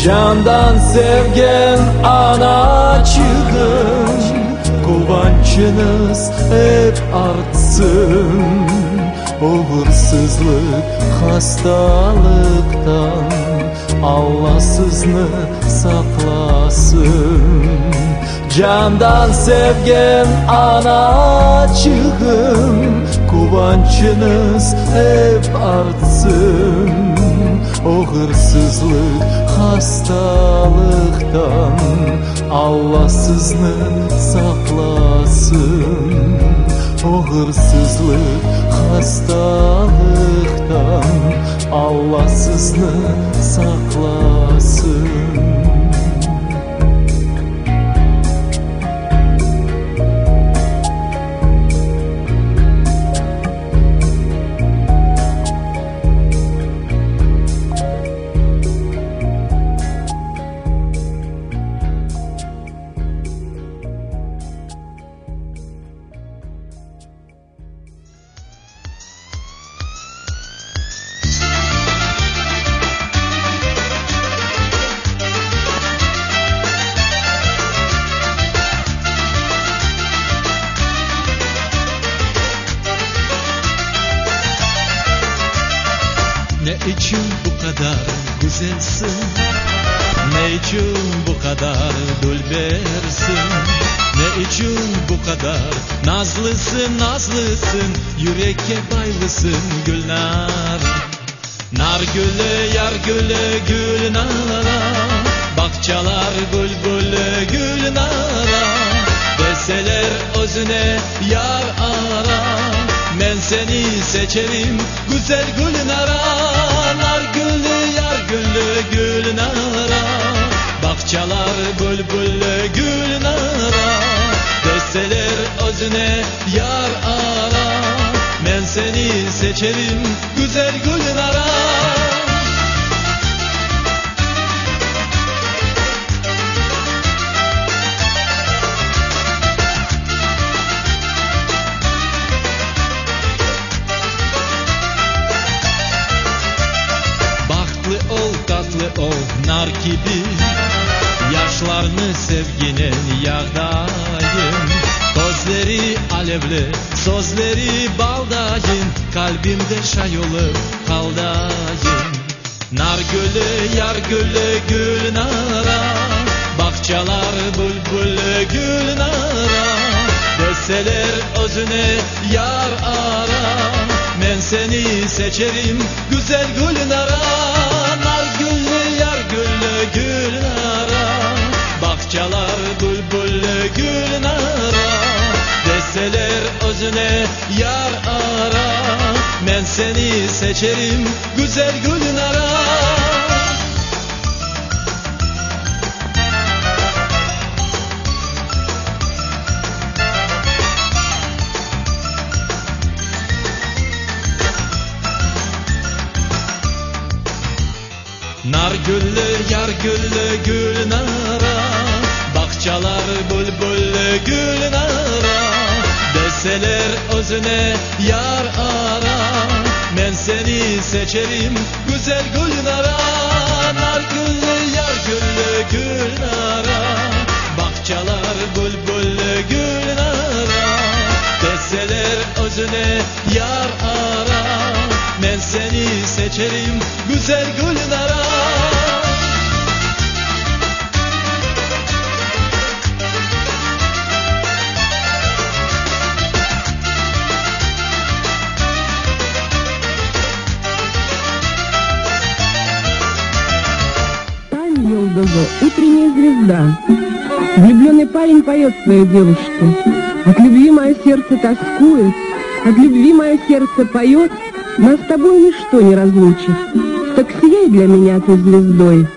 Candan sevgen anacığım, kuvvancınız hep artsın. O hırsızlık hastalıktan Allah sizni saklasın. Candan sevgen anacığım, kuvvancınız hep artsın. O hırsızlık hastalıktan Allah sizni saklasın. O hırsızlık hastalıktan Allah sizni saklasın. Ne için bu kadar güzelsin, ne için bu kadar dülbersin, ne için bu kadar nazlısın, nazlısın, yürekke baylısın Gülnar. Nar gülü, yar gülü, Gülnara, bakçalar bülbülü Gülnara, deseler özüne yar ara, ben seni seçerim güzel Gülnara. Nar gülü, yar gülü, Gülnara, bakçalar bülbülü Gülnara, deseler özüne yar ara, ben seni seçerim güzel Gülnara. Nar gibi yaşlarını sevginin yağdayım. Gözleri alevli, sözleri baldayım, kalbimde şay olup kaldayım. Nar gülü, yar gülü, Gülnara, bakçalar bülbülü Gülnara, deseler özüne yar ara, ben seni seçerim güzel Gülnara. Nar gülü, yar gülü, Gülnara, bakçalar bülbülü Gülnara, deseler özüne yar ara, ben seni seçerim güzel Gülnara. Nar gülü, yar gülü, Gülnara, bakçalar bülbülü Gülnara, deseler özüne yar ara, ben seni seçerim güzel Gülnara. Nar gülü, yar gülü, Gülnara, bakçalar bülbülü Gülnara, deseler özüne yar ara, ben seni seçerim güzel Gülnara. Дозо, утренняя звезда. Влюбленный парень поет своей девушке. От любви мое сердце тоскует, от любви мое сердце поет. Нас с тобой ничто не разлучит. Так сияй для меня ты звездой.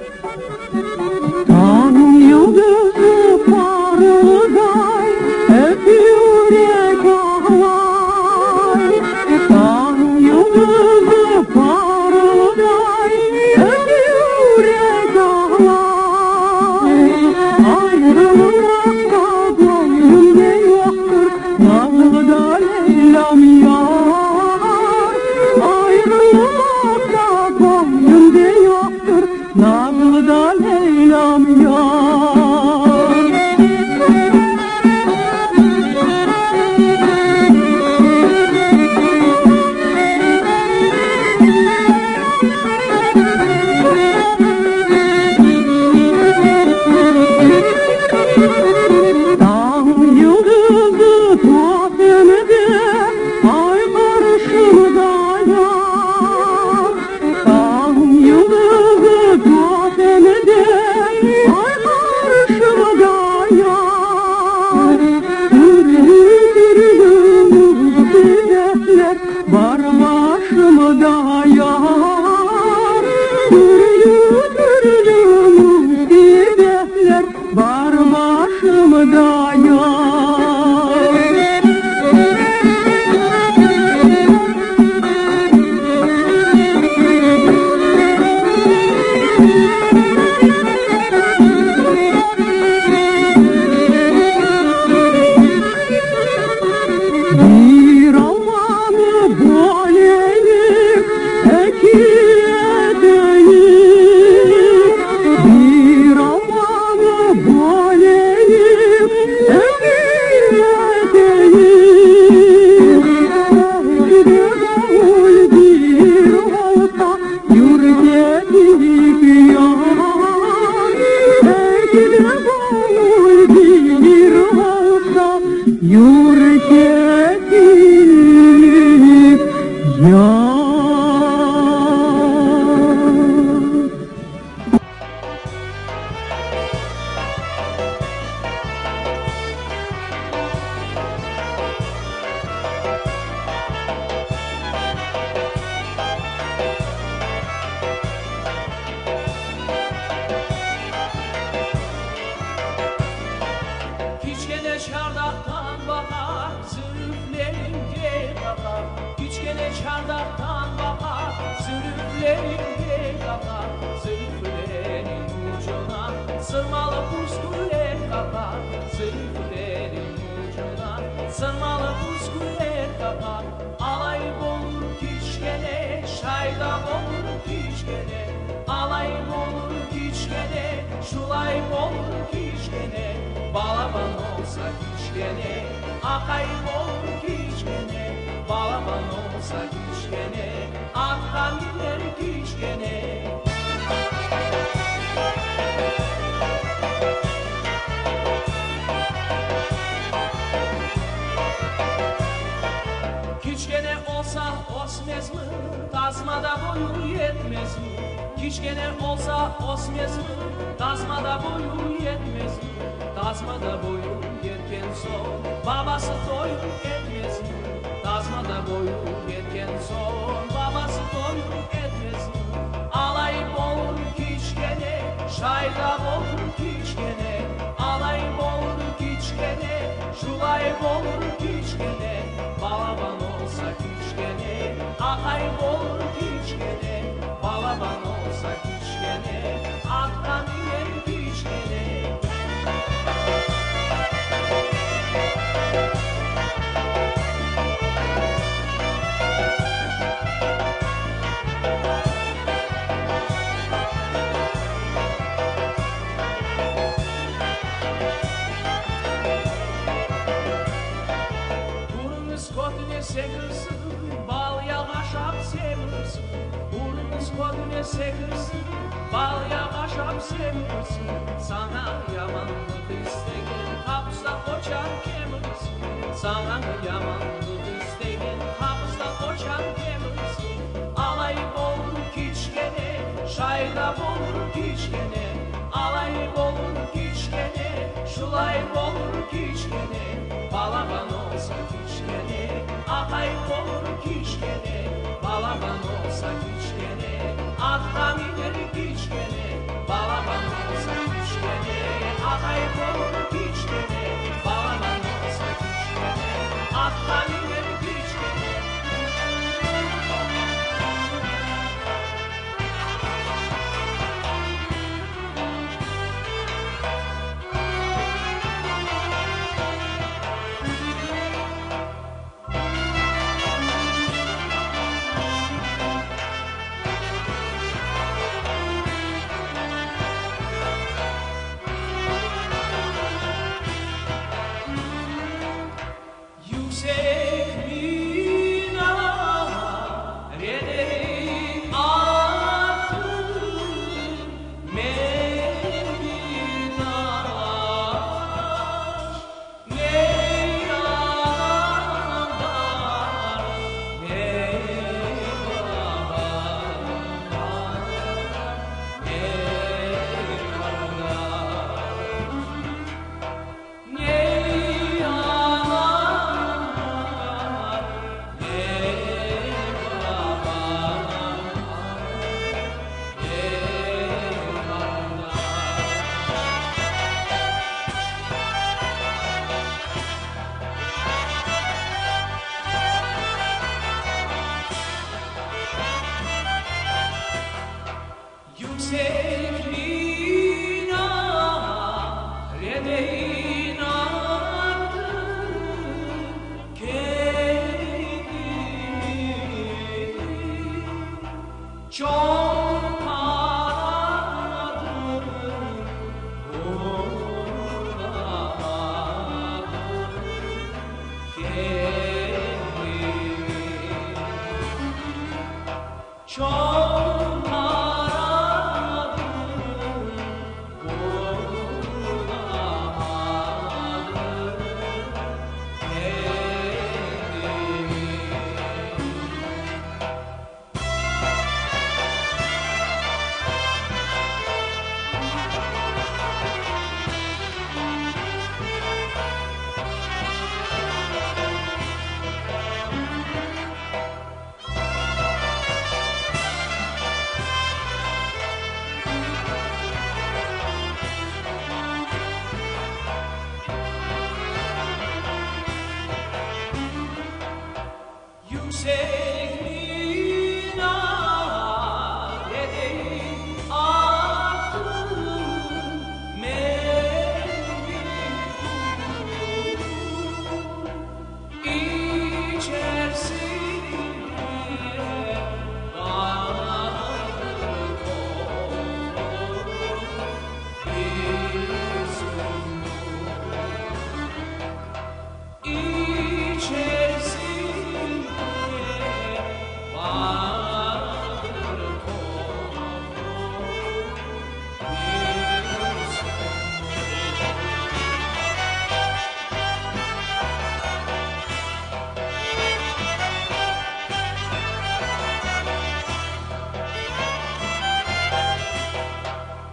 Kiçkene olsa osmez mi? Tasmada boyu yetmez mi? Kiçkene olsa osmez mi? Tasmada boyu yetmez mi? Tasmada boyu yerken son babası toyun etmez mi? Tasmada boyu yerken son babası toyun etmez mi? Alayım olur kiçkene, şaydam olur kiçkene. Alayım olur kiçkene, şulayım olur kiçkene. Balaban olsa kiçkene, akayım olur kiçkene. Balaban olsa kiçkene, aktan iner kiçkene. Sekersin, bal yağaşap semirsin. Burnumuz kodune sekersin, bal yağaşap semirsin. Sana yamanlık isteyen hapsa koçan kemirsin. Sana yamanlık isteyen hapsa koçan kemirsin. Alayım olur kiçkene, şaydam olur kiçkene. Alay olur kiçkene, şulay olur kiçkene, balaban olsa kiçkene, akay olur kiçkene, balaban olsa kiçkene, attan iner kiçkene, balaban olsa kiçkene, akay olur kiçkene, balaban olsa kiçkene, attan iner kiçkene. Yüksek minareleri attı Mevlidar, ne yalanlar ne babalar ne karlar ne yüksek minarenin ardı kendini çok aradım bulamadım kendini çok yüksek minarenin attı Mevlidar, içerisinde vardır korku bir sürü, içerisinde vardır korku bir sürü.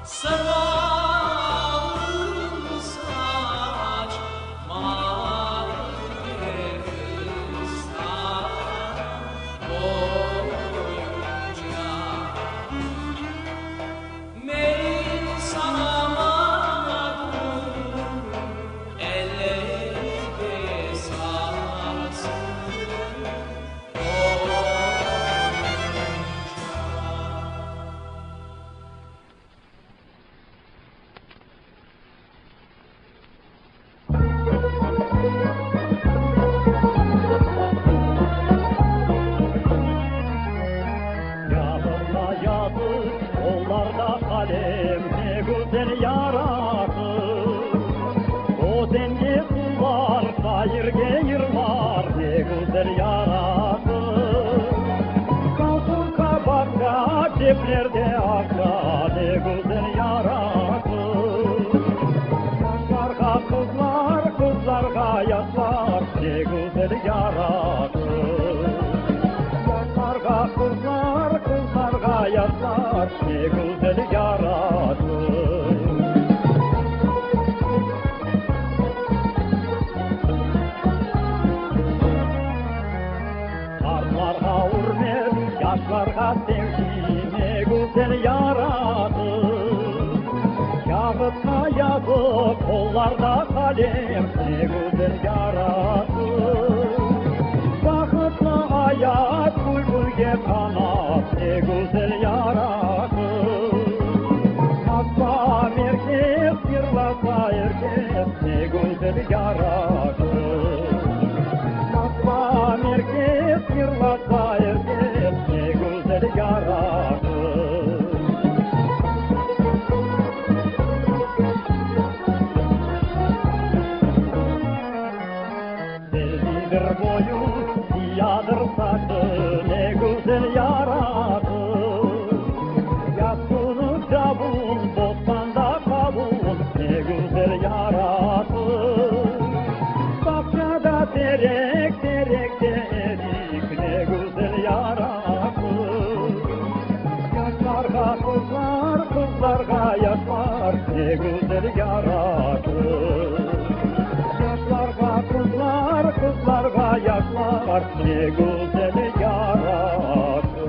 Sarı saç mavi kızlar boyunca meyil saramadım ellerde sarsın Yanımda yazık, kollarda kalem, ne güzel yarattı. O dengi sular, kayır geyir var, ne güzel yarattı. Kalsın kabakta, ceplerde akta, ne güzel yarattı. Kızlarga kızlar, kızlarga yaslar, ne güzel yarattı. Kızlarga kızlar, kızlarga yaslar, ne güzel yarattı. yazık, kollarda kalem, ne güzel yarası. Bakıtlı ayak, bülbülge kanat, ne güzel yarası. Asla merkez, yırlasa herkes, ne güzel yarası. Asla merkez, yırlasa herkes, ne güzel yarası. Dellidir boyu, ziyadır saçı, ne güzel yarası. Yatsını çabun, bostanda kavun, ne güzel yarası. Bahçada terek, terekte erik, ne güzel yarası. Yaşlarga kızlar, kızlarga yaşlar, ne güzel yarası. Yaşlarga kızlar, kızlarga yaşlar, ne güzel yarası.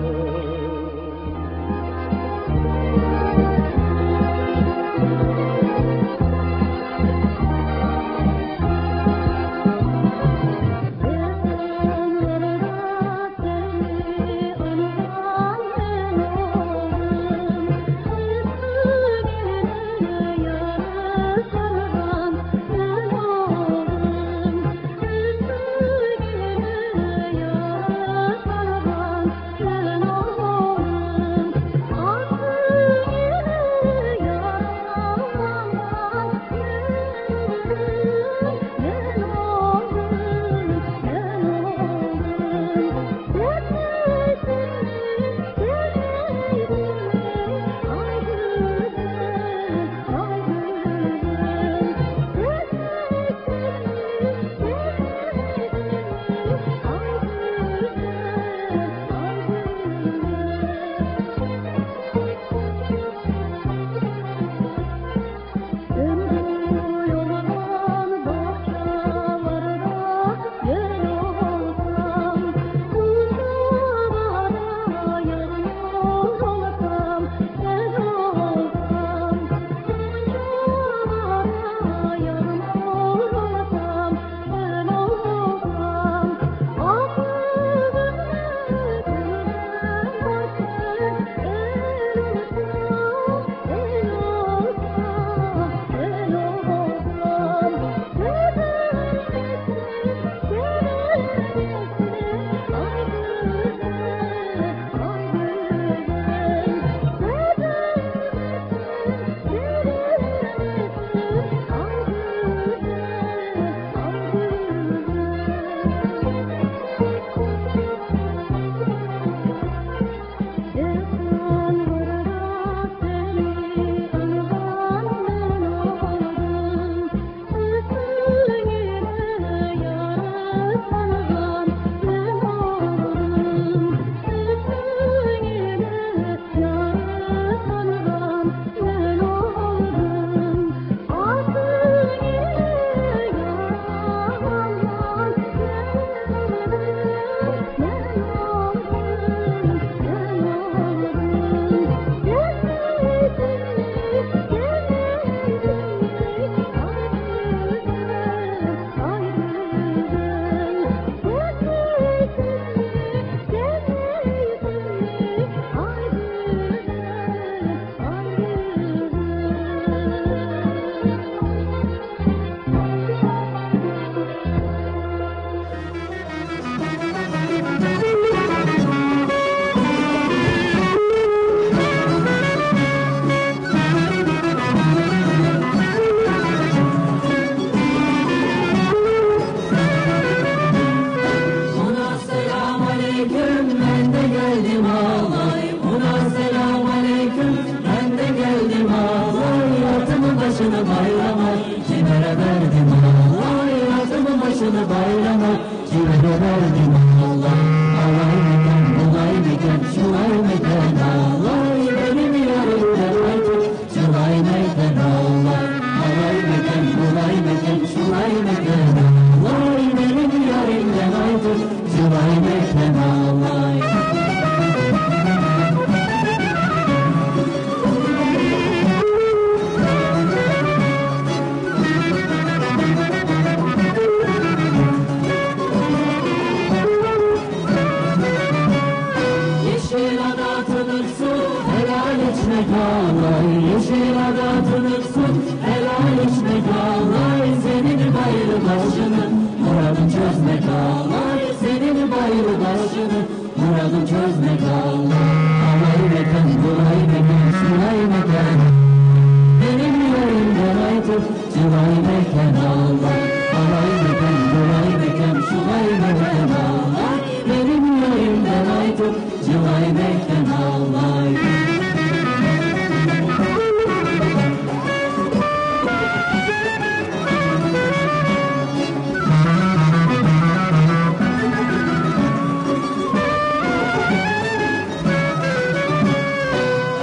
Cılay meken ağlar Alay meken, bulay meken Şulay meken ağlar Benim yerimden aytıp Cılay meken ağlar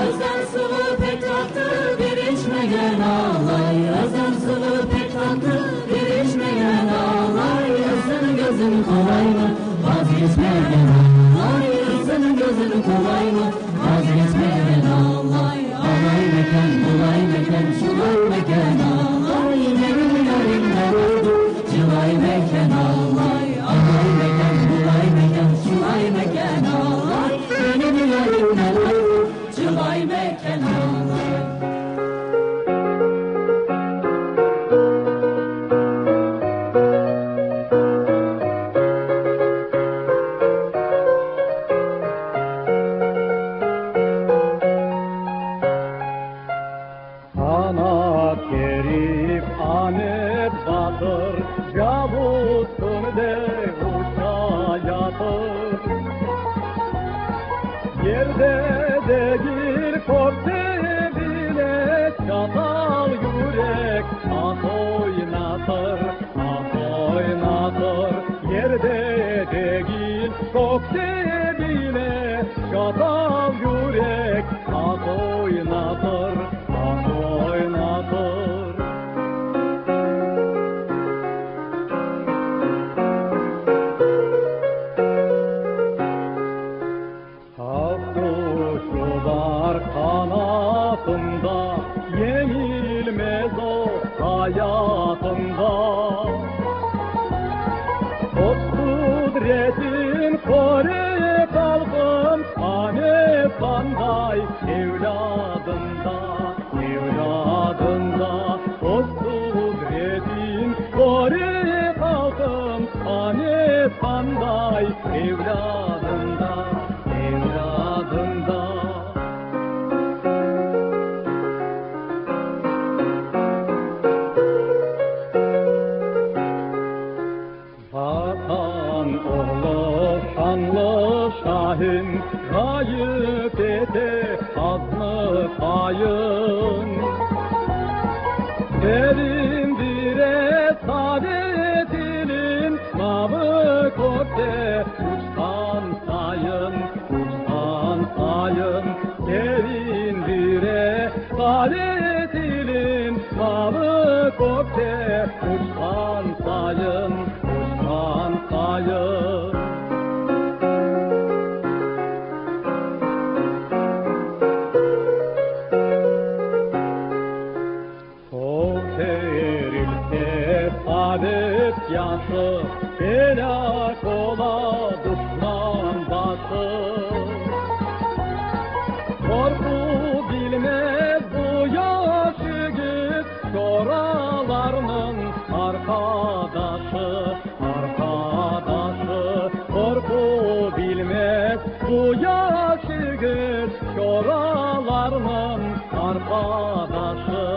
Özlem sıvı pek tatlı bir içmegen ağlay Özlem sıvı pek tatlı bir içmegen ağlay Özlem gözün kolay mı vazgeçmegen ağlay Özlem gözün kolay mı vazgeçmegen ağlay Alay meken bulay meken şulay meken ağlay Benim yarimden oldu cılay meken ağlay Alay meken bulay meken şulay meken ağlay Benim yarimden oldu cılay meken ağlay Kanat gerip anet batır Yavuzsun de uça yatır Yerde değil korte bile Çatal yürek at oynatır Yerde değil korte bile Çatal yürek at oynatır Kavuşu var kanatında Yenilmez o hayatında O kudretin kore kalkın Anet kanday evladında O kudretin kore kalkın Anet kanday evladında Vatan oğlu şanlı şahin Gayip ete azmı kayın Derindire saadetinin Mavı korte uçtan sayın Derindire saadetinin Mavı korte uçtan sayın Korterilse saadet yaşı Helak ola düşman başı Korku bilmez bu yaşı git Çoralarının arkadaşı Korku bilmez bu yaşı git Çoralarının arkadaşı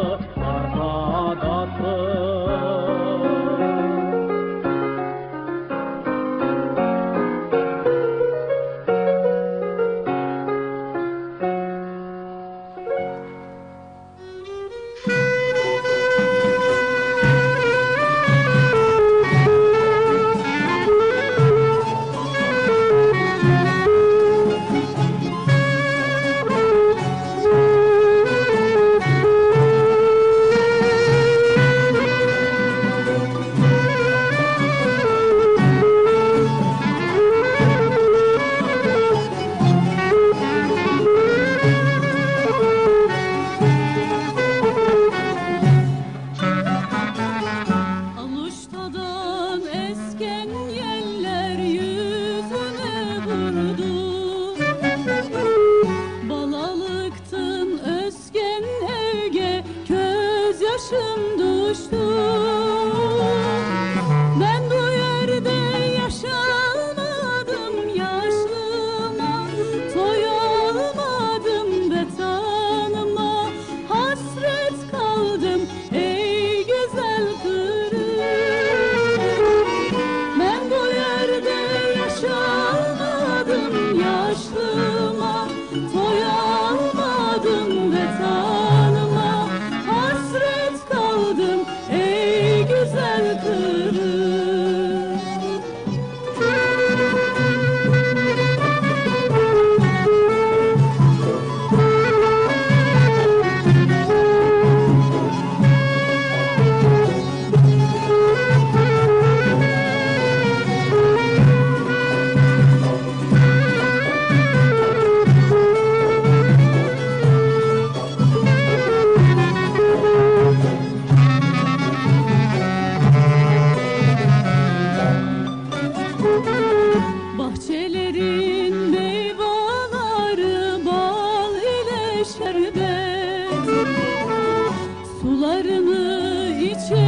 Sularını içe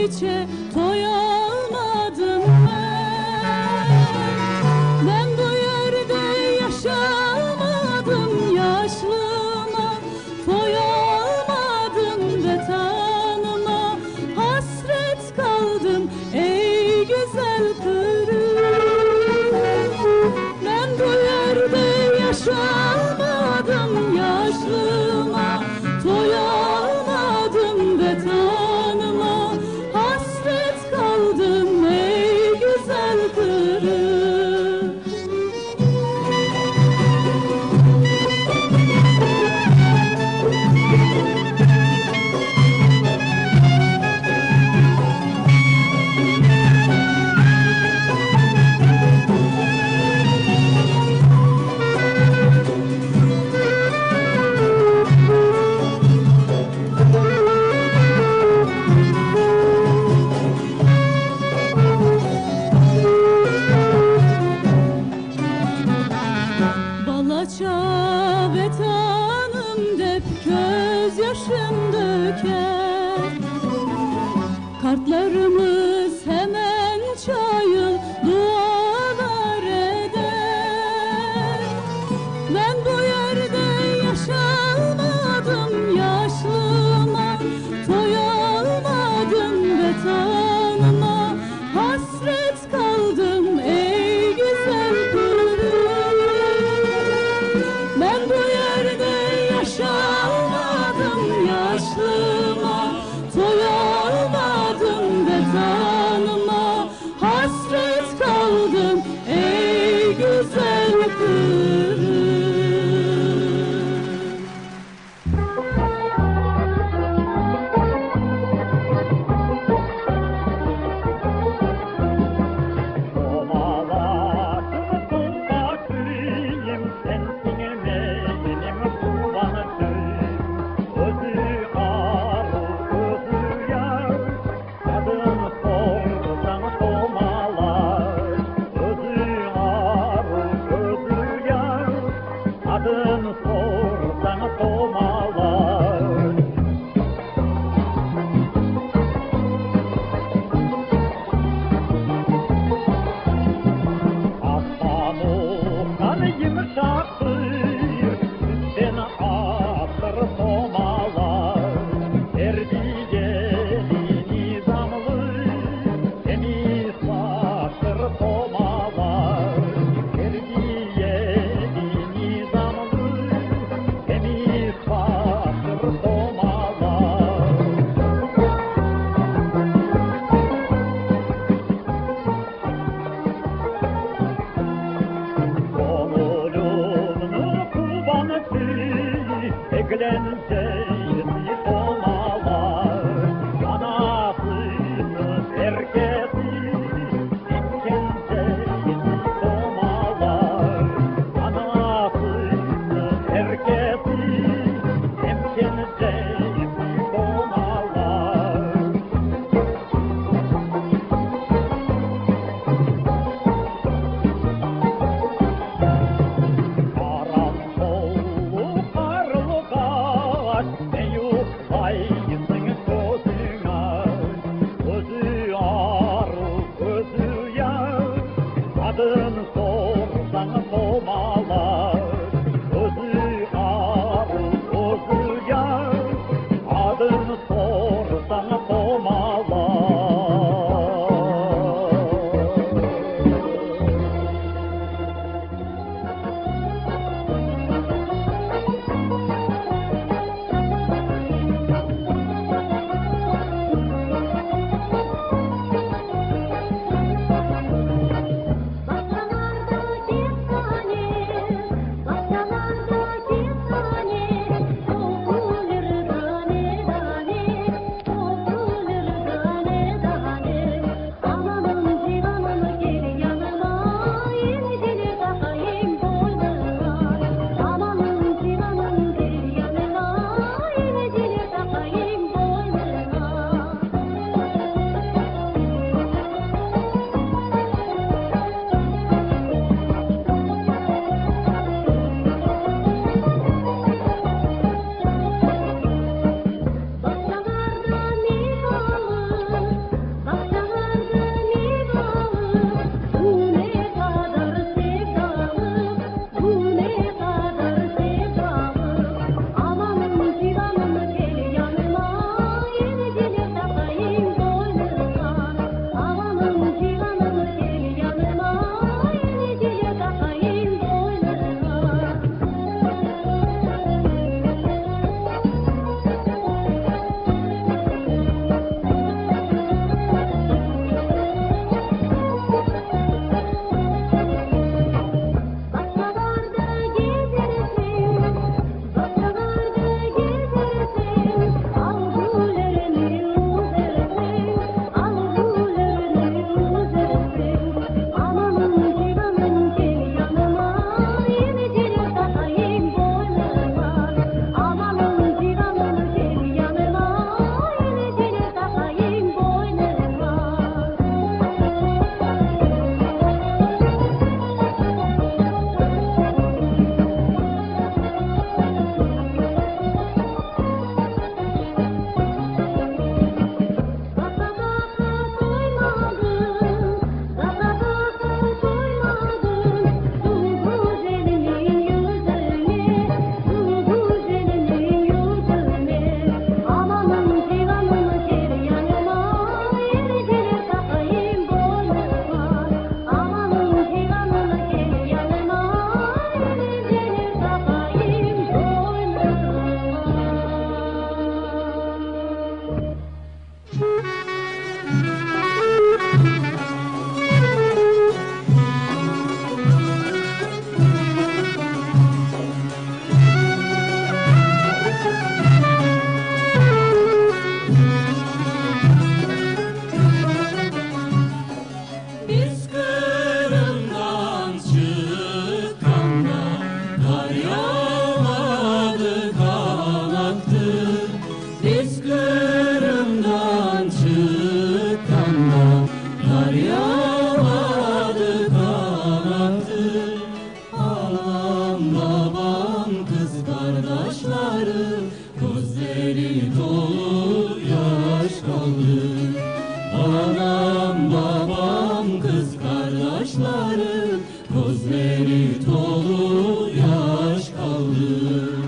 içe toyamadım ben bu yerde yaşamadım, yaşlıma toyamadım ve tanıma hasret kaldım ey güzel kırım. Ben bu yerde yaşamadım, yaşlıma toyamadım ve tanıma hasret kaldım ey güzel kırım. Balaça ve tanım dep gözyaşım döker. Kartlarımız hemen çayıl dualar eder. Ben bu yerde yaşamadım, yaşlıma toyamadım ve tanıma hasret kaldım ey güzel kırım. Ben bu yerde yaşamadım, yaşlıma Gözleri dolu yaş kaldı. Anam babam kız kardeşlerim, gözleri dolu yaş kaldı.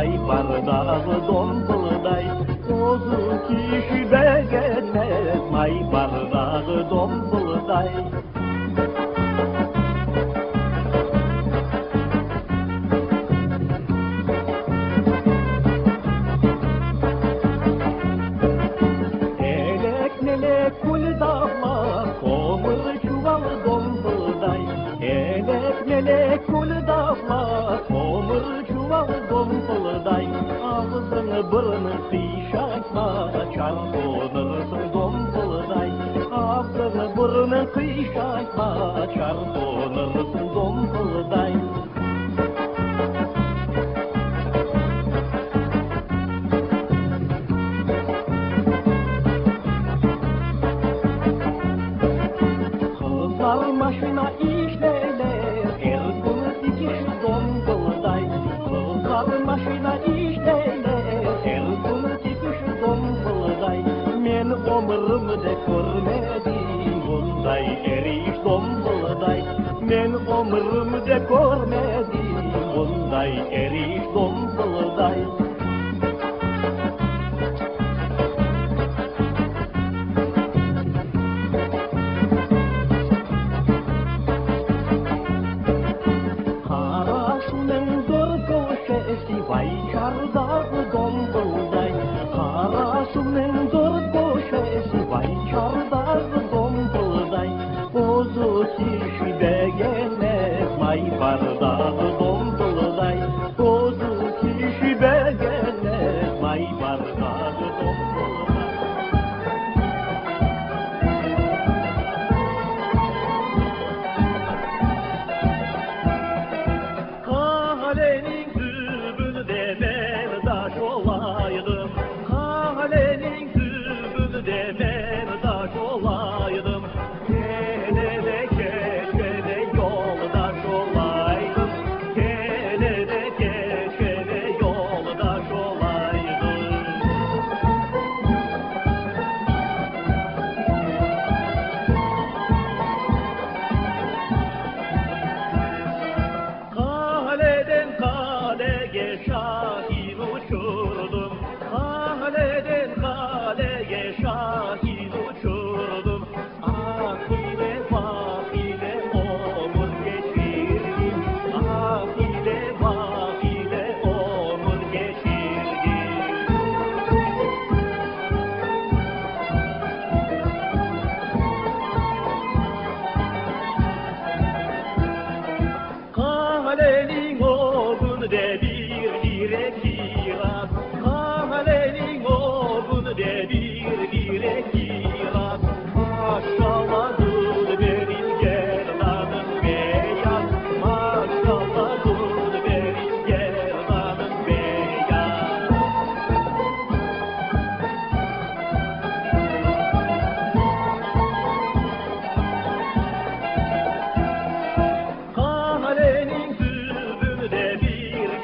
may bardağı dombalday Ozu kişi beğenmez may bardağı dombalday Elek melek kul dağlar komur çuval dombalday Elek melek kul dağlar komur çuval dombalday Ağzını burnunu kıyşatma çarpınırsın dombalday Ağzını burnunu kıyşatma çarpınırsın dombalday Maşına işleyler, Ergun'u dikiş dombalday Kızlar maşına işleyler, Ergun'u dikiş dombalday Men ömrümde görmedim bunday eriş dombalday Men ömrümde görmedim bunday eriş dombalday Vay çardağı dombalday Karasının dört koşesi Vay çardağı dombalday Bozu kişi beğenmez May bardağı dombalday Bozu kişi beğenmez May bardağı dombalday Kahalenin ben daş olaydım Kahalenin tübünde ben daş olaydım Kelede keşkede yoldaş olaydım Kelede keşkede yoldaş olaydım Kaleden kaleye şahin uçurdum Kaleden kaleye şahin uçurdum Ah ile bak ile omur geçirdim Ah ile bak ile omur geçirdim Kalenin oğlunu de bir direk kiraz Kalenin oğlunu de bir direk kiraz Maşallah'dır benim gerdanım beyaz Maşallah'dır benim gerdanım beyaz Kalenin tübünde bir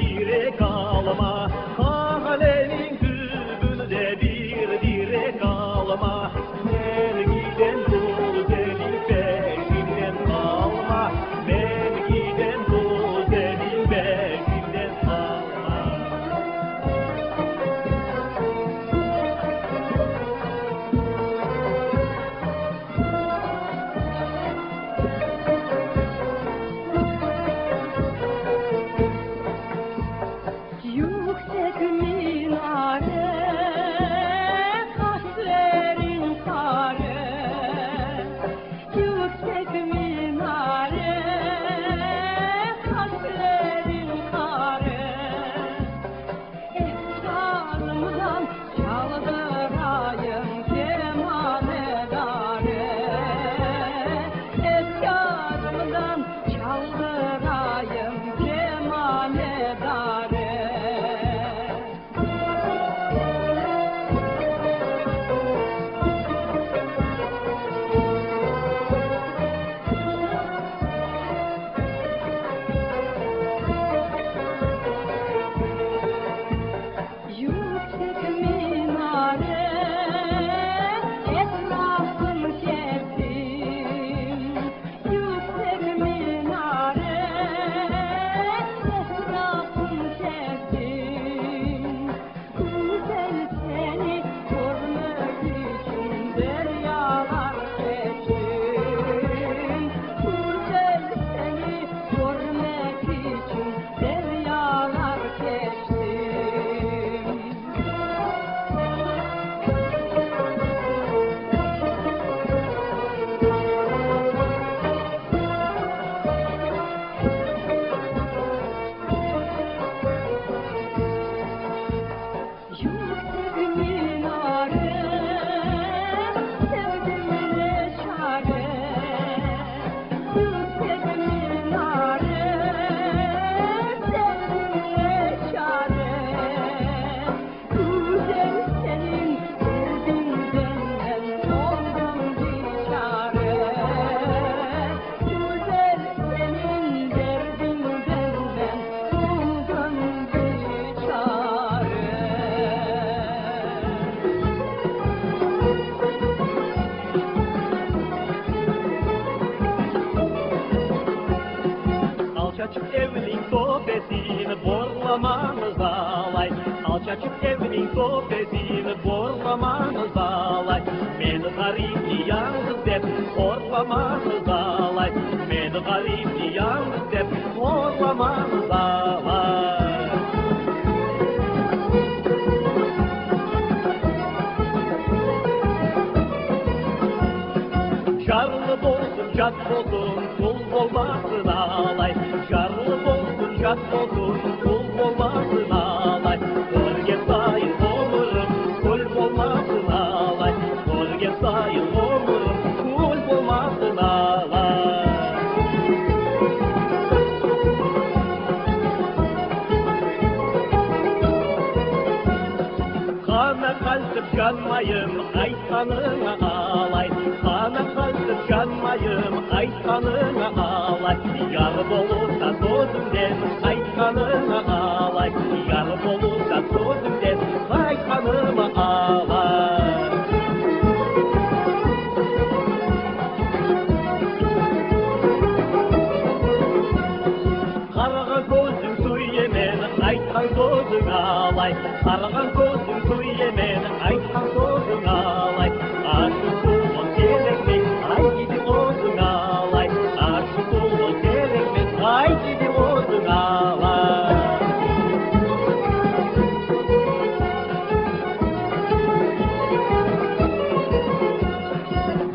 borlamanız alay. Alçaçık evinin sohbetini borlamanız alay. Meni garip yalnız dep horlamanız alay. Meni garip yalnız dep horlamanız alay. Jarlı bolsun, jat bolsun, kul olmasın alay. Jarlı bolsun, jat bolsun, kul olmasın alay. Kolge sayın olurum, kul olmasın alay. Kolge sayın olurum, kul olmasın alay. Kana kalkıp canmayım, aytanına alay. Kana kalkıp canmayım, aytanına alay. Yarı bolursa sözüm de, aytanına alay. Yarı bolursa sözüm de, aytanıma alay. Karagan gözüm su yemen, aytan sözün alay. Karagan gözüm su yemen, aytan sözün alay. Aşık olun gerekmek, ay gidi olsun alay. Aşık olun gerekmek, ay gidi olsun alay.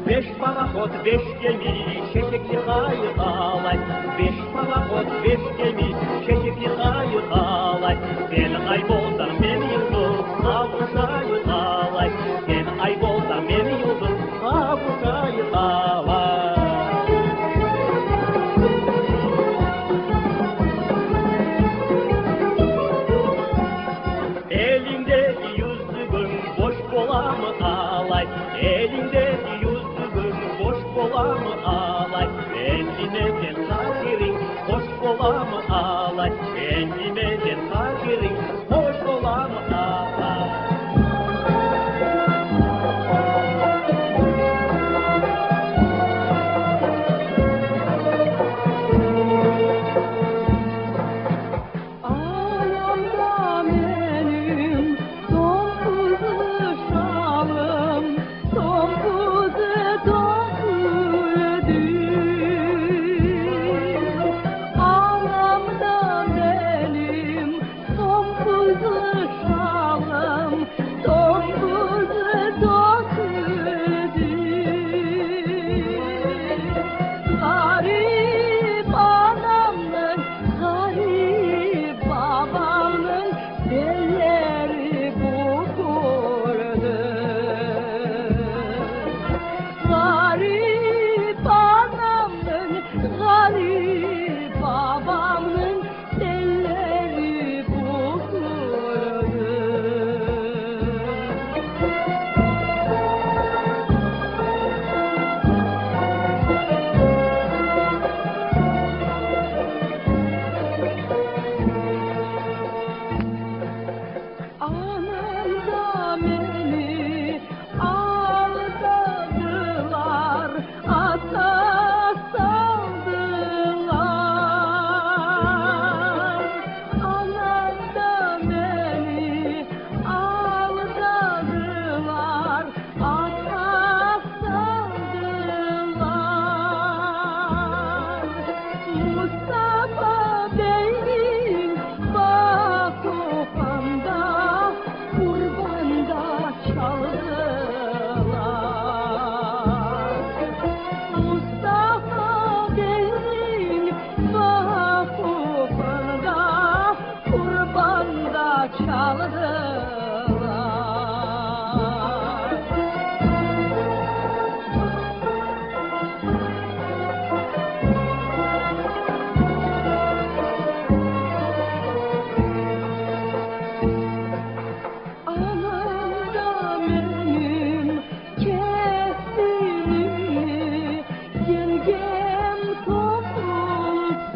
Beş parahot, beş gemi, şekekli hayır alay. Beş parahot, beş gemi, şekekli hayır alay. Sen aybolsan beni yıldız, avuşayır alay. Sen aybolsan beni yıldız, avuşayır alay. Elindeki yüzlüğün boş bola mı alay? Elindeki yüzlüğün boş bola mı alay? Kendine sen kafirin hoş bola mı alay? Kendine sen kafirin hoş bola mı alay? Ayağımda benim dompuzu şalım, dompuzu dompuzu. Ağlamda benim dompuzu şalım, dompuzu dompuzu. Garip anamın, garip babamın belleri bu kurdu. Garip anamın, garip babamın belleri bu kurdu. Anam da beni aldadılar, ata saldılar. Anam da beni aldadılar, ata saldılar. Mustafa Bey'in bakopanda, kurbanda çaldılar. Mustafa Bey'in bakopanda, kurbanda çaldılar. Anam da benim kestirimi, yengem topulsun.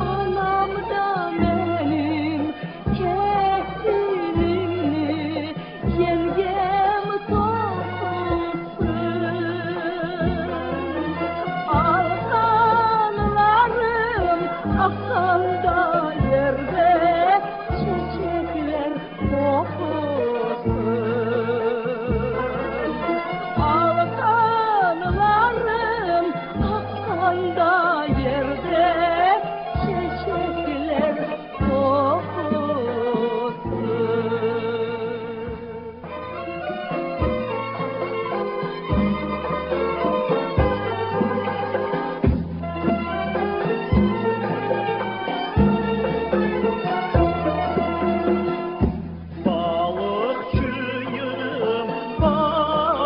Anam da benim da yerde çiçekler koksun. Alkanlarım aksan da yerde çiçekler koksun. Balıkçıyım, balıkçıyım,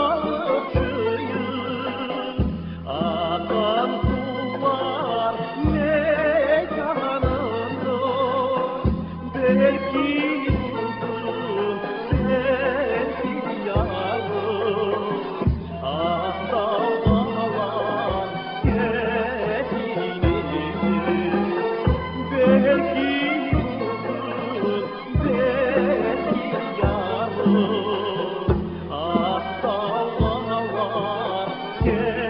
akan sular mekanımda. Belki yurdum, belki yarım, ah dağlar geçinir. Belki yurdum, belki yarım, ah dağlar geçinir.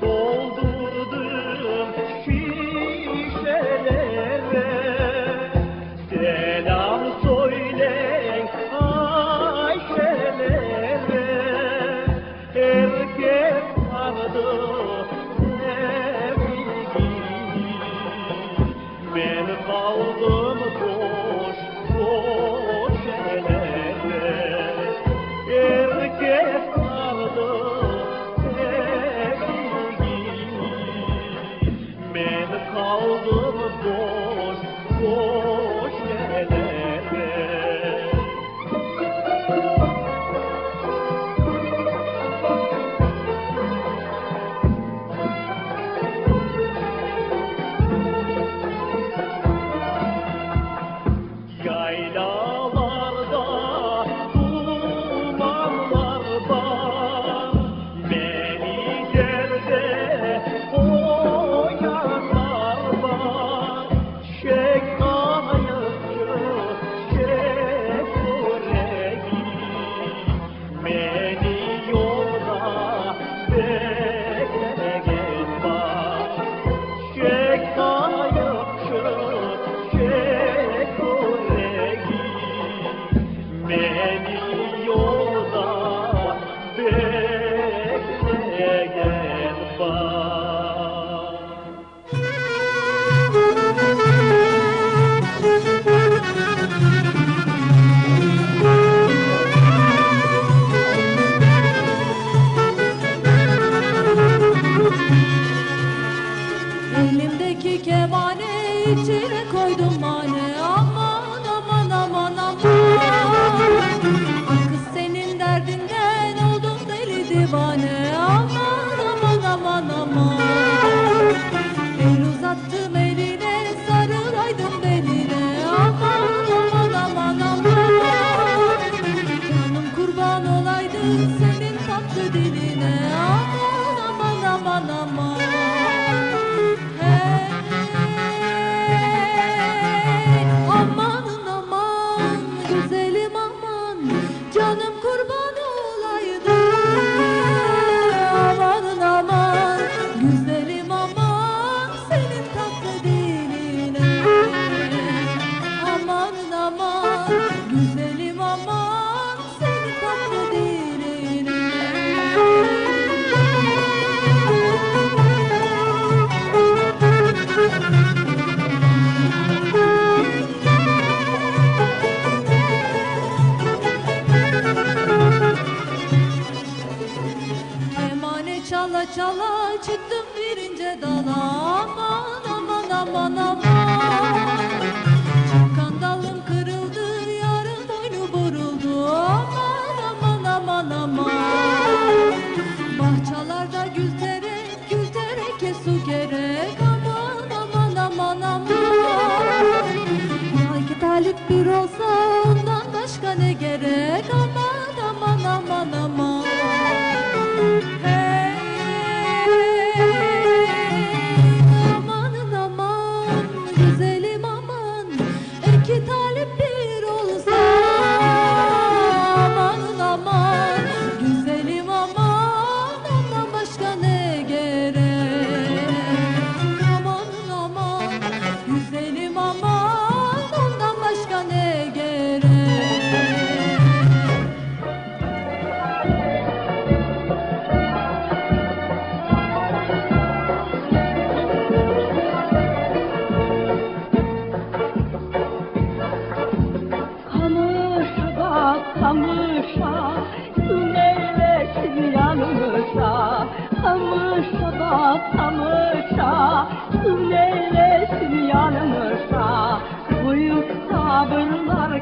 Doldurdum şişelere, selam söyleyin Ayşelere. Herkes vardı sevgili, ben kaldım boş boş ellere. Herkes vardı ben kaldım boş boş ellere. Yaylalarda dumanlar var, beni derde oyanlar var. Çek ayakçı, çek yüreği, beni yolda bekleyen var. Çek ayakçı, çek yüreği, beni yolda bekleyen var. Elimdeki kemane içine koydum mane. Aman aman aman aman. Ay kız senin derdinden oldum deli divane. Aman aman aman aman. El uzattım eline, sarılaydım beline. Aman aman aman aman. Canım kurban olaydım senin tatlı diline. Aman aman aman aman. Amanın aman, güzelim aman, canım kurban olaydım. Amanın aman, güzelim aman, senin tatlı diline. Amanın aman, güzelim aman, senin tatlı diline. Emane çala çala çıktım birinci dala. Aman aman aman aman. Çıkan dalım kırıldı, yarın boynu buruldu. Aman aman aman aman. Bahçalarda gül terek, gül tereke su gerek. Aman aman aman aman. Belki talip bir olsa ondan başka ne gerek. Aman aman aman aman. Hey, amanın aman.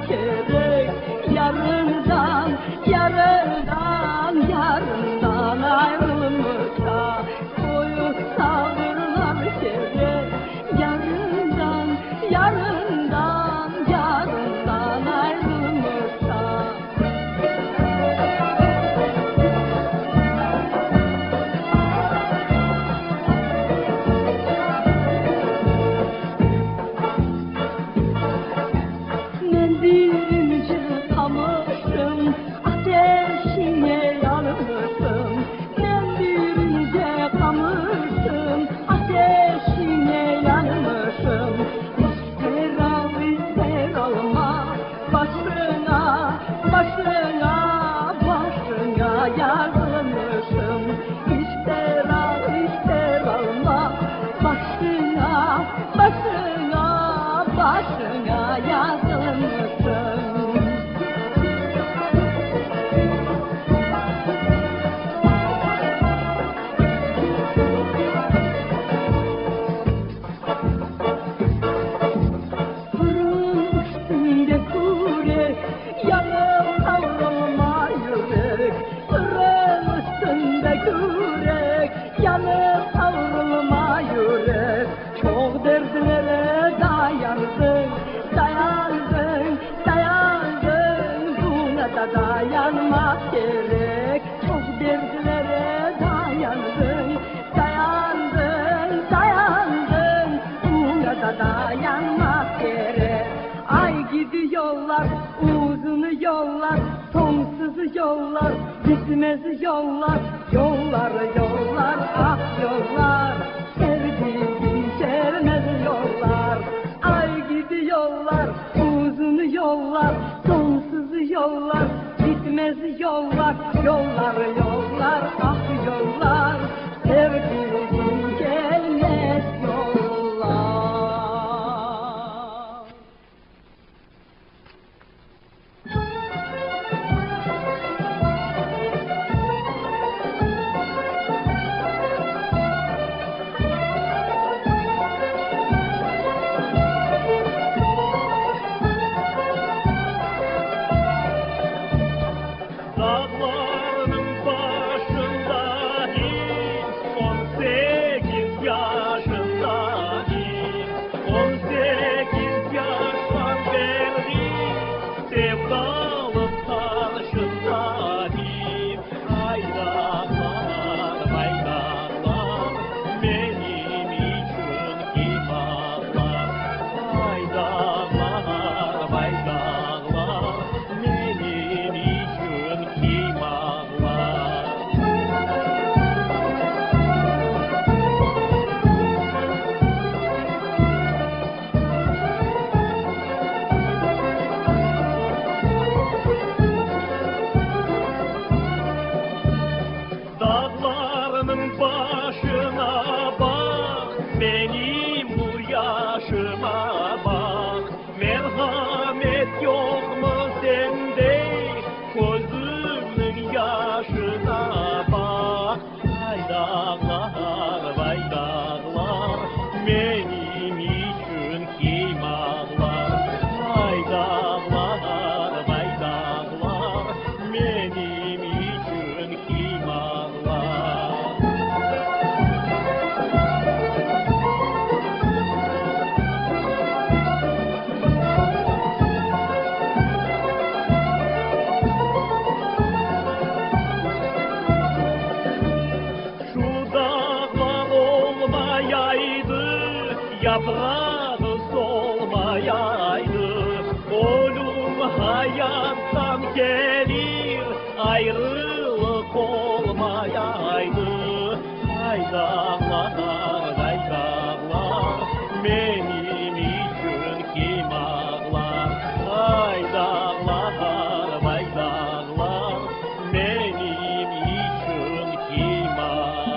gerek. Yarından, yarından, yarından ayrılmışsa boyu sağırlar gerek. Yarından, yarından, yarından ayrılmışsa. Mendilimce kamışım, ateşine yanmışım. Mendilimce kamışım, ateşine yanmışım. İster alma, başına, başına, başına yazılmışım. İster alma, başına, başına, başına yazılmışım. Fırın üstünde kürek, yanıp kavrulma yürek. Fırın üstünde kürek, yanıp kavrulma yürek. Çok derdlere dayandın, dayandın, dayandın. Buna da dayanmak gerek. Çok derdlere dayandın, dayandın, dayandın. Buna da dayanmak gerek. Ay gidiyorlar, uzun yollar, sonsuz yollar, bitmez yollar. Yollar, yollar, ah yollar, sevdiğim sevmez yollar. Ay gidiyorlar, uzun yollar, sonsuz yollar, bitmez yollar. Yollar, yollar, ah yollar, sevdiğim gelmez yollar. Dağlarının başında hiç 18 yaşında hiç 18 yaştan beri sevdalı karşında hiç. Ay dağlar, ay dağlar, benim için kim ağlar? Ay dağlar, ay dağlar, benim için kim ağlar? Dağlarının başına bak, benim bu yaşıma bak. Merhamet yok mu sende, gözümün yaşına bak. Ay dağlar, ay dağlar, benim için kim ağlar? Ay dağlar, ay dağlar, benim için kim ağlar? Şu dağlar olmayaydı, yaprağı solmayaydı. Ölüm hayattan gelir, ayrılık olmayaydı. Ay dağlar, ay dağlar, benim için kim ağlar? Ay dağlar, ay dağlar, benim için kim ağlar?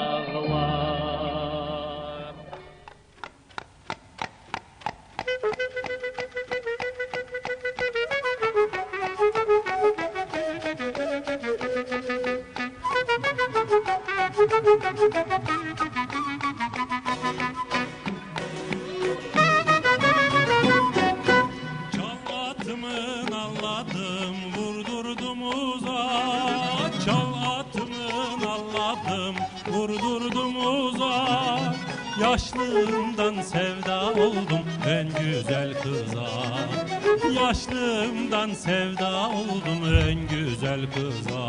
Çalatımın Yaşlığımdan sevda oldum en güzel kıza. Yaşlığımdan sevda oldum en güzel kıza.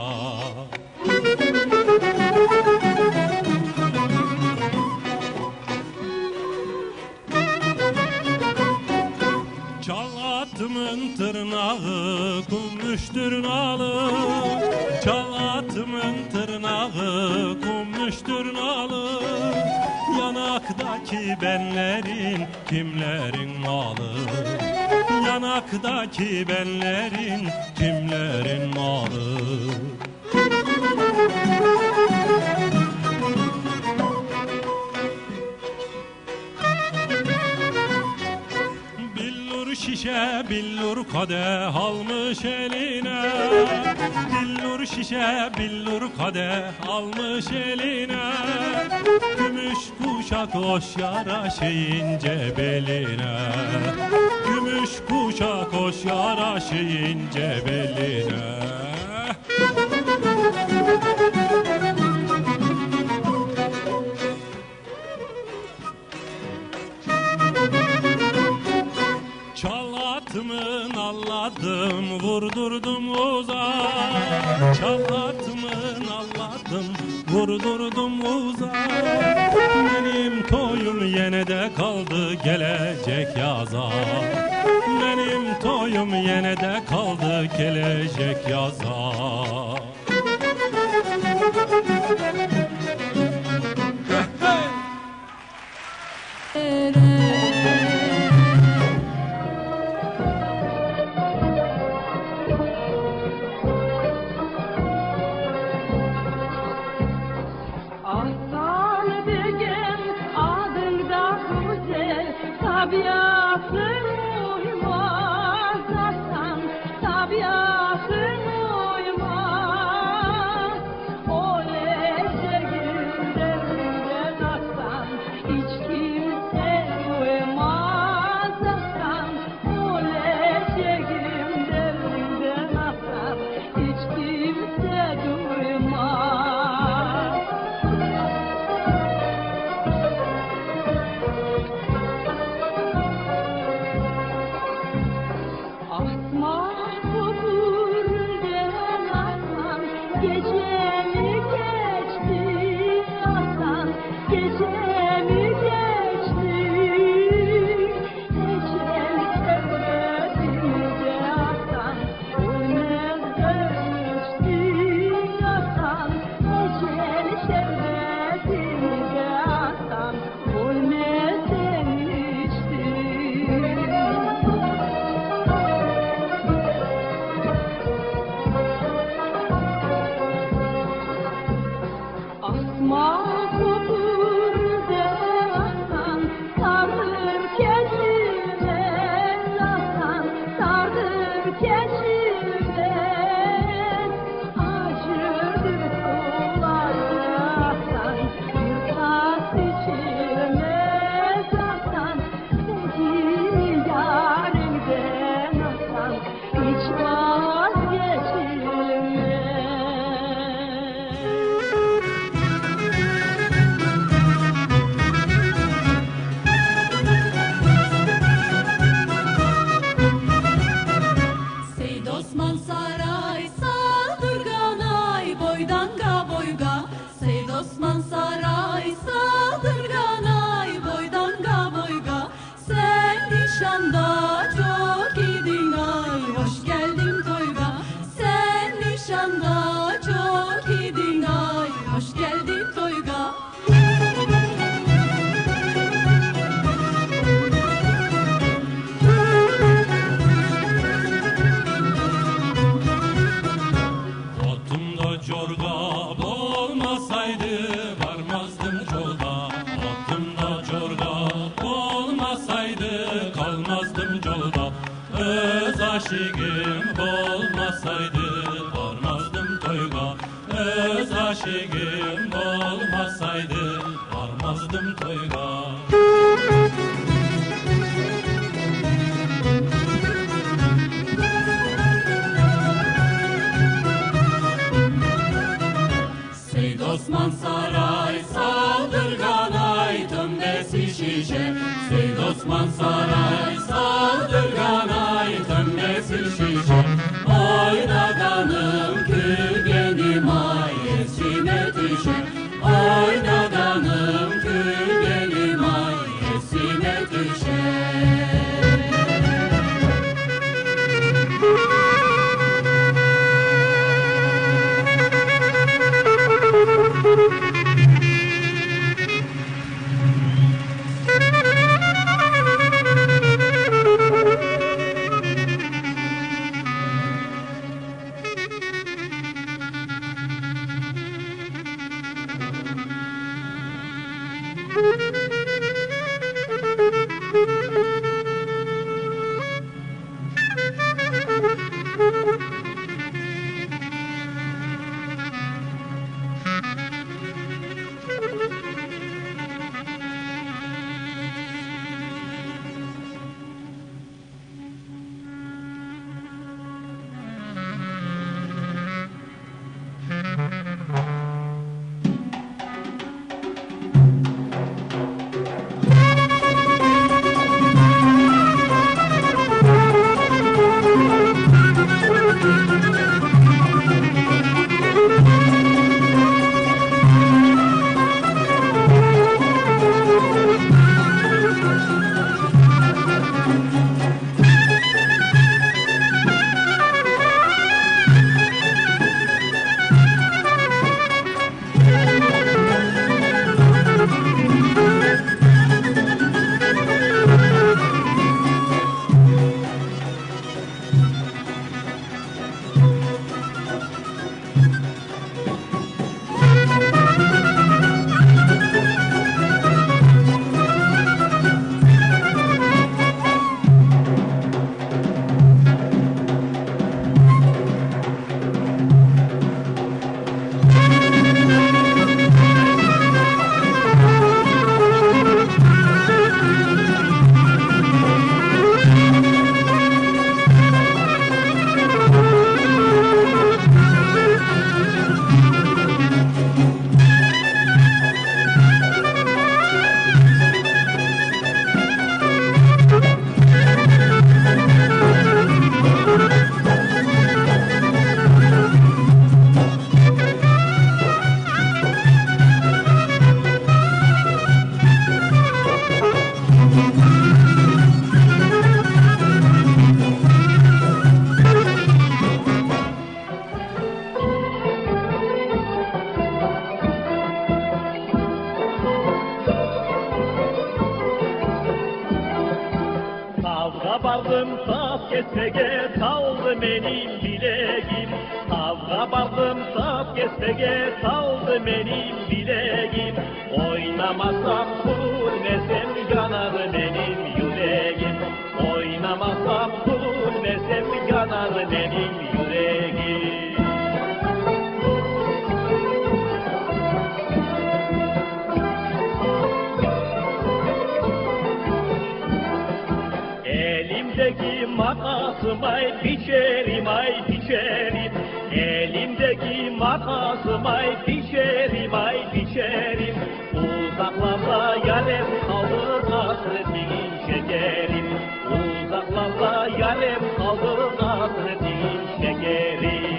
Çal atımın tırnağı kummuştur nalı. Çal atımın tırnağı kummuştur nalı. Yanaktaki benlerin kimlerin malı? Yanaktaki benlerin kimlerin malı? Billur şişe billur kadeh almış eline. Billur şişe billur kadeh almış eline. Gümüş kuşak hoş yaraşınca beline. Gümüş kuşak hoş yaraşınca beline. Çalatımın alladım vurdurdum uza. Çalatımın alladım vurdurdum uza. Benim toyum yine de kaldı gelecek yaza. Benim toyum yine de kaldı gelecek yaza. Tabiatın uymaz aslan, tabiatın uymaz. O leşegin devrinden aslan, hiç kimse uymaz aslan. O leşegin devrinden aslan, hiç kimse uymaz. Aşıkım olmasaydı varmazdım toyga. Öz aşıkım olmasaydı varmazdım toyga. Seyd Osman Saray saldırgan ay tüm saray saldırgan ay dönmesin şişe. Oynadanım külgenim ay esime düşe. Oynadanım külgenim ay esime düşe. bardım saf kesmege saldı benim bileğim. Avga bardım saf kesmege saldı benim bileğim. Oynamasam kulmesem yanar benim yüreğim. Oynamasam kulmesem yanar benim yüreğim. Elimdeki makasım ay biçerim ay biçerim. Elimdeki makasım ay biçerim ay biçerim. Uzaklarda yarem kalır hasretin şekerim. Uzaklarda yarem kalır hasretin şekerim.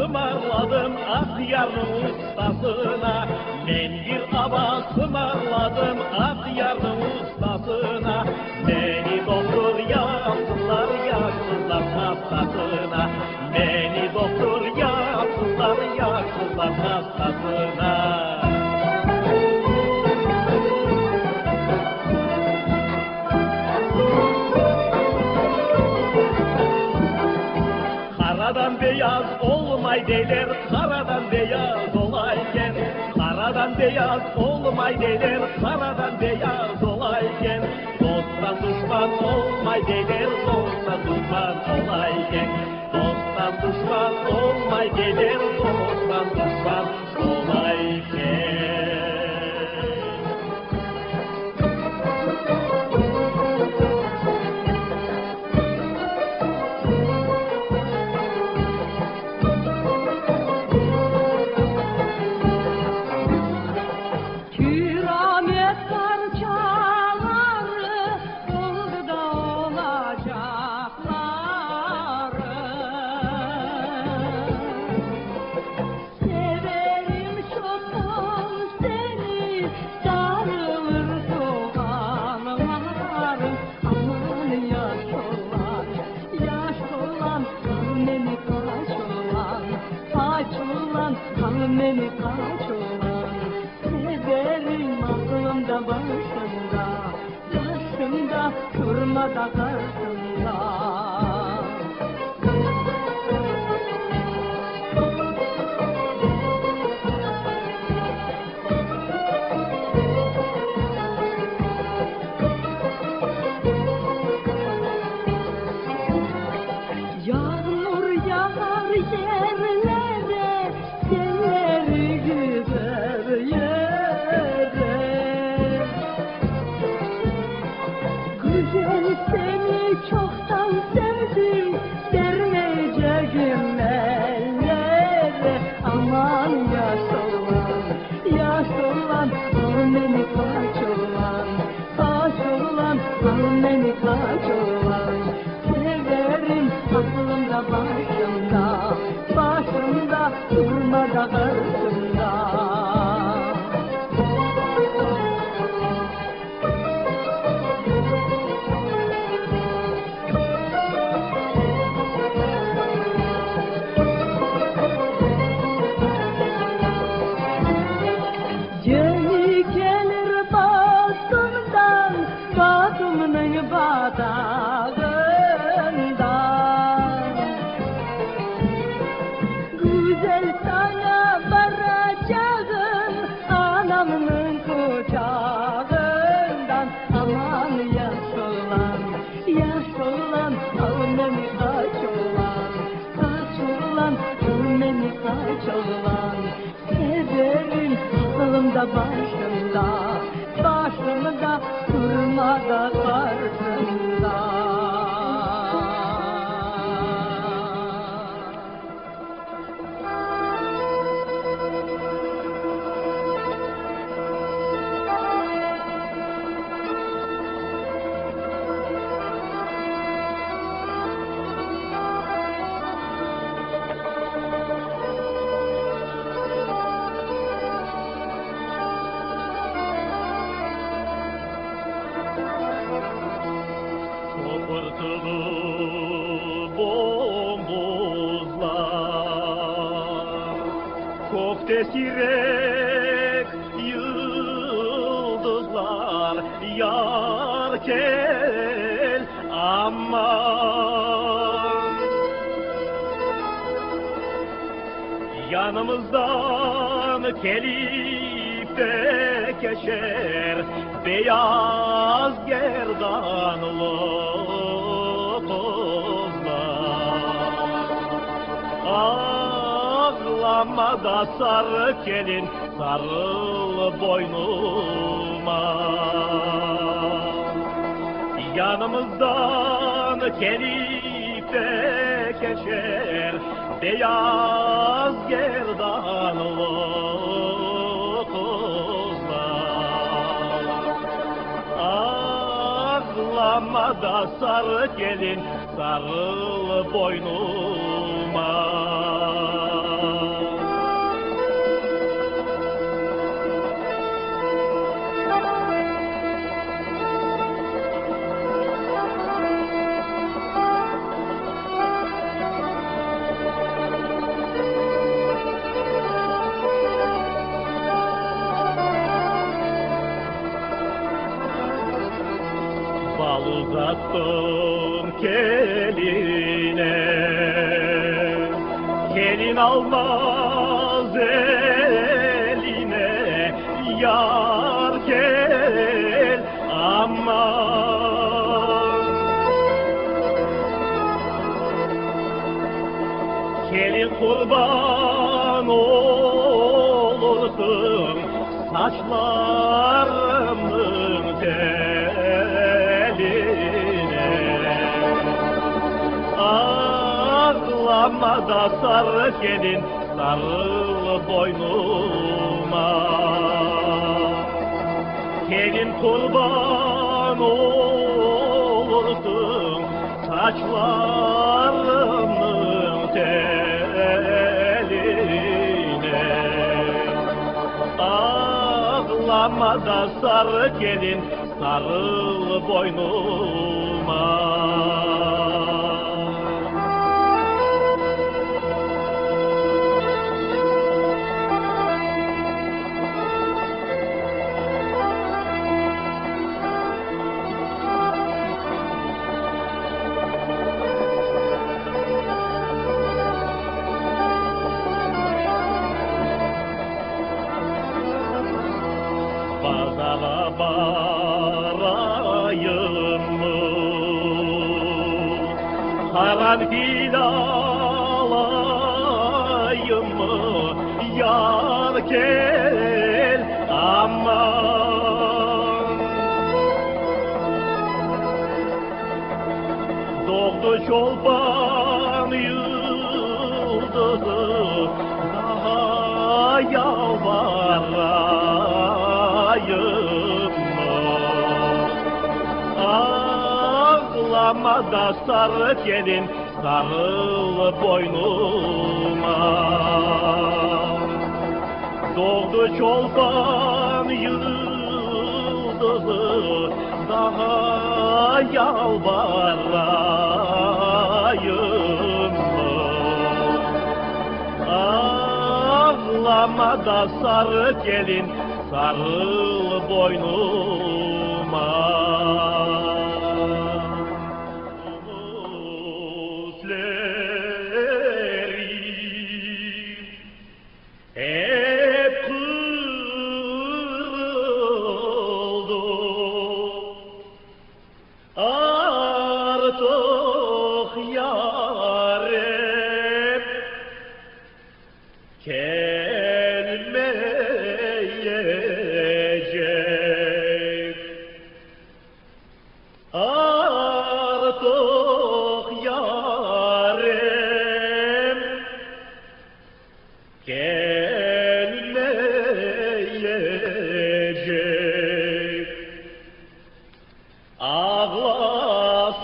Ismarladım Akyar'ın ustasına. Ben bir aba ısmarladım Akyar'ın ustasına. Beni doktor yaptılar yaksızlar hastasına. Beni doktor yaptılar yaksızlar hastasına. Karadan beyaz olmay derler, karadan beyaz olayken. Karadan beyaz olmay derler, karadan beyaz olayken. Dosttan düşman olmay derler, dosttan düşman olayken. Dosttan düşman olmay derler, dosttan düşman olayken. beni kaç olan severim aklımda başımda durmadan karşımda. Yağmur yağar yerlere, selleri gider yere. Güzel seni çoktan sevdim, vermeyeceğim ellere. Aman yaş olan, al beni kaç olan, al beni kaç olan. Severim aklımda başımda durmadan karşımda. Gemi gelir batımdan, batımın batağından. Güzel sana varacağım, anamın kucağından. Aman yaş olan, al beni kaç olan, al beni kaç olan. Severim aklımda başımda durmadan karşımda. Kopurtulu bombozlar, kokte sirek yıldızlar. Yar gel aman, yanımızdan gelip de geçer beyaz gerdanlı kızlar. Ağlama da sarı gelin, sarıl boynuma. Yanımızdan gelip de geçer beyaz gerdanlı kızlar. Ağlama da sarı gelin, sarıl boynuma. Bal uzattım keline, kelin almaz eline. Yar gel aman, kelin kurban olursun saçlarımın teline. Ağlama da sarı gelin, sarıl boynuma. Gelin kurban olursun saçlarımın teline. Ağlama da sarı gelin, sarıl boynuma. barayım mı? Karanfil alayım mı? Yar gel aman. Doğdu çolpan yıldızı, daha yalvarayım mı? Ağlama da sarı gelin, sarıl boynuma. Doğdu çolpan yıldızı, daha yalvarayım mı? Ağlama da sarı gelin, sarıl boynuma. Hep kırıldı, artık yarım gelmeyecek. Artık yarım gelmeyecek.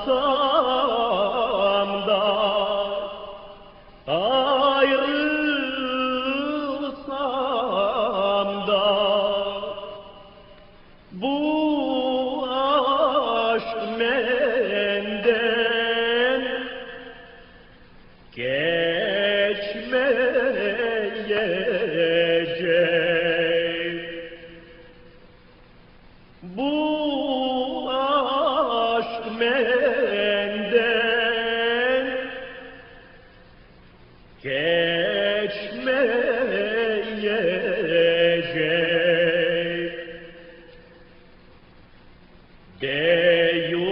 Ağlasam da, ayrılsam da, bu aşk menden geçmeyecek. Bu aşk menden geçmeyecek.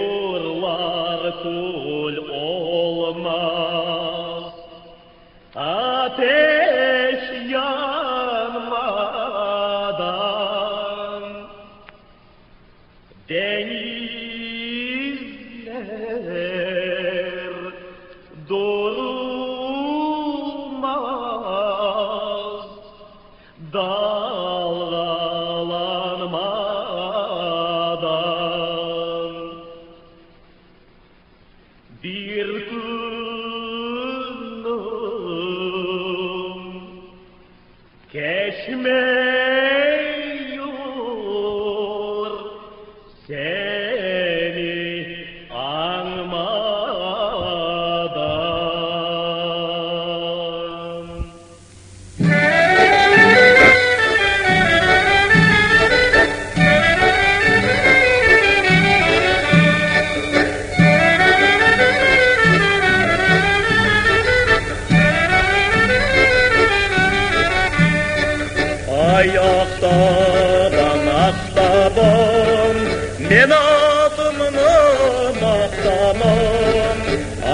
Diyorlar kul olmaz, ateş yanmadan. Denizler durulmaz, dalgalanmadan. Bir günüm geçmiyor seni anmadan. Ay aktaban aktaban, men adımını maktamam.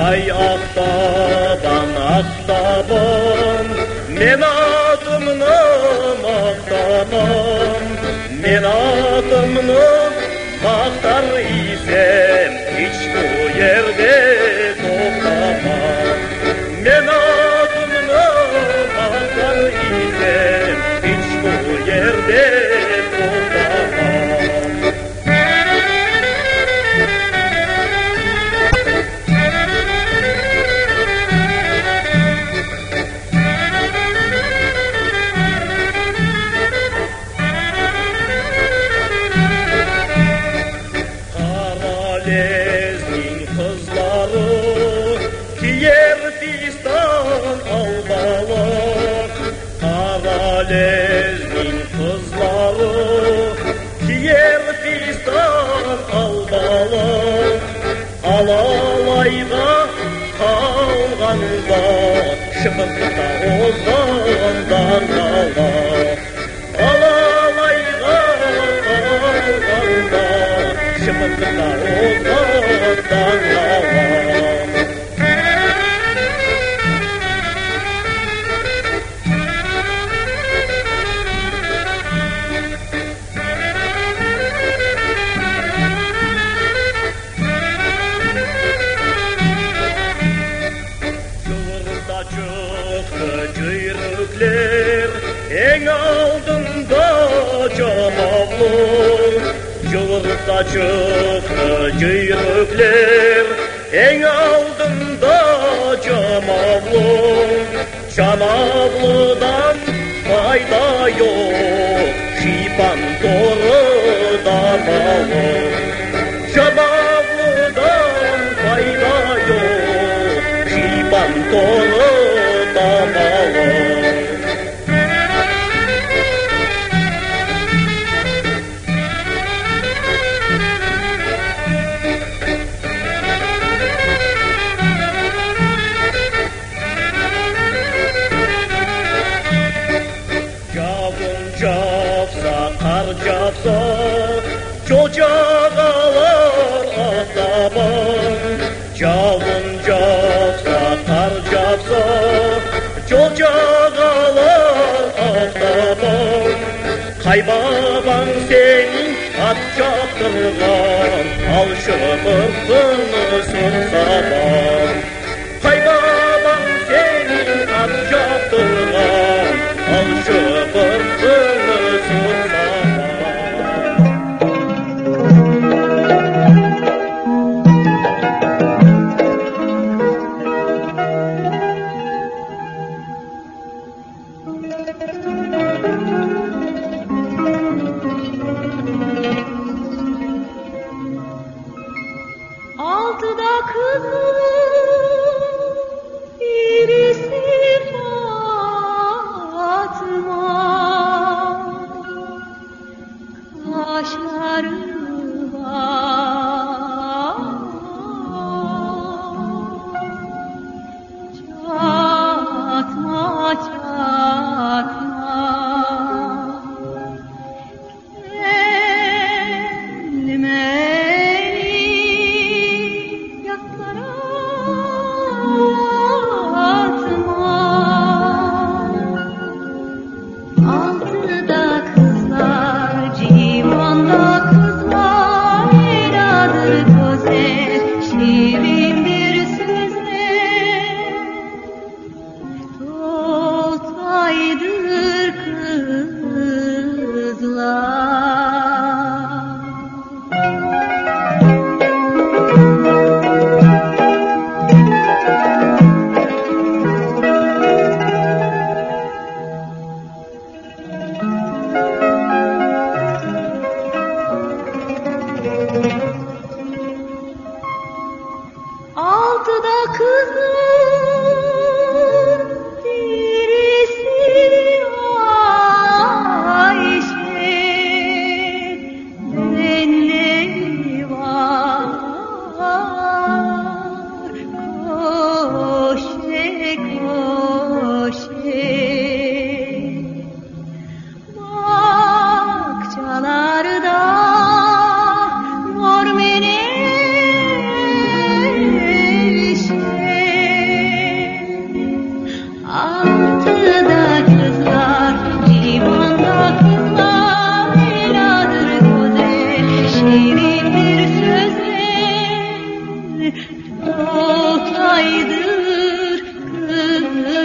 Ay aktaban aktaban, men adımını maktamam. Men adımını maktar isem hiç bu yerde toplamam. Men adımını maktar isem hiç bu yerde toplamam. Karalez'in kızları giyer fistan albalı. Karalez'in kızları giyer fistan albalı. Alalayda kalganda, şıpıkta ozandan kala. Alalayda kalganda, Cıyrıklar en aldında camavlu Yılırda çıktı cıyrıklar en aldında camavlu Camavludan fayda yok Şipan doğru da malı Camavludan fayda yok Şipan doğru da malı Capsa çocuk alır ataman Cavun capsa kar capsa çocuk alır ataman Kaybaban senin at çaptırgan Al şımırtını sunsaman Kaybaban senin at çaptırgan Al şımırtını sunsaman Altıda kızım birisi Fatma Kaşları var Çatma çatma Altıda kızım birisi Ayşe benleri var Koşe koşe Bakçalarda mor Altıda kızlar, limanda kızlar, eladır güzel, şirindir sözler, otaydır kızlar.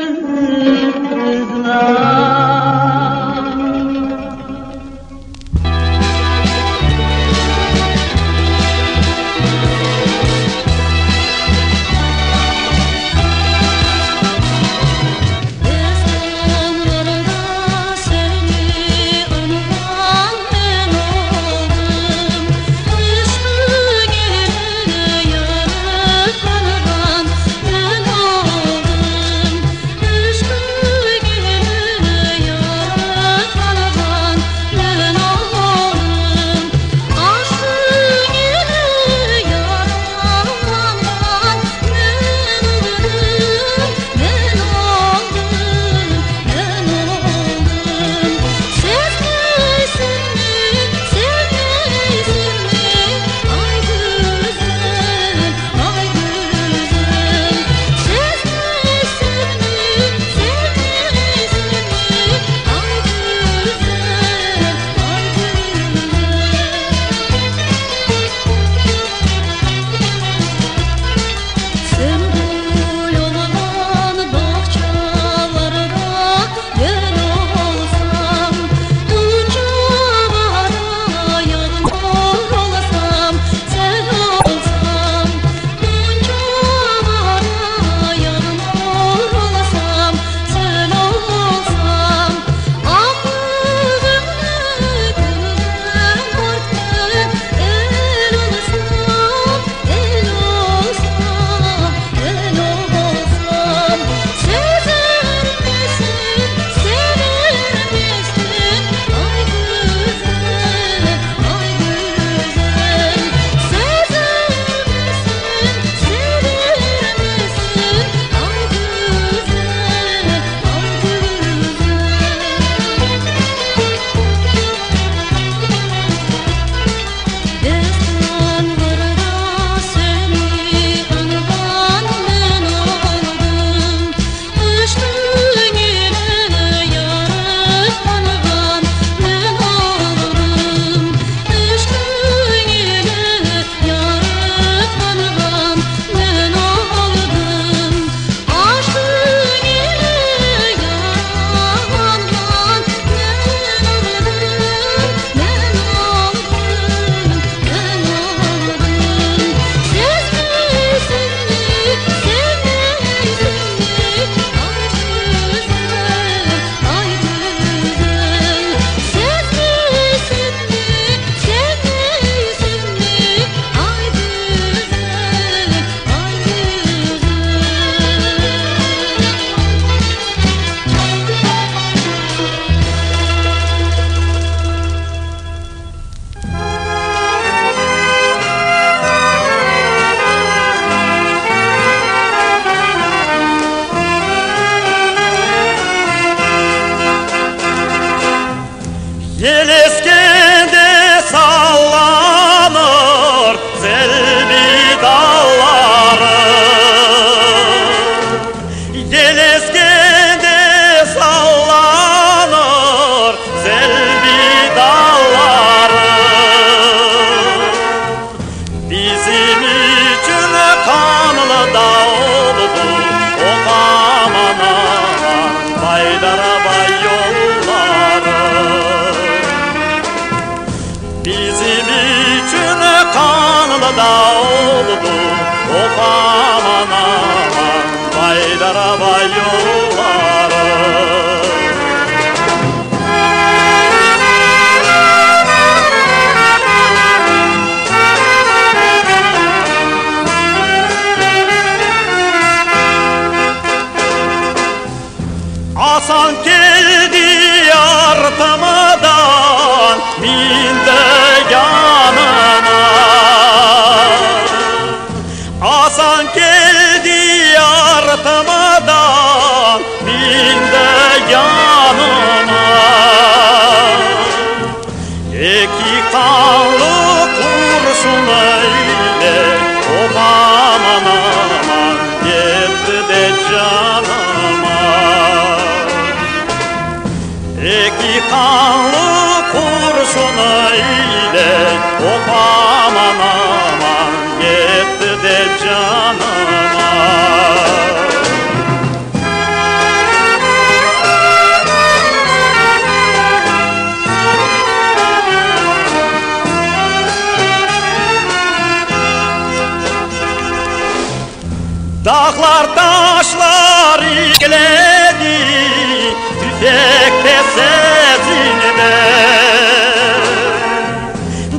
da oldu of aman aman Baydarabay yolları. Hasan geldi artamadan minde yanına. Hasan geldi artamadan minde yanına. İki kanlı kurşun öyle o aman aman gitti de canıma. İki kanlı kurşun öyle of aman aman gitti de canıma. Dağlar taşlar ikledi tüfekte sesinde.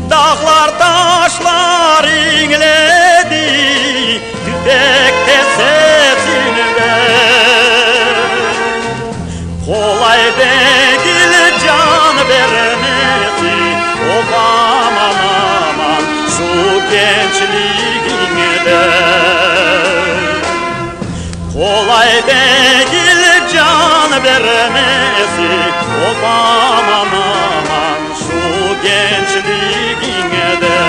Dağlar taşlar inledi tüfekte sesinde. Kolay değil can vermesi of aman aman şu gençliğinde. Kolay değil can vermesi of aman aman şu gençliğine de.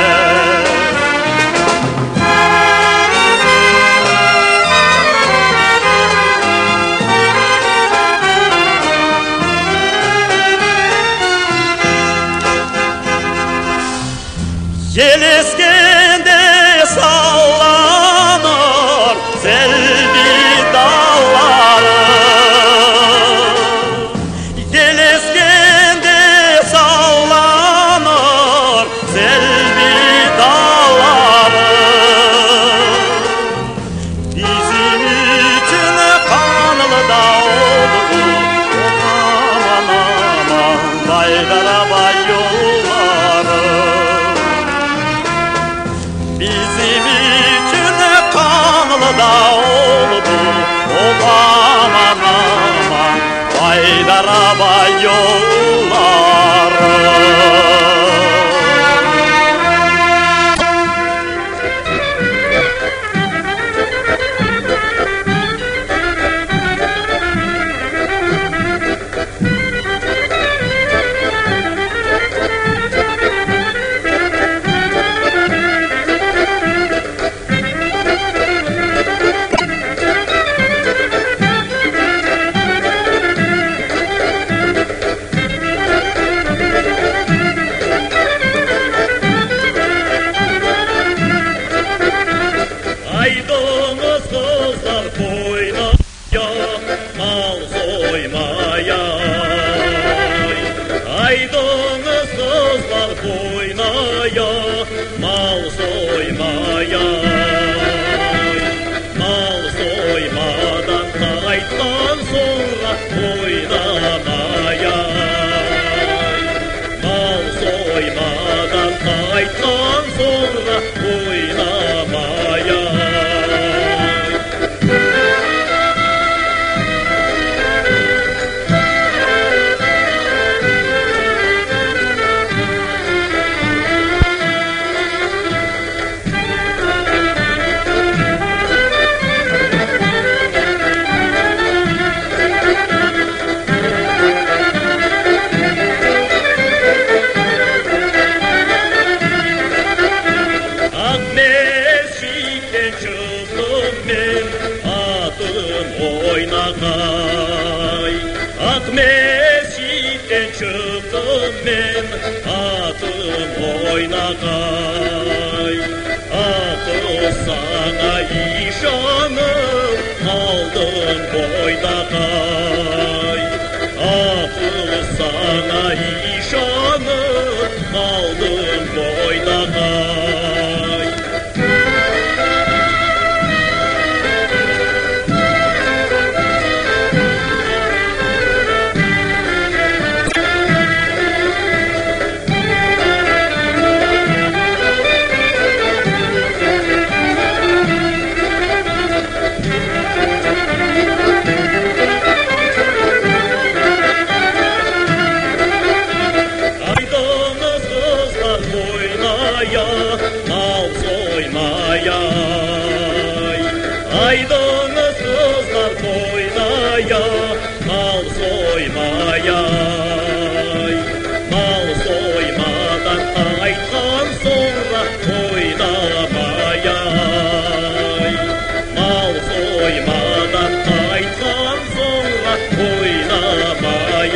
Yel eskende sallanır selvi dalları. Yel eskende sallanır selvi dalları. Bizim için kanlı da oldu aman aman Baydarabay yolları. Bizim için kanlı da oldu of aman aman Baydarabay yolları. Aydınız kızlar oynaya, mal soymaya. Aydınız kızlar oynaya, mal soymaya. Mal soymadan kayıttan sonra oynamaya. Mal soymadan kayıttan sonra oynamaya. oynakay Akmeşik'ten çıktım ben atım oynakay Atı sana işanım aldın boydakay Atı sana işanım aldın boydakay soymayay Mal soymadan aytkan sonra oynamayay Mal soymadan aytkan sonra oynamayay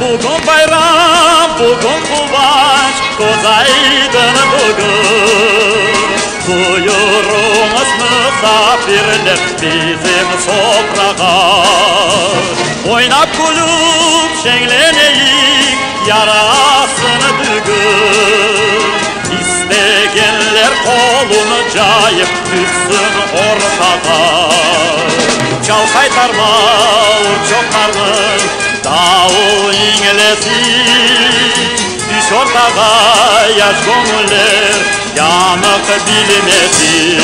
Bugün bayram, bugün kıvanç, kozaydın bugün. Buyurunuz misafirler bizim sofrağa. Oynap kulüp şenleneyik, yarasını bugün. İstegenler kolunu cayıp düşsün ortağa. Çal kaytarma urçoklarının davul inglesi. Düş ortağa yaş gönüller yanık bilmesin.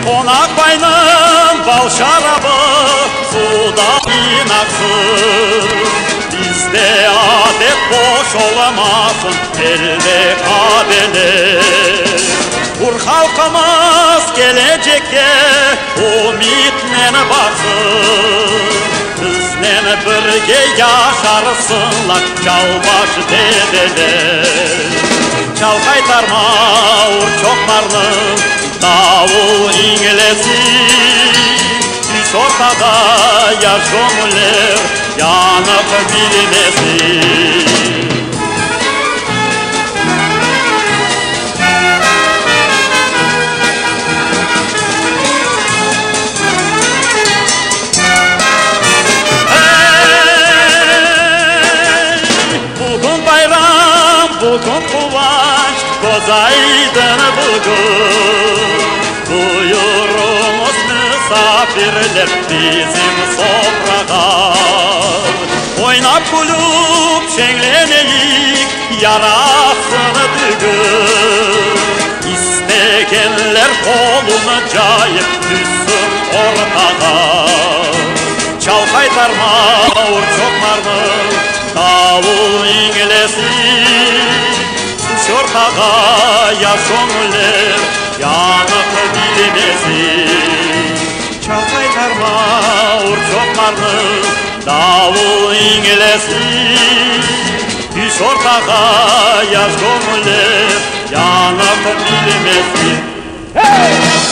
Konak bayının bal şarabı suda inaksın. Bizde adet boş olamasın elde kadeler. Vur halkımız gelecekte ümitle baksın. Bizle birge yaşarsınlar çalbaş dedeler. Çal kaytarma urçoklarının davul inglesi. Düş ortada yaş gönüller yanık bilmesin. Bugün bayram, bugün kıvanç, kozaydın bugün. Buyurunuz misafirler bizim sofrağa. Oynap kulüp şenleneyik, yarasını bugün. İstegenler kolunu cayıp düşsün ortağa. Çal kaytarma urçoklarının davul inglesi. Düş ortağa yaş gönüller yanık bilmesin. Çal kaytarma urçoklarının davul inglesi. Düş ortağa yaş gönüller yanık bilmesin. Hey!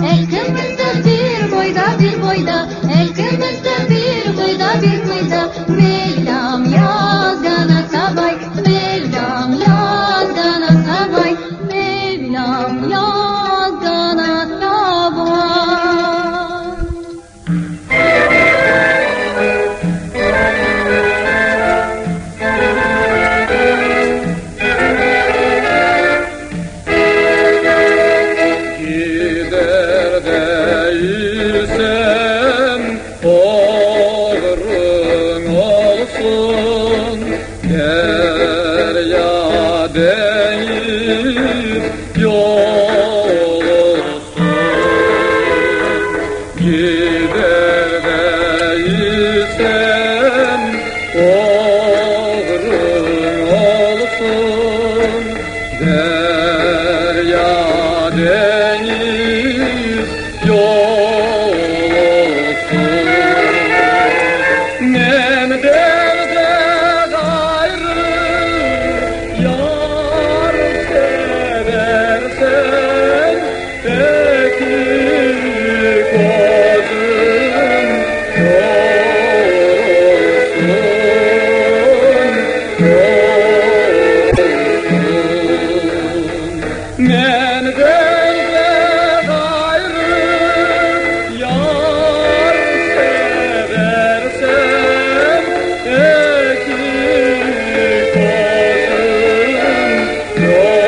El kırmızı bir boyda bir boyda, el kırmızı bir boyda bir boyda. Mevlam yazgana sabay, Mevlam yazgana sabay, Mevlam yazgana Gider değilsen oğrun olsun, derya değil yol olsun. Gider değilsen oğrun olsun, derya deniz yol olsun. Nem derde gayrı yar seversen, peki gözüm yolsun. Men derde gayrı yar seversen, peki gözüm yolsun.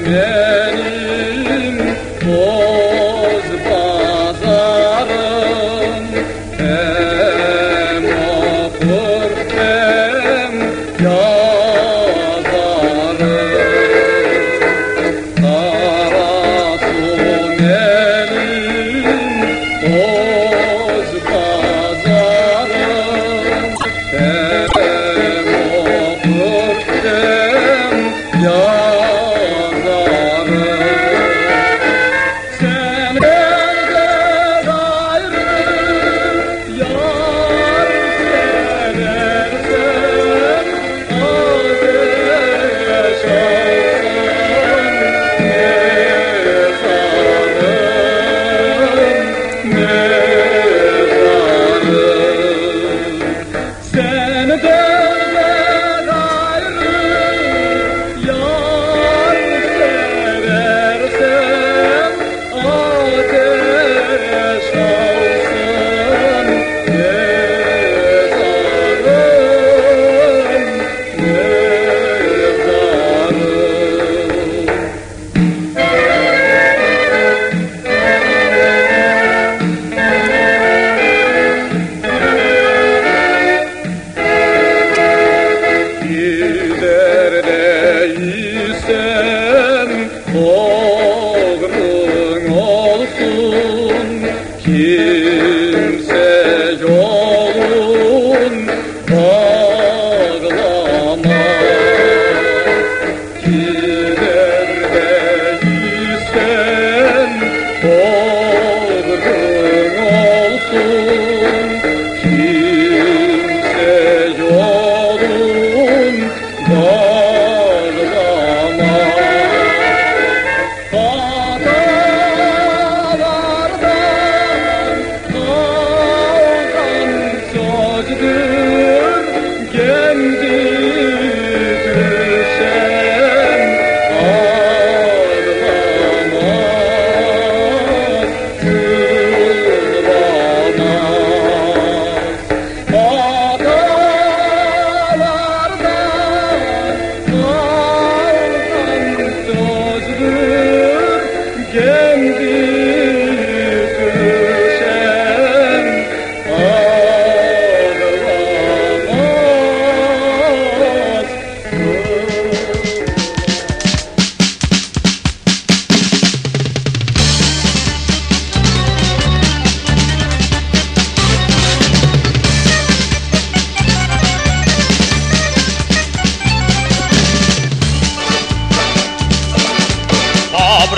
Benim boz pazarım, hem okur hem yazarım. Arası benim boz pazarım, hem okur hem yazarım. Sen elde gayrı yar seversen, ateş alsan mezarım. Sen elde gayrı yar seversen, ateş alsan gider değilsen oğrun olsun, kimse yolun bağlama. Gider değilsen oğrun olsun, kimse yolun bağlama.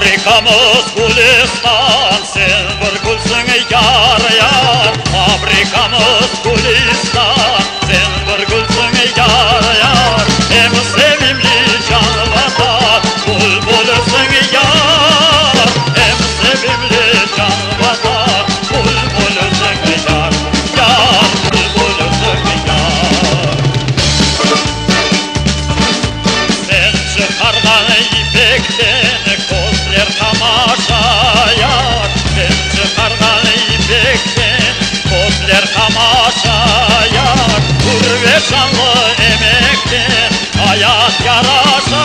Fabrikamız Gülistan, sen bir gülsün yar yar. Fabrikamız Gülistan, sen bir gülsün yar yar. Hem sevimli can vatan, bulbulüsün yar. Hem sevimli can vatan, bulbulüsün yar. Yar, bulbulüsün yar. Sen çıkardan ipekten gözler tamaşa yar. Sen çıkardan ipekten gözler tamaşa yar. Dur ve şanlı emekten hayat yaraşa.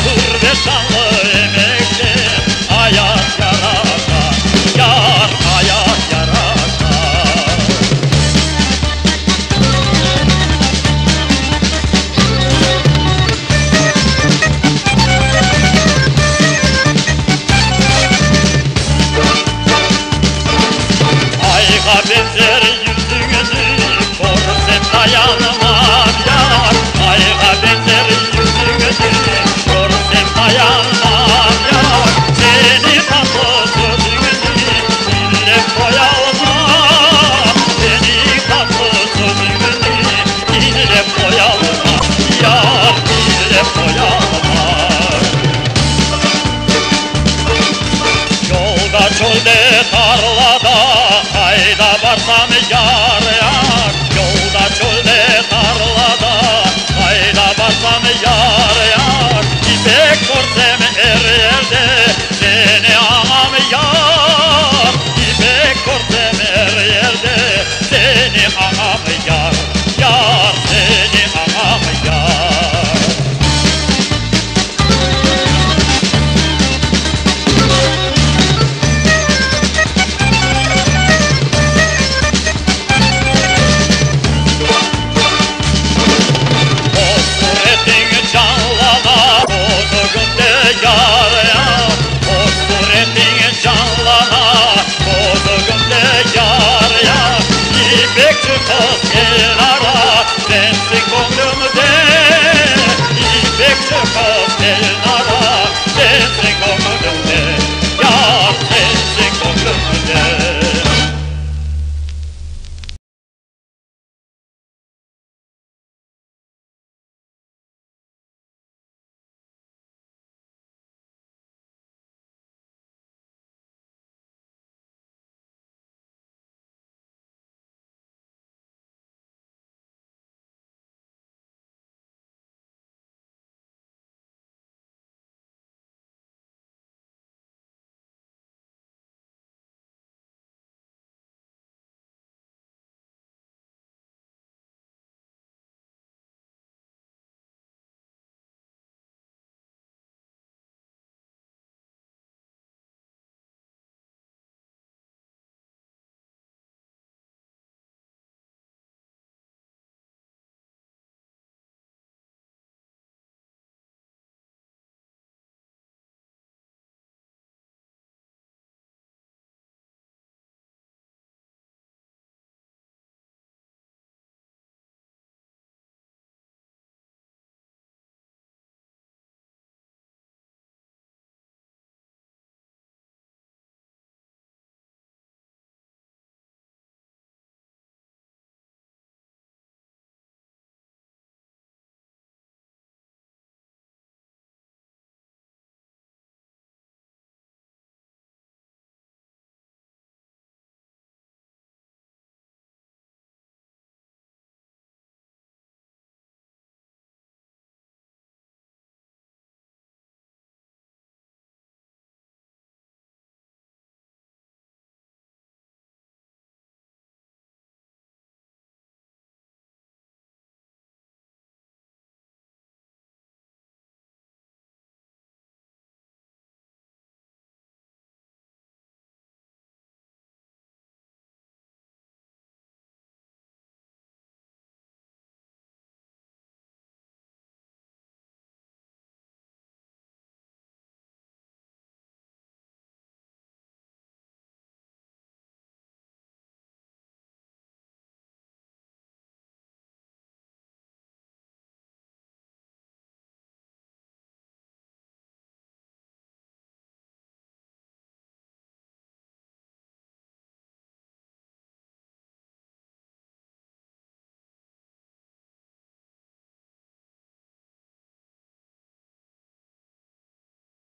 Dur ve şanlı emekten hayat yaraşa. Yar, hayat yaraşa. Ayğa benzer yüzünü görsem dayanamam yar. Ayğa benzer yüzünü görsem dayanamam yar. Seni tatlı sözünü dinlep koyamam. Seni tatlı sözünü dinlep koyamam. Yar, dinlep koyamam. Yolda çölde tarlada hayda varsam yar